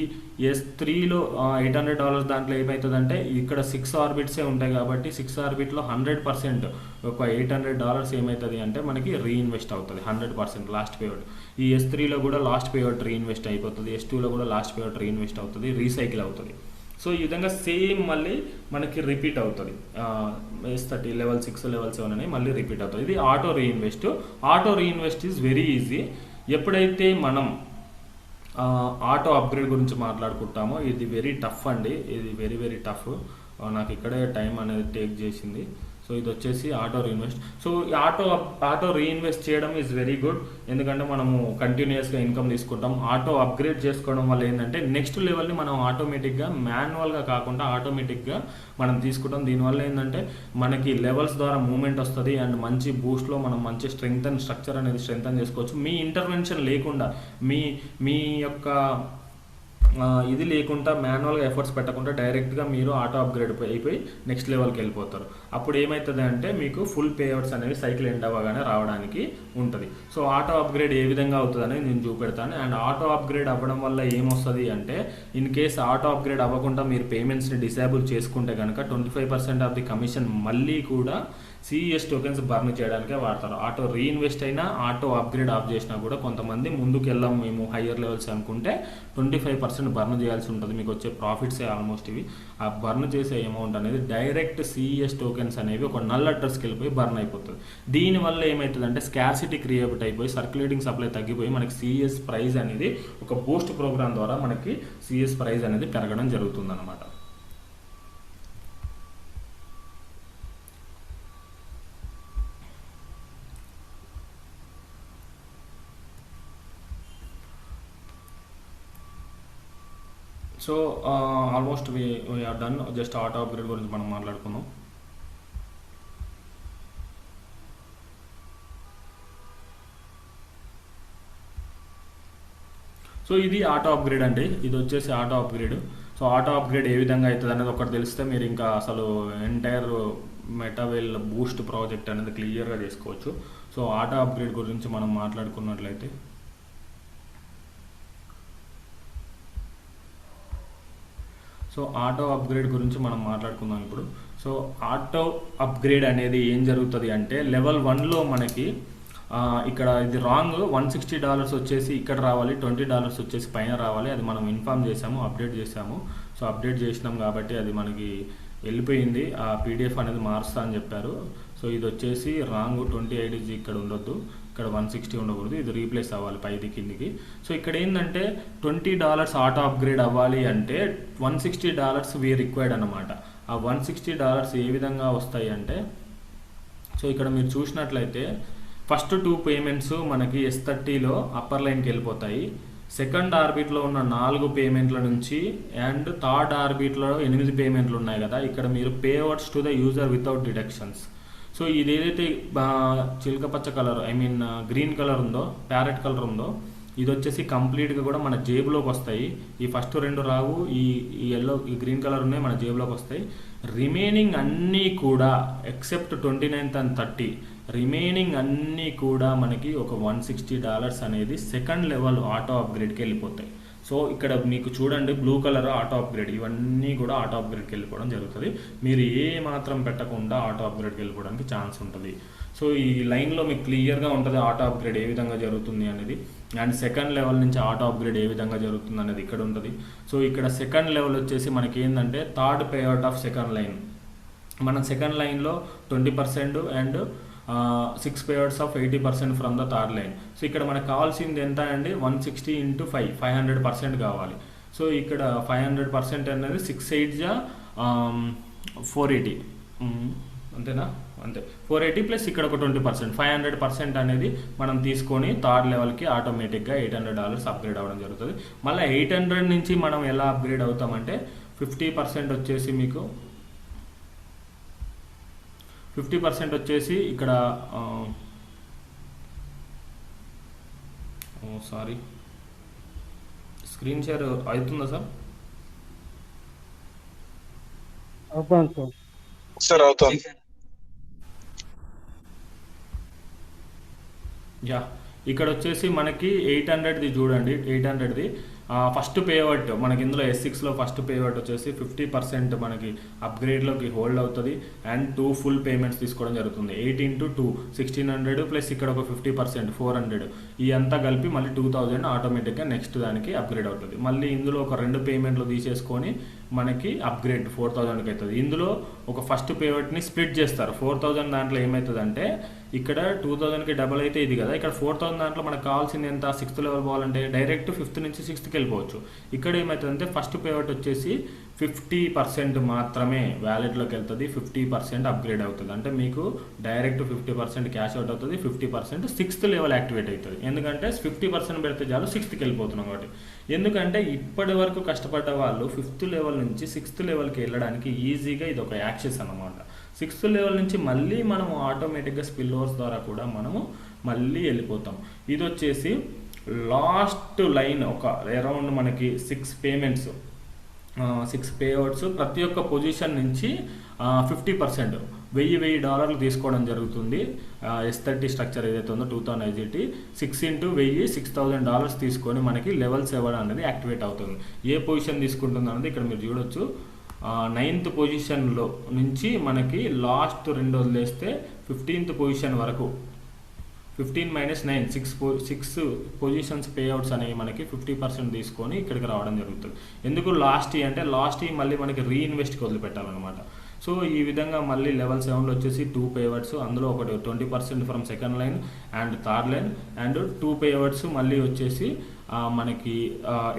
S3లో $800 దాంట్లో ఏమవుతుందంటే ఇక్కడ 6 ఆర్బిట్సే ఉంటాయి కాబట్టి 6 ఆర్బిట్లో 100% ఒక $800 ఏమవుతుంది అంటే మనకి రీఇన్వెస్ట్ అవుతుంది 100% లాస్ట్ పేఅవుట్. ఈ S3లో కూడా లాస్ట్ పేఅవుట్ రీఇన్వెస్ట్ అయిపోతుంది. S2లో కూడా లాస్ట్ పేఅవుట్ రీఇన్వెస్ట్ అవుతుంది, రీసైకిల్ అవుతుంది. సో ఈ విధంగా సేమ్ మళ్ళీ మనకి రిపీట్ అవుతుంది. S30 లెవెల్ 6 లెవెల్ 7 అని మళ్ళీ రిపీట్ అవుతుంది. ఇది auto reinvest. Auto reinvest is very easy. ఎప్పుడైతే మనం ఆటో అప్గ్రేడ్ గురించి మాట్లాడుకుంటామో ఇది వెరీ టఫ్ అండి. ఇది వెరీ వెరీ టఫ్. నాకు ఇక్కడే టైం అనేది టేక్ చేసింది. సో ఇది వచ్చేసి auto reinvest. So auto reinvest చేయడం ఈజ్ వెరీ గుడ్. ఎందుకంటే మనము కంటిన్యూస్గా ఇన్కమ్ తీసుకుంటాం. ఆటో అప్గ్రేడ్ చేసుకోవడం వల్ల ఏంటంటే నెక్స్ట్ లెవెల్ని మనం ఆటోమేటిక్గా మాన్యువల్గా కాకుండా ఆటోమేటిక్గా మనం తీసుకుంటాం. దీనివల్ల ఏంటంటే మనకి లెవెల్స్ ద్వారా మూవ్మెంట్ వస్తుంది అండ్ మంచి బూస్ట్లో మనం మంచి స్ట్రక్చర్ అనేది స్ట్రెంగ్తన్ చేసుకోవచ్చు. మీ ఇంటర్వెన్షన్ లేకుండా మీ యొక్క ఇది లేకుండా మాన్యువల్గా ఎఫర్ట్స్ పెట్టకుండా డైరెక్ట్గా మీరు ఆటో అప్గ్రేడ్ అయిపోయి నెక్స్ట్ లెవెల్కి వెళ్ళిపోతారు. అప్పుడు ఏమవుతుంది అంటే మీకు ఫుల్ పేఅవుట్స్ అనేవి సైకిల్ ఎండ్ అవ్వగానే రావడానికి ఉంటుంది. సో ఆటో అప్గ్రేడ్ ఏ విధంగా అవుతుందని నేను చూపెడతాను. అండ్ ఆటో అప్గ్రేడ్ అవ్వడం వల్ల ఏమొస్తుంది అంటే ఇన్ కేస్ ఆటో అప్గ్రేడ్ అవ్వకుండా మీరు పేమెంట్స్ని డిసేబుల్ చేసుకుంటే కనుక 25% ఆఫ్ ది కమిషన్ మళ్ళీ కూడా CES టోకెన్స్ బర్న్ చేయడానికే వాడతారు. ఆటో రీఇన్వెస్ట్ అయినా ఆటో అప్గ్రేడ్ ఆఫ్ చేసినా కూడా కొంతమంది ముందుకు వెళ్ళాం మేము హయ్యర్ లెవెల్స్ అనుకుంటే 25% బర్న్ చేయాల్సి ఉంటుంది. మీకు వచ్చే ప్రాఫిట్సే ఆల్మోస్ట్ ఇవి. ఆ బర్న్ చేసే అమౌంట్ అనేది డైరెక్ట్ CES టోకెన్స్ అనేవి ఒక నల్ అడ్రస్కి వెళ్ళిపోయి బర్న్ అయిపోతుంది. దీనివల్ల ఏమవుతుందంటే స్కార్సిటీ క్రియేట్ అయిపోయి సర్క్యులేటింగ్ సప్లై తగ్గిపోయి మనకి CES ప్రైస్ అనేది ఒక బూస్ట్ ప్రోగ్రామ్ ద్వారా మనకి CES ప్రైస్ అనేది పెరగడం జరుగుతుంది అన్నమాట. So almost we are done. Just auto upgrade గురించి మనం మాట్లాడుకున్నాం. సో ఇది ఆటో అప్గ్రేడ్ అండి. ఇది వచ్చేసి auto upgrade. So auto upgrade ఏ విధంగా అవుతుంది అనేది ఒకటి తెలిస్తే మీరు ఇంకా అసలు ఎంటైర్ మెటావేల్ బూస్ట్ ప్రాజెక్ట్ అనేది క్లియర్గా చేసుకోవచ్చు. సో ఆటో అప్గ్రేడ్ గురించి మనం మాట్లాడుకున్నట్లయితే సో ఆటో అప్గ్రేడ్ గురించి మనం మాట్లాడుకుందాం ఇప్పుడు. సో ఆటో అప్గ్రేడ్ అనేది ఏం జరుగుతుంది అంటే లెవెల్ 1లో మనకి ఇక్కడ ఇది రాంగ్. $160 వచ్చేసి ఇక్కడ రావాలి, $20 వచ్చేసి పైన రావాలి. అది మనం ఇన్ఫామ్ చేసాము, అప్డేట్ చేసాము. సో అప్డేట్ చేసినాం కాబట్టి అది మనకి వెళ్ళిపోయింది. ఆ PDF అనేది మారుస్తా అని చెప్పారు. సో ఇది వచ్చేసి రాంగ్. 28 ఇక్కడ ఉండొద్దు, ఇక్కడ 160 ఉండకూడదు. ఇది రీప్లేస్ అవ్వాలి పైది కిందికి. సో ఇక్కడ ఏంటంటే $20 ఆటో అప్గ్రేడ్ అవ్వాలి అంటే $160 వీ రిక్వైర్డ్ అనమాట. ఆ $160 ఏ విధంగా వస్తాయి అంటే సో ఇక్కడ మీరు చూసినట్లయితే ఫస్ట్ 2 పేమెంట్స్ మనకి S30లో అప్పర్ లైన్కి వెళ్ళిపోతాయి. సెకండ్ ఆర్బిట్లో ఉన్న 4 పేమెంట్ల నుంచి అండ్ థర్డ్ ఆర్బిట్లో 8 పేమెంట్లు ఉన్నాయి కదా, ఇక్కడ మీరు payouts to the user without deductions. So ఇది ఏదైతే చిలక పచ్చ కలర్ గ్రీన్ కలర్ ఉందో, ప్యారెట్ కలర్ ఉందో, ఇది వచ్చేసి కంప్లీట్గా కూడా మన జేబులోకి వస్తాయి. ఈ ఫస్ట్ 2 రావు, ఈ ఎల్లో ఈ గ్రీన్ కలర్ ఉన్నాయి మన జేబులోకి వస్తాయి. రిమైనింగ్ అన్నీ కూడా ఎక్సెప్ట్ 29th and 30 రిమైనింగ్ అన్నీ కూడా మనకి ఒక $160 అనేది సెకండ్ లెవెల్ ఆటో అప్గ్రేడ్కి వెళ్ళిపోతాయి. సో ఇక్కడ మీకు చూడండి బ్లూ కలర్ ఆటో అప్గ్రేడ్, ఇవన్నీ కూడా ఆటో అప్గ్రేడ్కి వెళ్ళిపోవడం జరుగుతుంది. మీరు ఏ మాత్రం పెట్టకుండా ఆటో అప్గ్రేడ్కి వెళ్ళిపోవడానికి ఛాన్స్ ఉంటుంది. సో ఈ లైన్లో మీకు క్లియర్గా ఉంటుంది ఆటో అప్గ్రేడ్ ఏ విధంగా జరుగుతుంది అనేది. అండ్ సెకండ్ లెవెల్ నుంచి ఆటో అప్గ్రేడ్ ఏ విధంగా జరుగుతుంది అనేది ఇక్కడ ఉంటుంది. సో ఇక్కడ సెకండ్ లెవెల్ వచ్చేసి మనకి ఏంటంటే third payout of second line. మనం సెకండ్ లైన్లో 20% and 6 payouts of 80% from the third line. So ఇక్కడ మనకు కావాల్సింది ఎంత అండి, 160 into 5 500% కావాలి. సో ఇక్కడ 500% అనేది 6 8 జా 480 అంతేనా, అంతే 480 ప్లస్ ఇక్కడ ఒక 20% 500% అనేది మనం తీసుకొని థర్డ్ లెవెల్కి ఆటోమేటిక్గా $800 అప్గ్రేడ్ అవ్వడం జరుగుతుంది. మళ్ళీ 800 నుంచి మనం ఎలా అప్గ్రేడ్ అవుతామంటే 50% వచ్చేసి మీకు 50% వచ్చేసి ఇక్కడ సారీ స్క్రీన్ షేర్ అవుతుందా సార్? అవుతుంది సార్ అవుతుంది. యా ఇక్కడ వచ్చేసి మనకి 800ది చూడండి, 800ది ఫస్ట్ పేఅవుట్ మనకి ఇందులో S6లో ఫస్ట్ పేఅవుట్ వచ్చేసి 50% మనకి అప్గ్రేడ్లోకి హోల్డ్ అవుతుంది అండ్ 2 ఫుల్ పేమెంట్స్ తీసుకోవడం జరుగుతుంది. 8 into 2 1600 ప్లస్ ఇక్కడ ఒక 50% 400 ఈ అంతా కలిపి మళ్ళీ 2000 ఆటోమేటిక్గా నెక్స్ట్ దానికి అప్గ్రేడ్ అవుతుంది. మళ్ళీ ఇందులో ఒక 2 పేమెంట్లు తీసేసుకొని మనకి అప్గ్రేడ్ 4000కి అవుతుంది. ఇందులో ఒక ఫస్ట్ పేఅవుట్ని స్ప్లిట్ చేస్తారు. 4000 దాంట్లో ఏమవుతుందంటే ఇక్కడ 2000కి డబల్ అయితే ఇది కదా, ఇక్కడ 4000 దాంట్లో మనకు కావాల్సింది ఎంత, 6th లెవెల్ పోవాలంటే డైరెక్ట్ 5th నుంచి 6thకి వెళ్ళిపోవచ్చు. ఇక్కడ ఏమవుతుందంటే ఫస్ట్ పేఅవుట్ వచ్చేసి 50% మాత్రమే వ్యాలెట్లోకి వెళ్తుంది, 50% అప్గ్రేడ్ అవుతుంది. అంటే మీకు డైరెక్ట్ 50% క్యాష్ అవుట్ అవుతుంది, 50% 6th లెవెల్ యాక్టివేట్ అవుతుంది. ఎందుకంటే 50% పెడితే చాలు 6thకి వెళ్ళిపోతున్నాం కాబట్టి. ఎందుకంటే ఇప్పటి వరకు కష్టపడ్డ వాళ్ళు 5th లెవెల్ నుంచి 6th లెవెల్కి వెళ్ళడానికి ఈజీగా ఇది ఒక యాక్సెస్ అన్నమాట. 6th లెవెల్ నుంచి మళ్ళీ మనము ఆటోమేటిక్గా స్పిల్ ఓవర్స్ ద్వారా కూడా మనము మళ్ళీ వెళ్ళిపోతాం. ఇది వచ్చేసి లాస్ట్ లైన్ ఒక అరౌండ్ మనకి 6 పేమెంట్స్ 6 పేఅవుట్స్ ప్రతి ఒక్క పొజిషన్ నుంచి 50% $1000 తీసుకోవడం జరుగుతుంది. S30 స్ట్రక్చర్ ఏదైతే ఉందో 2000 IGT 6 into 1000 $6000 తీసుకొని మనకి లెవెల్ 7 అనేది యాక్టివేట్ అవుతుంది. ఏ పొజిషన్ తీసుకుంటుంది అనేది ఇక్కడ మీరు చూడొచ్చు. 9th పొజిషన్లో నుంచి మనకి లాస్ట్ 2 వదిలేస్తే 15th పొజిషన్ వరకు 15 - 9 6 పొజిషన్స్ పేఅవుట్స్ అనేవి మనకి 50% తీసుకొని ఇక్కడికి రావడం జరుగుతుంది. ఎందుకు లాస్ట్ అంటే లాస్ట్ మళ్ళీ మనకి రీఇన్వెస్ట్కి వదిలిపెట్టాలన్నమాట. సో ఈ విధంగా మళ్ళీ లెవెల్ 7లో వచ్చేసి 2 పేఅవుట్స్, అందులో ఒకటి 20% from second line and third line and 2 payouts మళ్ళీ వచ్చేసి మనకి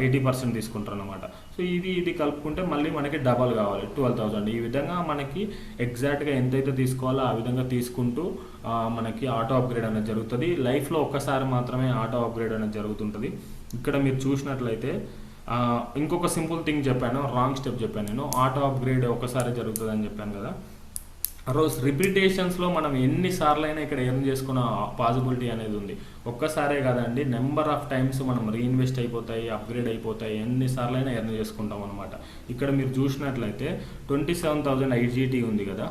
80% తీసుకుంటారు అనమాట. సో ఇది కలుపుకుంటే మళ్ళీ మనకి డబల్ కావాలి 12,000. ఈ విధంగా మనకి ఎగ్జాక్ట్గా ఎంతైతే తీసుకోవాలో ఆ విధంగా తీసుకుంటూ మనకి ఆటో అప్గ్రేడ్ అనేది జరుగుతుంది. లైఫ్లో ఒక్కసారి మాత్రమే ఆటో అప్గ్రేడ్ అనేది జరుగుతుంటుంది. ఇక్కడ మీరు చూసినట్లయితే ఇంకొక సింపుల్ థింగ్ చెప్పాను, రాంగ్ స్టెప్ చెప్పాను నేను. ఆటో అప్గ్రేడ్ ఒకసారి జరుగుతుంది అని చెప్పాను కదా. రోజు రిపిటేషన్స్లో మనం ఎన్నిసార్లు అయినా ఇక్కడ ఎర్న్ చేసుకున్న పాసిబిలిటీ అనేది ఉంది. ఒక్కసారే కదండి, నెంబర్ ఆఫ్ టైమ్స్ మనం రీఇన్వెస్ట్ అయిపోతాయి, అప్గ్రేడ్ అయిపోతాయి, ఎన్నిసార్లు అయినా ఎర్న్ చేసుకుంటాం అనమాట. ఇక్కడ మీరు చూసినట్లయితే 27,000 IGT ఉంది కదా.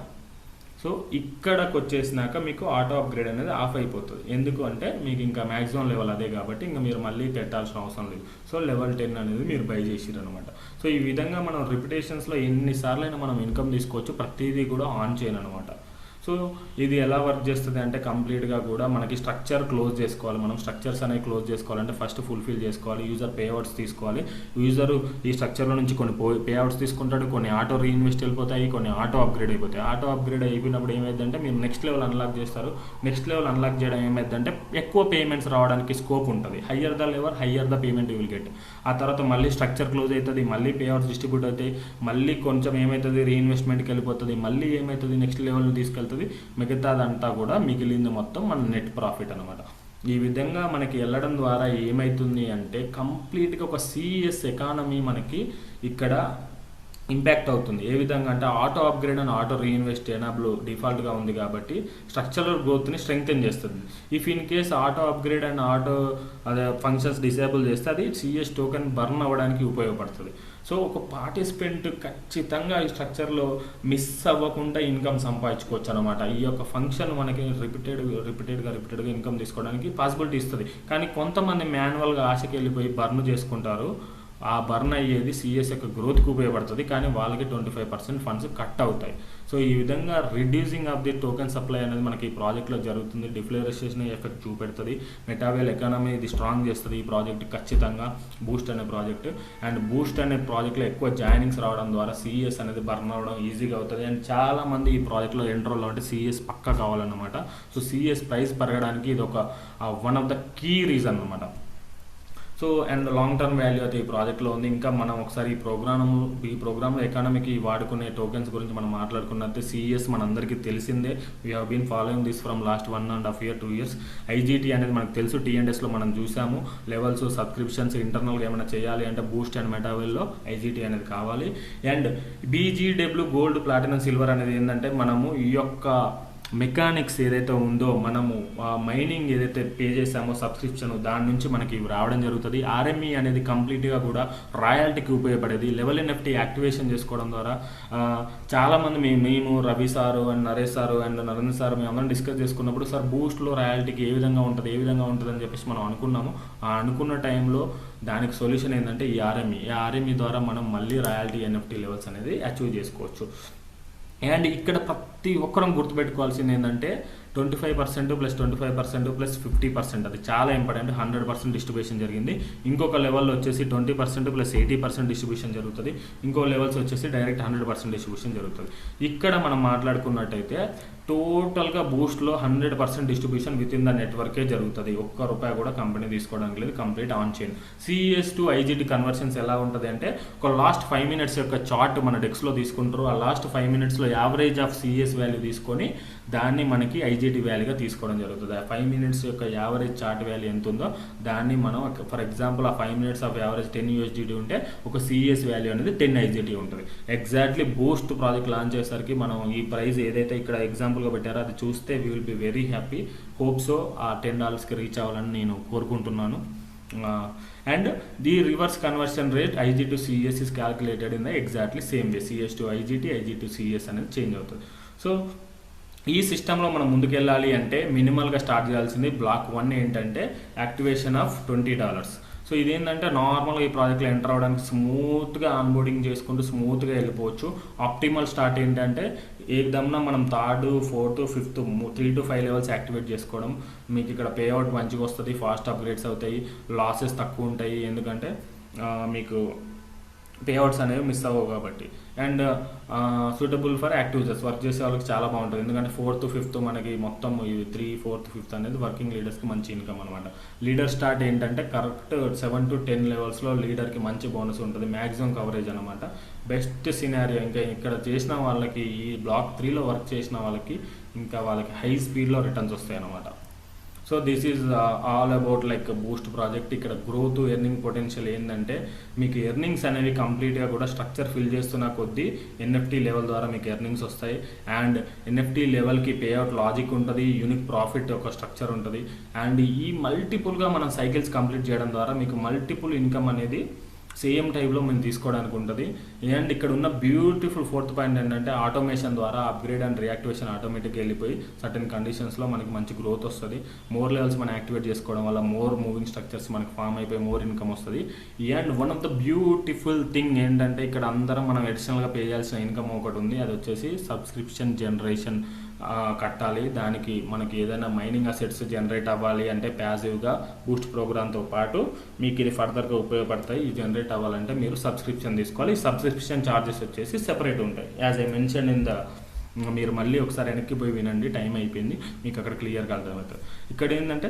సో ఇక్కడికి వచ్చేసినాక మీకు ఆటో అప్గ్రేడ్ అనేది ఆఫ్ అయిపోతుంది. ఎందుకు అంటే మీకు ఇంకా మ్యాక్సిమం లెవెల్ అదే కాబట్టి ఇంకా మీరు మళ్ళీ పెట్టాల్సిన అవసరం లేదు. సో లెవెల్ 10 అనేది మీరు బై చేసిరు అనమాట. సో ఈ విధంగా మనం రిపిటేషన్స్లో ఎన్నిసార్లు అయినా మనం ఇన్కమ్ తీసుకోవచ్చు, ప్రతిదీ కూడా ఆన్ చేయను అనమాట. సో ఇది ఎలా వర్క్ చేస్తుంది అంటే కంప్లీట్గా కూడా మనకి స్ట్రక్చర్ క్లోజ్ చేసుకోవాలి. మనం స్ట్రక్చర్స్ అనేవి క్లోజ్ చేసుకోవాలంటే ఫస్ట్ ఫుల్ఫిల్ చేసుకోవాలి. యూజర్ పేఅవుట్స్ తీసుకోవాలి. యూజరు ఈ స్ట్రక్చర్లో నుంచి కొన్ని పేఅవుట్స్ తీసుకుంటాడు, కొన్ని ఆటో రీఇన్వెస్ట్ వెళ్ళిపోతాయి, కొన్ని ఆటో అప్గ్రేడ్ అయిపోతాయి. ఆటో అప్గ్రేడ్ అయిపోయినప్పుడు ఏమైందంటే మీరు నెక్స్ట్ లెవెల్ అన్లాక్ చేస్తారు. నెక్స్ట్ లెవెల్ అన్లాక్ చేయడం ఏమైందంటే ఎక్కువ పేమెంట్స్ రావడానికి స్కోప్ ఉంటుంది. Higher the level higher the payment you will get. ఆ తర్వాత మళ్ళీ స్ట్రక్చర్ క్లోజ్ అవుతుంది, మళ్ళీ పేఅవుట్స్ డిస్ట్రిబ్యూట్ అవుతాయి, మళ్ళీ కొంచెం ఏమవుతుంది రీఇన్వెస్ట్మెంట్కి వెళ్ళిపోతుంది, మళ్ళీ ఏమవుతుంది నెక్స్ట్ లెవెల్ తీసుకెళ్తుంది. మిగతాదంతా కూడా మిగిలింది మొత్తం మన నెట్ ప్రాఫిట్ అనమాట. ఈ విధంగా మనకి వెళ్ళడం ద్వారా ఏమవుతుంది అంటే కంప్లీట్గా ఒక CS ఎకానమీ మనకి ఇక్కడ ఇంపాక్ట్ అవుతుంది. ఏ విధంగా అంటే auto upgrade and auto reinvest enable డిఫాల్ట్గా ఉంది కాబట్టి స్ట్రక్చరల్ గ్రోత్ని స్ట్రెంగ్తెన్ చేస్తుంది. If in case auto upgrade and auto అదే ఫంక్షన్స్ డిసేబుల్ చేస్తే అది CS టోకెన్ బర్న్ అవ్వడానికి ఉపయోగపడుతుంది. సో ఒక పార్టిసిపెంట్ ఖచ్చితంగా ఈ స్ట్రక్చర్లో మిస్ అవ్వకుండా ఇన్కమ్ సంపాదించుకోవచ్చు అనమాట. ఈ యొక్క ఫంక్షన్ మనకి రిపీటెడ్గా ఇన్కమ్ తీసుకోవడానికి పాసిబిలిటీ ఇస్తుంది. కానీ కొంతమంది మాన్యువల్గా ఆశకి వెళ్ళిపోయి బర్న్ చేసుకుంటారు. ఆ బర్న్ అయ్యేది సిఎస్ యొక్క గ్రోత్కి ఉపయోగపడుతుంది, కానీ వాళ్ళకి 25% ఫండ్స్ కట్ అవుతాయి. సో ఈ విధంగా reducing of the token supply అనేది మనకి ఈ ప్రాజెక్ట్లో జరుగుతుంది. డిఫ్లేరేషన్ ఎఫెక్ట్ చూపెడుతుంది. మెటావేల్ ఎకానమీ ఇది స్ట్రాంగ్ చేస్తుంది ఈ ప్రాజెక్ట్ ఖచ్చితంగా, బూస్ట్ అనే ప్రాజెక్ట్. అండ్ బూస్ట్ అనే ప్రాజెక్ట్లో ఎక్కువ జాయినింగ్స్ రావడం ద్వారా సిఎస్ అనేది బర్న్ అవ్వడం ఈజీగా అవుతుంది. అండ్ చాలామంది ఈ ప్రాజెక్ట్లో ఎన్రోల్ అంటే సిఎస్ పక్కా కావాలన్నమాట. సో సిఎస్ ప్రైస్ పెరగడానికి ఇది ఒక one of the key reason అనమాట. So and long term value అయితే ఈ ప్రాజెక్ట్లో ఉంది. ఇంకా మనం ఒకసారి ఈ ప్రోగ్రామ్లో ఎకానమీకి వాడుకునే టోకెన్స్ గురించి మనం మాట్లాడుకున్నట్టే సిఎస్ మనందరికీ తెలిసిందే. We have been following this from last 1.5 year 2 years. IGT అనేది మనకు తెలుసు, టీఎన్ఎస్లో మనం చూసాము లెవెల్స్, సబ్స్క్రిప్షన్స్ ఇంటర్నల్గా ఏమైనా చేయాలి అంటే బూస్ట్ అండ్ మెటావేల్లో ఐజీటీ అనేది కావాలి. అండ్ బీజీడబ్ల్యూ గోల్డ్, ప్లాటినం, సిల్వర్ అనేది ఏంటంటే మనము ఈ యొక్క మెకానిక్స్ ఏదైతే ఉందో, మనము మైనింగ్ ఏదైతే పే చేసామో సబ్స్క్రిప్షన్, దాని నుంచి మనకి రావడం జరుగుతుంది. ఆర్ఎంఈ అనేది కంప్లీట్గా కూడా రాయల్టీకి ఉపయోగపడేది. లెవెల్ ఎన్ఎఫ్టీ యాక్టివేషన్ చేసుకోవడం ద్వారా చాలామంది మేము Ravi sir and Naresh sir and Narendra sir మేము అందరం డిస్కస్ చేసుకున్నప్పుడు సార్ బూస్ట్లో రాయల్టీకి ఏ విధంగా ఉంటుంది అని చెప్పేసి మనం అనుకున్నాము. ఆ అనుకున్న టైంలో దానికి సొల్యూషన్ ఏంటంటే ఈ ఆర్ఎంఈ ద్వారా మనం మళ్ళీ రాయల్టీ ఎన్ఎఫ్టీ లెవెల్స్ అనేది అచీవ్ చేసుకోవచ్చు. అండ్ ఇక్కడ ప్రతి ఒక్కరం గుర్తుపెట్టుకోవాల్సింది ఏంటంటే 25% + 25% + 50%, అది చాలా ఇంపార్టెంట్. 100% డిస్ట్రిబ్యూషన్ జరిగింది. ఇంకొక లెవెల్లో వచ్చేసి 20% + 80% డిస్ట్రిబ్యూషన్ జరుగుతుంది. ఇంకో లెవెల్స్ వచ్చేసి డైరెక్ట్ 100% డిస్ట్రిబ్యూషన్ జరుగుతుంది. ఇక్కడ మనం మాట్లాడుకున్నట్టయితే టోటల్గా బూస్ట్లో 100% డిస్ట్రిబ్యూషన్ విత్ ఇన్ ద నెట్వర్కే జరుగుతుంది. ఒక్క రూపాయి కూడా కంపెనీ తీసుకోవడానికి లేదు, complete on chain. CS to IGT conversions ఎలా ఉంటుంది అంటే ఒక లాస్ట్ 5 minutes యొక్క చార్ట్ మన డెక్స్లో తీసుకుంటారు. ఆ లాస్ట్ 5 minutesలో యావరేజ్ ఆఫ్ సిఎస్ వాల్యూ తీసుకొని దాన్ని మనకి ఐజీటీ వాల్యూగా తీసుకోవడం జరుగుతుంది. ఆ 5 minutes యొక్క యావరేజ్ చార్ట్ వాల్యూ ఎంత ఉందో దాన్ని మనం ఫర్ ఎగ్జాంపుల్ ఆ 5 minutes ఆఫ్ యావరేజ్ 10 USDT ఉంటే ఒక సిఎస్ వాల్యూ అనేది 10 IGT ఉంటుంది. ఎగ్జాక్ట్లీ బూస్ట్ ప్రాజెక్ట్ లాంచ్ చేసేసరికి మనం ఈ ప్రైస్ ఏదైతే ఇక్కడ ఎగ్జాంపుల్గా పెట్టారో అది చూస్తే we will be very happy. Hope so ఆ $10కి రీచ్ అవ్వాలని నేను కోరుకుంటున్నాను. And the reverse conversion rate IG to CS is calculated in the exactly same way. CS to IGT, IG to CS అనేది చేంజ్ అవుతుంది. సో ఈ సిస్టంలో మనం ముందుకెళ్ళాలి అంటే మినిమల్గా స్టార్ట్ చేయాల్సింది బ్లాక్ 1 ఏంటంటే యాక్టివేషన్ ఆఫ్ $20. సో ఇదేంటంటే నార్మల్గా ఈ ప్రాజెక్ట్లో ఎంటర్ అవ్వడానికి స్మూత్గా ఆన్బోర్డింగ్ చేసుకుంటూ స్మూత్గా వెళ్ళిపోవచ్చు. ఆప్టిమల్ స్టార్ట్ ఏంటంటే ఏదన్నా మనం 3rd, 4th, 5th 3 to 5 levels activate చేసుకోవడం. మీకు ఇక్కడ పేఅవుట్ మంచిగా వస్తుంది, ఫాస్ట్ అప్గ్రేడ్స్ అవుతాయి, లాసెస్ తక్కువ ఉంటాయి, ఎందుకంటే మీకు పేఅవుట్స్ అనేవి మిస్ అవ్వవు కాబట్టి. And suitable for active users, work చేసే వాళ్ళకి చాలా బాగుంటుంది. ఎందుకంటే 4th, 5th మనకి మొత్తం ఇవి 3, 4th, 5th అనేది వర్కింగ్ లీడర్స్కి మంచి ఇన్కమ్ అనమాట. లీడర్ స్టార్ట్ ఏంటంటే కరెక్ట్ 7 to 10 లెవెల్స్లో లీడర్కి మంచి బోనస్ ఉంటుంది, మ్యాక్సిమం కవరేజ్ అనమాట. Best scenario. ఇంకా ఇక్కడ చేసిన వాళ్ళకి ఈ బ్లాక్ 3లో వర్క్ చేసిన వాళ్ళకి ఇంకా వాళ్ళకి హై స్పీడ్లో రిటర్న్స్ వస్తాయి అనమాట. So this is all about like Boost project. ఇక్కడ గ్రోత్, ఎర్నింగ్ పొటెన్షియల్ ఏంటంటే మీకు ఎర్నింగ్స్ అనేవి కంప్లీట్గా కూడా స్ట్రక్చర్ ఫిల్ చేస్తున్న కొద్దీ ఎన్ఎఫ్టీ లెవెల్ ద్వారా మీకు ఎర్నింగ్స్ వస్తాయి. అండ్ ఎన్ఎఫ్టీ లెవెల్కి పేఅవుట్ లాజిక్ ఉంటుంది, యూనిక్ ప్రాఫిట్ ఒక స్ట్రక్చర్ ఉంటుంది. అండ్ ఈ మల్టిపుల్గా మనం సైకిల్స్ కంప్లీట్ చేయడం ద్వారా మీకు మల్టిపుల్ ఇన్కమ్ అనేది సేమ్ టైప్లో మేము తీసుకోవడానికి ఉంటుంది. అండ్ ఇక్కడ ఉన్న బ్యూటిఫుల్ 4th పాయింట్ ఏంటంటే ఆటోమేషన్ ద్వారా అప్గ్రేడ్ అండ్ రియాక్టివేషన్ ఆటోమేటిక్గా వెళ్ళిపోయి సర్టెన్ కండిషన్స్లో మనకి మంచి గ్రోత్ వస్తుంది. మోర్ లెవెల్స్ మనం యాక్టివేట్ చేసుకోవడం వల్ల మోర్ మూవింగ్ స్ట్రక్చర్స్ మనకి ఫామ్ అయిపోయి మోర్ ఇన్కమ్ వస్తుంది. And one of the beautiful thing ఏంటంటే ఇక్కడ అందరం మనం అడిషనల్గా పే చేయాల్సిన ఇన్కమ్ ఒకటి ఉంది, అది వచ్చేసి సబ్స్క్రిప్షన్ జనరేషన్ కట్టాలి. దానికి మనకి ఏదైనా మైనింగ్ అసెట్స్ జనరేట్ అవ్వాలి అంటే ప్యాసివ్గా బూస్ట్ ప్రోగ్రామ్తో పాటు మీకు ఇది ఫర్దర్గా ఉపయోగపడతాయి. ఈ జనరేట్ అవ్వాలంటే మీరు సబ్స్క్రిప్షన్ తీసుకోవాలి. సబ్స్క్రిప్షన్ ఛార్జెస్ వచ్చేసి సెపరేట్ ఉంటాయి. As I mention in the, మీరు మళ్ళీ ఒకసారి వెనక్కి పోయి వినండి, టైం అయిపోయింది, మీకు అక్కడ క్లియర్గా అర్థమవుతుంది. ఇక్కడ ఏంటంటే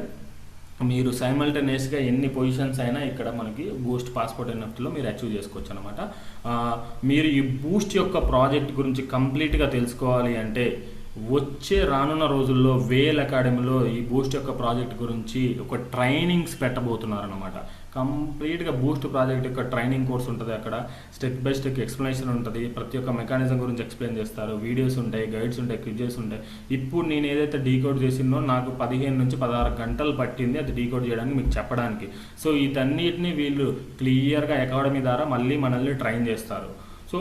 మీరు సైమల్టేనియస్గా ఎన్ని పొజిషన్స్ అయినా ఇక్కడ మనకి బూస్ట్ పాస్పోర్ట్ ఎన్ఎఫ్టీలో మీరు అచీవ్ చేసుకోవచ్చు అనమాట. మీరు ఈ బూస్ట్ యొక్క ప్రాజెక్ట్ గురించి కంప్లీట్గా తెలుసుకోవాలి అంటే వచ్చే రానున్న రోజుల్లో వేల్ అకాడమీలో ఈ బూస్ట్ యొక్క ప్రాజెక్ట్ గురించి ఒక ట్రైనింగ్స్ పెట్టబోతున్నారనమాట. కంప్లీట్గా బూస్ట్ ప్రాజెక్ట్ యొక్క ట్రైనింగ్ కోర్స్ ఉంటుంది. అక్కడ స్టెప్ బై స్టెప్ ఎక్స్ప్లెనేషన్ ఉంటుంది, ప్రతి ఒక్క మెకానిజం గురించి ఎక్స్ప్లెయిన్ చేస్తారు, వీడియోస్ ఉంటాయి, గైడ్స్ ఉంటాయి, క్విజెస్ ఉంటాయి. ఇప్పుడు నేను ఏదైతే డీకోడ్ చేసిందో నాకు 15 నుంచి 16 గంటలు పట్టింది అది డీకోడ్ చేయడానికి, మీకు చెప్పడానికి. సో వీటన్నిటిని వీళ్ళు క్లియర్గా అకాడమీ ద్వారా మళ్ళీ మనల్ని ట్రైన్ చేస్తారు. సో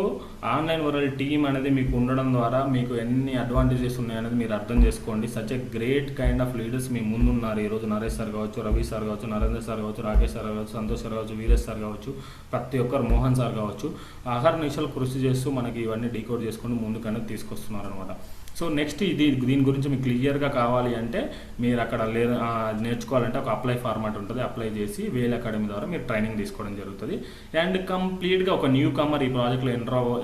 ఆన్లైన్ వరల్డ్ టీమ్ అనేది మీకు ఉండడం ద్వారా మీకు ఎన్ని అడ్వాంటేజెస్ ఉన్నాయనేది మీరు అర్థం చేసుకోండి. Such a great kind of leaders మీ ముందు ఉన్నారు ఈరోజు. నరేష్ సార్ కావచ్చు, రవి సార్ కావచ్చు, నరేంద్ర సార్ కావచ్చు, రాకేష్ సార్ కావచ్చు, సంతోష్ సార్ కావచ్చు, వీరేష్ సార్ కావచ్చు, ప్రతి ఒక్కరు, మోహన్ సార్ కావచ్చు, అహర్నిశలు కృషి చేస్తూ మనకి ఇవన్నీ డీకోడ్ చేసుకుని ముందుకనేది తీసుకొస్తున్నారు అనమాట. సో నెక్స్ట్ దీని గురించి మీకు క్లియర్గా కావాలి అంటే మీరు అక్కడ నేర్చుకోవాలంటే ఒక అప్లై ఫార్మాట్ ఉంటుంది. అప్లై చేసి వేల్ అకాడమీ ద్వారా మీరు ట్రైనింగ్ తీసుకోవడం జరుగుతుంది. అండ్ కంప్లీట్గా ఒక న్యూ కమర్ ఈ ప్రాజెక్ట్లో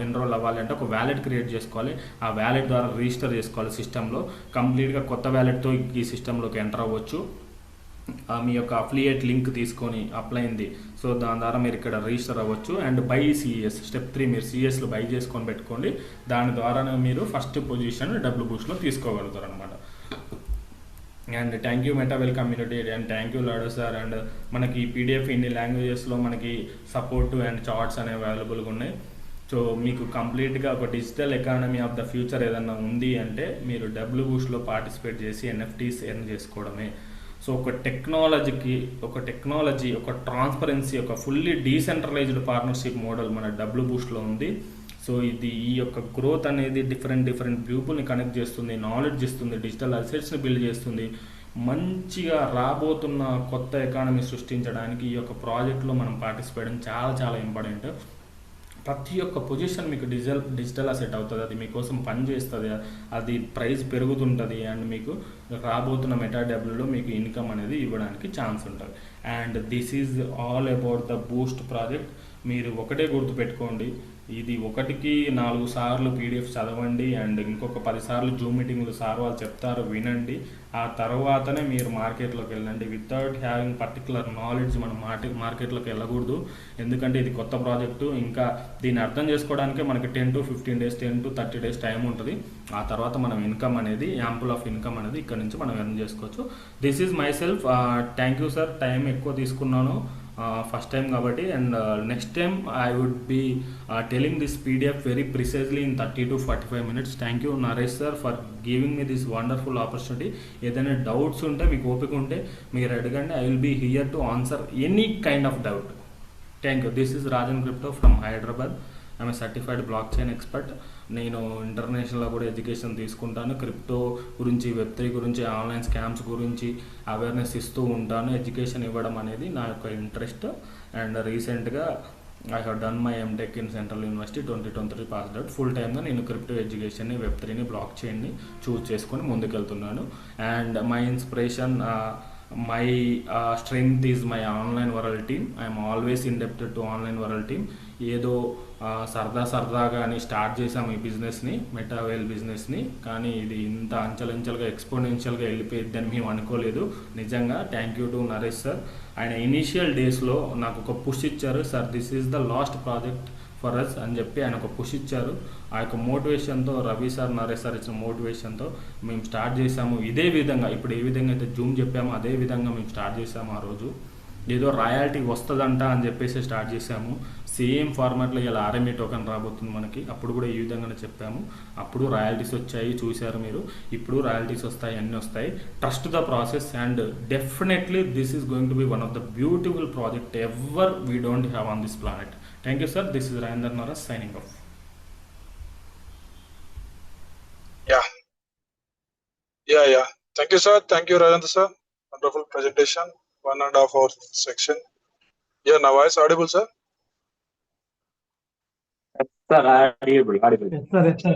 ఎన్రోల్ అవ్వాలి అంటే ఒక వ్యాలెట్ క్రియేట్ చేసుకోవాలి. ఆ వ్యాలెట్ ద్వారా రిజిస్టర్ చేసుకోవాలి సిస్టంలో. కంప్లీట్గా కొత్త వ్యాలెట్తో ఈ సిస్టంలోకి ఎంటర్ అవ్వచ్చు. మీ యొక్క అఫిలియేట్ లింక్ తీసుకొని అప్లై అయింది, సో దాని ద్వారా మీరు ఇక్కడ రిజిస్టర్ అవ్వచ్చు. అండ్ బై సిఎస్ స్టెప్ 3 మీరు సిఎస్లో బై చేసుకొని పెట్టుకోండి. దాని ద్వారానే మీరు ఫస్ట్ పొజిషన్ డబ్ల్యూ బూస్ట్లో తీసుకోగలుగుతారు అనమాట. And thank you Metawell community and thank you లాడో సార్. అండ్ మనకి పీడిఎఫ్ ఇన్ని లాంగ్వేజెస్లో మనకి సపోర్ట్ అండ్ చార్ట్స్ అనేవి అవైలబుల్గా ఉన్నాయి. సో మీకు కంప్లీట్గా ఒక digital economy of the future ఏదన్నా ఉంది అంటే మీరు డబ్ల్యూ బూస్ట్లో పార్టిసిపేట్ చేసి ఎన్ఎఫ్టీస్ ఎర్న్ చేసుకోవడమే. సో ఒక టెక్నాలజీ, ఒక ట్రాన్స్పరెన్సీ, ఒక ఫుల్లీ డీసెంట్రలైజ్డ్ పార్ట్నర్షిప్ మోడల్ మన డబ్ల్యూ బూస్ట్లో ఉంది. సో ఈ యొక్క గ్రోత్ అనేది డిఫరెంట్ పీపుల్ని కనెక్ట్ చేస్తుంది, నాలెడ్జ్ ఇస్తుంది, డిజిటల్ అసెట్స్ని బిల్డ్ చేస్తుంది. మంచిగా రాబోతున్న కొత్త ఎకానమీ సృష్టించడానికి ఈ యొక్క ప్రాజెక్ట్లో మనం పార్టిసిపేట్ చాలా చాలా ఇంపార్టెంట్. ప్రతి ఒక్క పొజిషన్ మీకు డిజిటల్ అసెట్ అవుతుంది. అది మీకోసం పని చేస్తుంది, అది ప్రైస్ పెరుగుతుంటుంది. అండ్ మీకు రాబోతున్న మెటాడబ్ల్యూలో మీకు ఇన్కమ్ అనేది ఇవ్వడానికి ఛాన్స్ ఉంటుంది. And this is all about the Boost project. మీరు ఒకటే గుర్తుపెట్టుకోండి, ఇది 1కి 4 సార్లు పీడిఎఫ్ చదవండి అండ్ ఇంకొక 10 సార్లు జూమ్ మీటింగ్లు సార్ వాళ్ళు చెప్తారు వినండి. ఆ తర్వాతనే మీరు మార్కెట్లోకి వెళ్ళండి. వితౌట్ హ్యావింగ్ పర్టికులర్ నాలెడ్జ్ మనం మార్కెట్లోకి వెళ్ళకూడదు. ఎందుకంటే ఇది కొత్త ప్రాజెక్టు. ఇంకా దీన్ని అర్థం చేసుకోవడానికే మనకి 10 to 15 days 10 to 30 days time ఉంటుంది. ఆ తర్వాత మనం ఇన్కమ్ అనేది, యాంపుల్ ఆఫ్ ఇన్కమ్ అనేది ఇక్కడ నుంచి మనం ఎర్న్ చేసుకోవచ్చు. This is my self. Thank you sir, time ఎక్కువ తీసుకున్నాను ఫస్ట్ టైం కాబట్టి. And next time I would be telling this PDF very precisely in 30 to 45 minutes. Thank you Naresh sir for giving me this wonderful opportunity. ఏదైనా doubts ఉంటే, మీకు ఓపిక ఉంటే మీరు అడగండి. I will be here to answer any kind of doubt. Thank you. This is Rajan crypto from Hyderabad. I'm certified block chain expert. నేను ఇంటర్నేషనల్లో కూడా education తీసుకుంటాను. క్రిప్టో గురించి, వెబ్3 గురించి, ఆన్లైన్ స్కామ్స్ గురించి అవేర్నెస్ ఇస్తూ ఉంటాను. ఎడ్యుకేషన్ ఇవ్వడం అనేది నా యొక్క ఇంట్రెస్ట్. అండ్ రీసెంట్గా I have done my MTech in central university 2023 passed out. Full టైమ్గా నేను క్రిప్టో ఎడ్యుకేషన్ని, వెబ్3ని, బ్లాక్ చైన్ని చూస్ చేసుకొని ముందుకెళ్తున్నాను. And my inspiration, my strength is my online world team. I'm always indebted to online world team. ఏదో సరదాగా అని స్టార్ట్ చేసాము ఈ బిజినెస్ని, మెటావేల్ బిజినెస్ని, కానీ ఇది ఇంత అంచెలంచెలుగా ఎక్స్పోనెన్షియల్గా వెళ్ళిపోయిద్దని మేము అనుకోలేదు. నిజంగా thank you to Naresh sir. ఆయన ఇనీషియల్ డేస్లో నాకు ఒక పుష్ ఇచ్చారు. Sir this is the last project for us అని చెప్పి ఆయన ఒక పుష్ ఇచ్చారు. ఆ యొక్క మోటివేషన్తో, రవి సార్, నరేష్ సార్ ఇచ్చిన మోటివేషన్తో మేము స్టార్ట్ చేసాము. ఇదే విధంగా ఇప్పుడు ఏ విధంగా అయితే జూమ్ చెప్పామో అదే విధంగా మేము స్టార్ట్ చేసాము. ఆ రోజు ఏదో రాయల్టీ వస్తుందంట అని చెప్పేసి స్టార్ట్ చేసాము. సేమ్ ఫార్మాట్లో ఇలా ఆర్ఎంఏ టోకెన్ రాబోతుంది మనకి. అప్పుడు కూడా ఈ విధంగానే చెప్పాము. అప్పుడు రాయల్టీస్ వచ్చాయి, చూశారు మీరు. ఇప్పుడు రాయల్టీస్ వస్తాయి, అన్నీ వస్తాయి. Trust the process and definitely this is going to be one of the beautiful project ever we don't have on this planet. Thank you sir. This is Rajendra Naras signing off. Yeah. Thank you, sir. Thank you, Rajendra sir. Wonderful presentation. 1.5 hour section. Yeah, now voice audible, sir? Sir, audible. Yes, sir.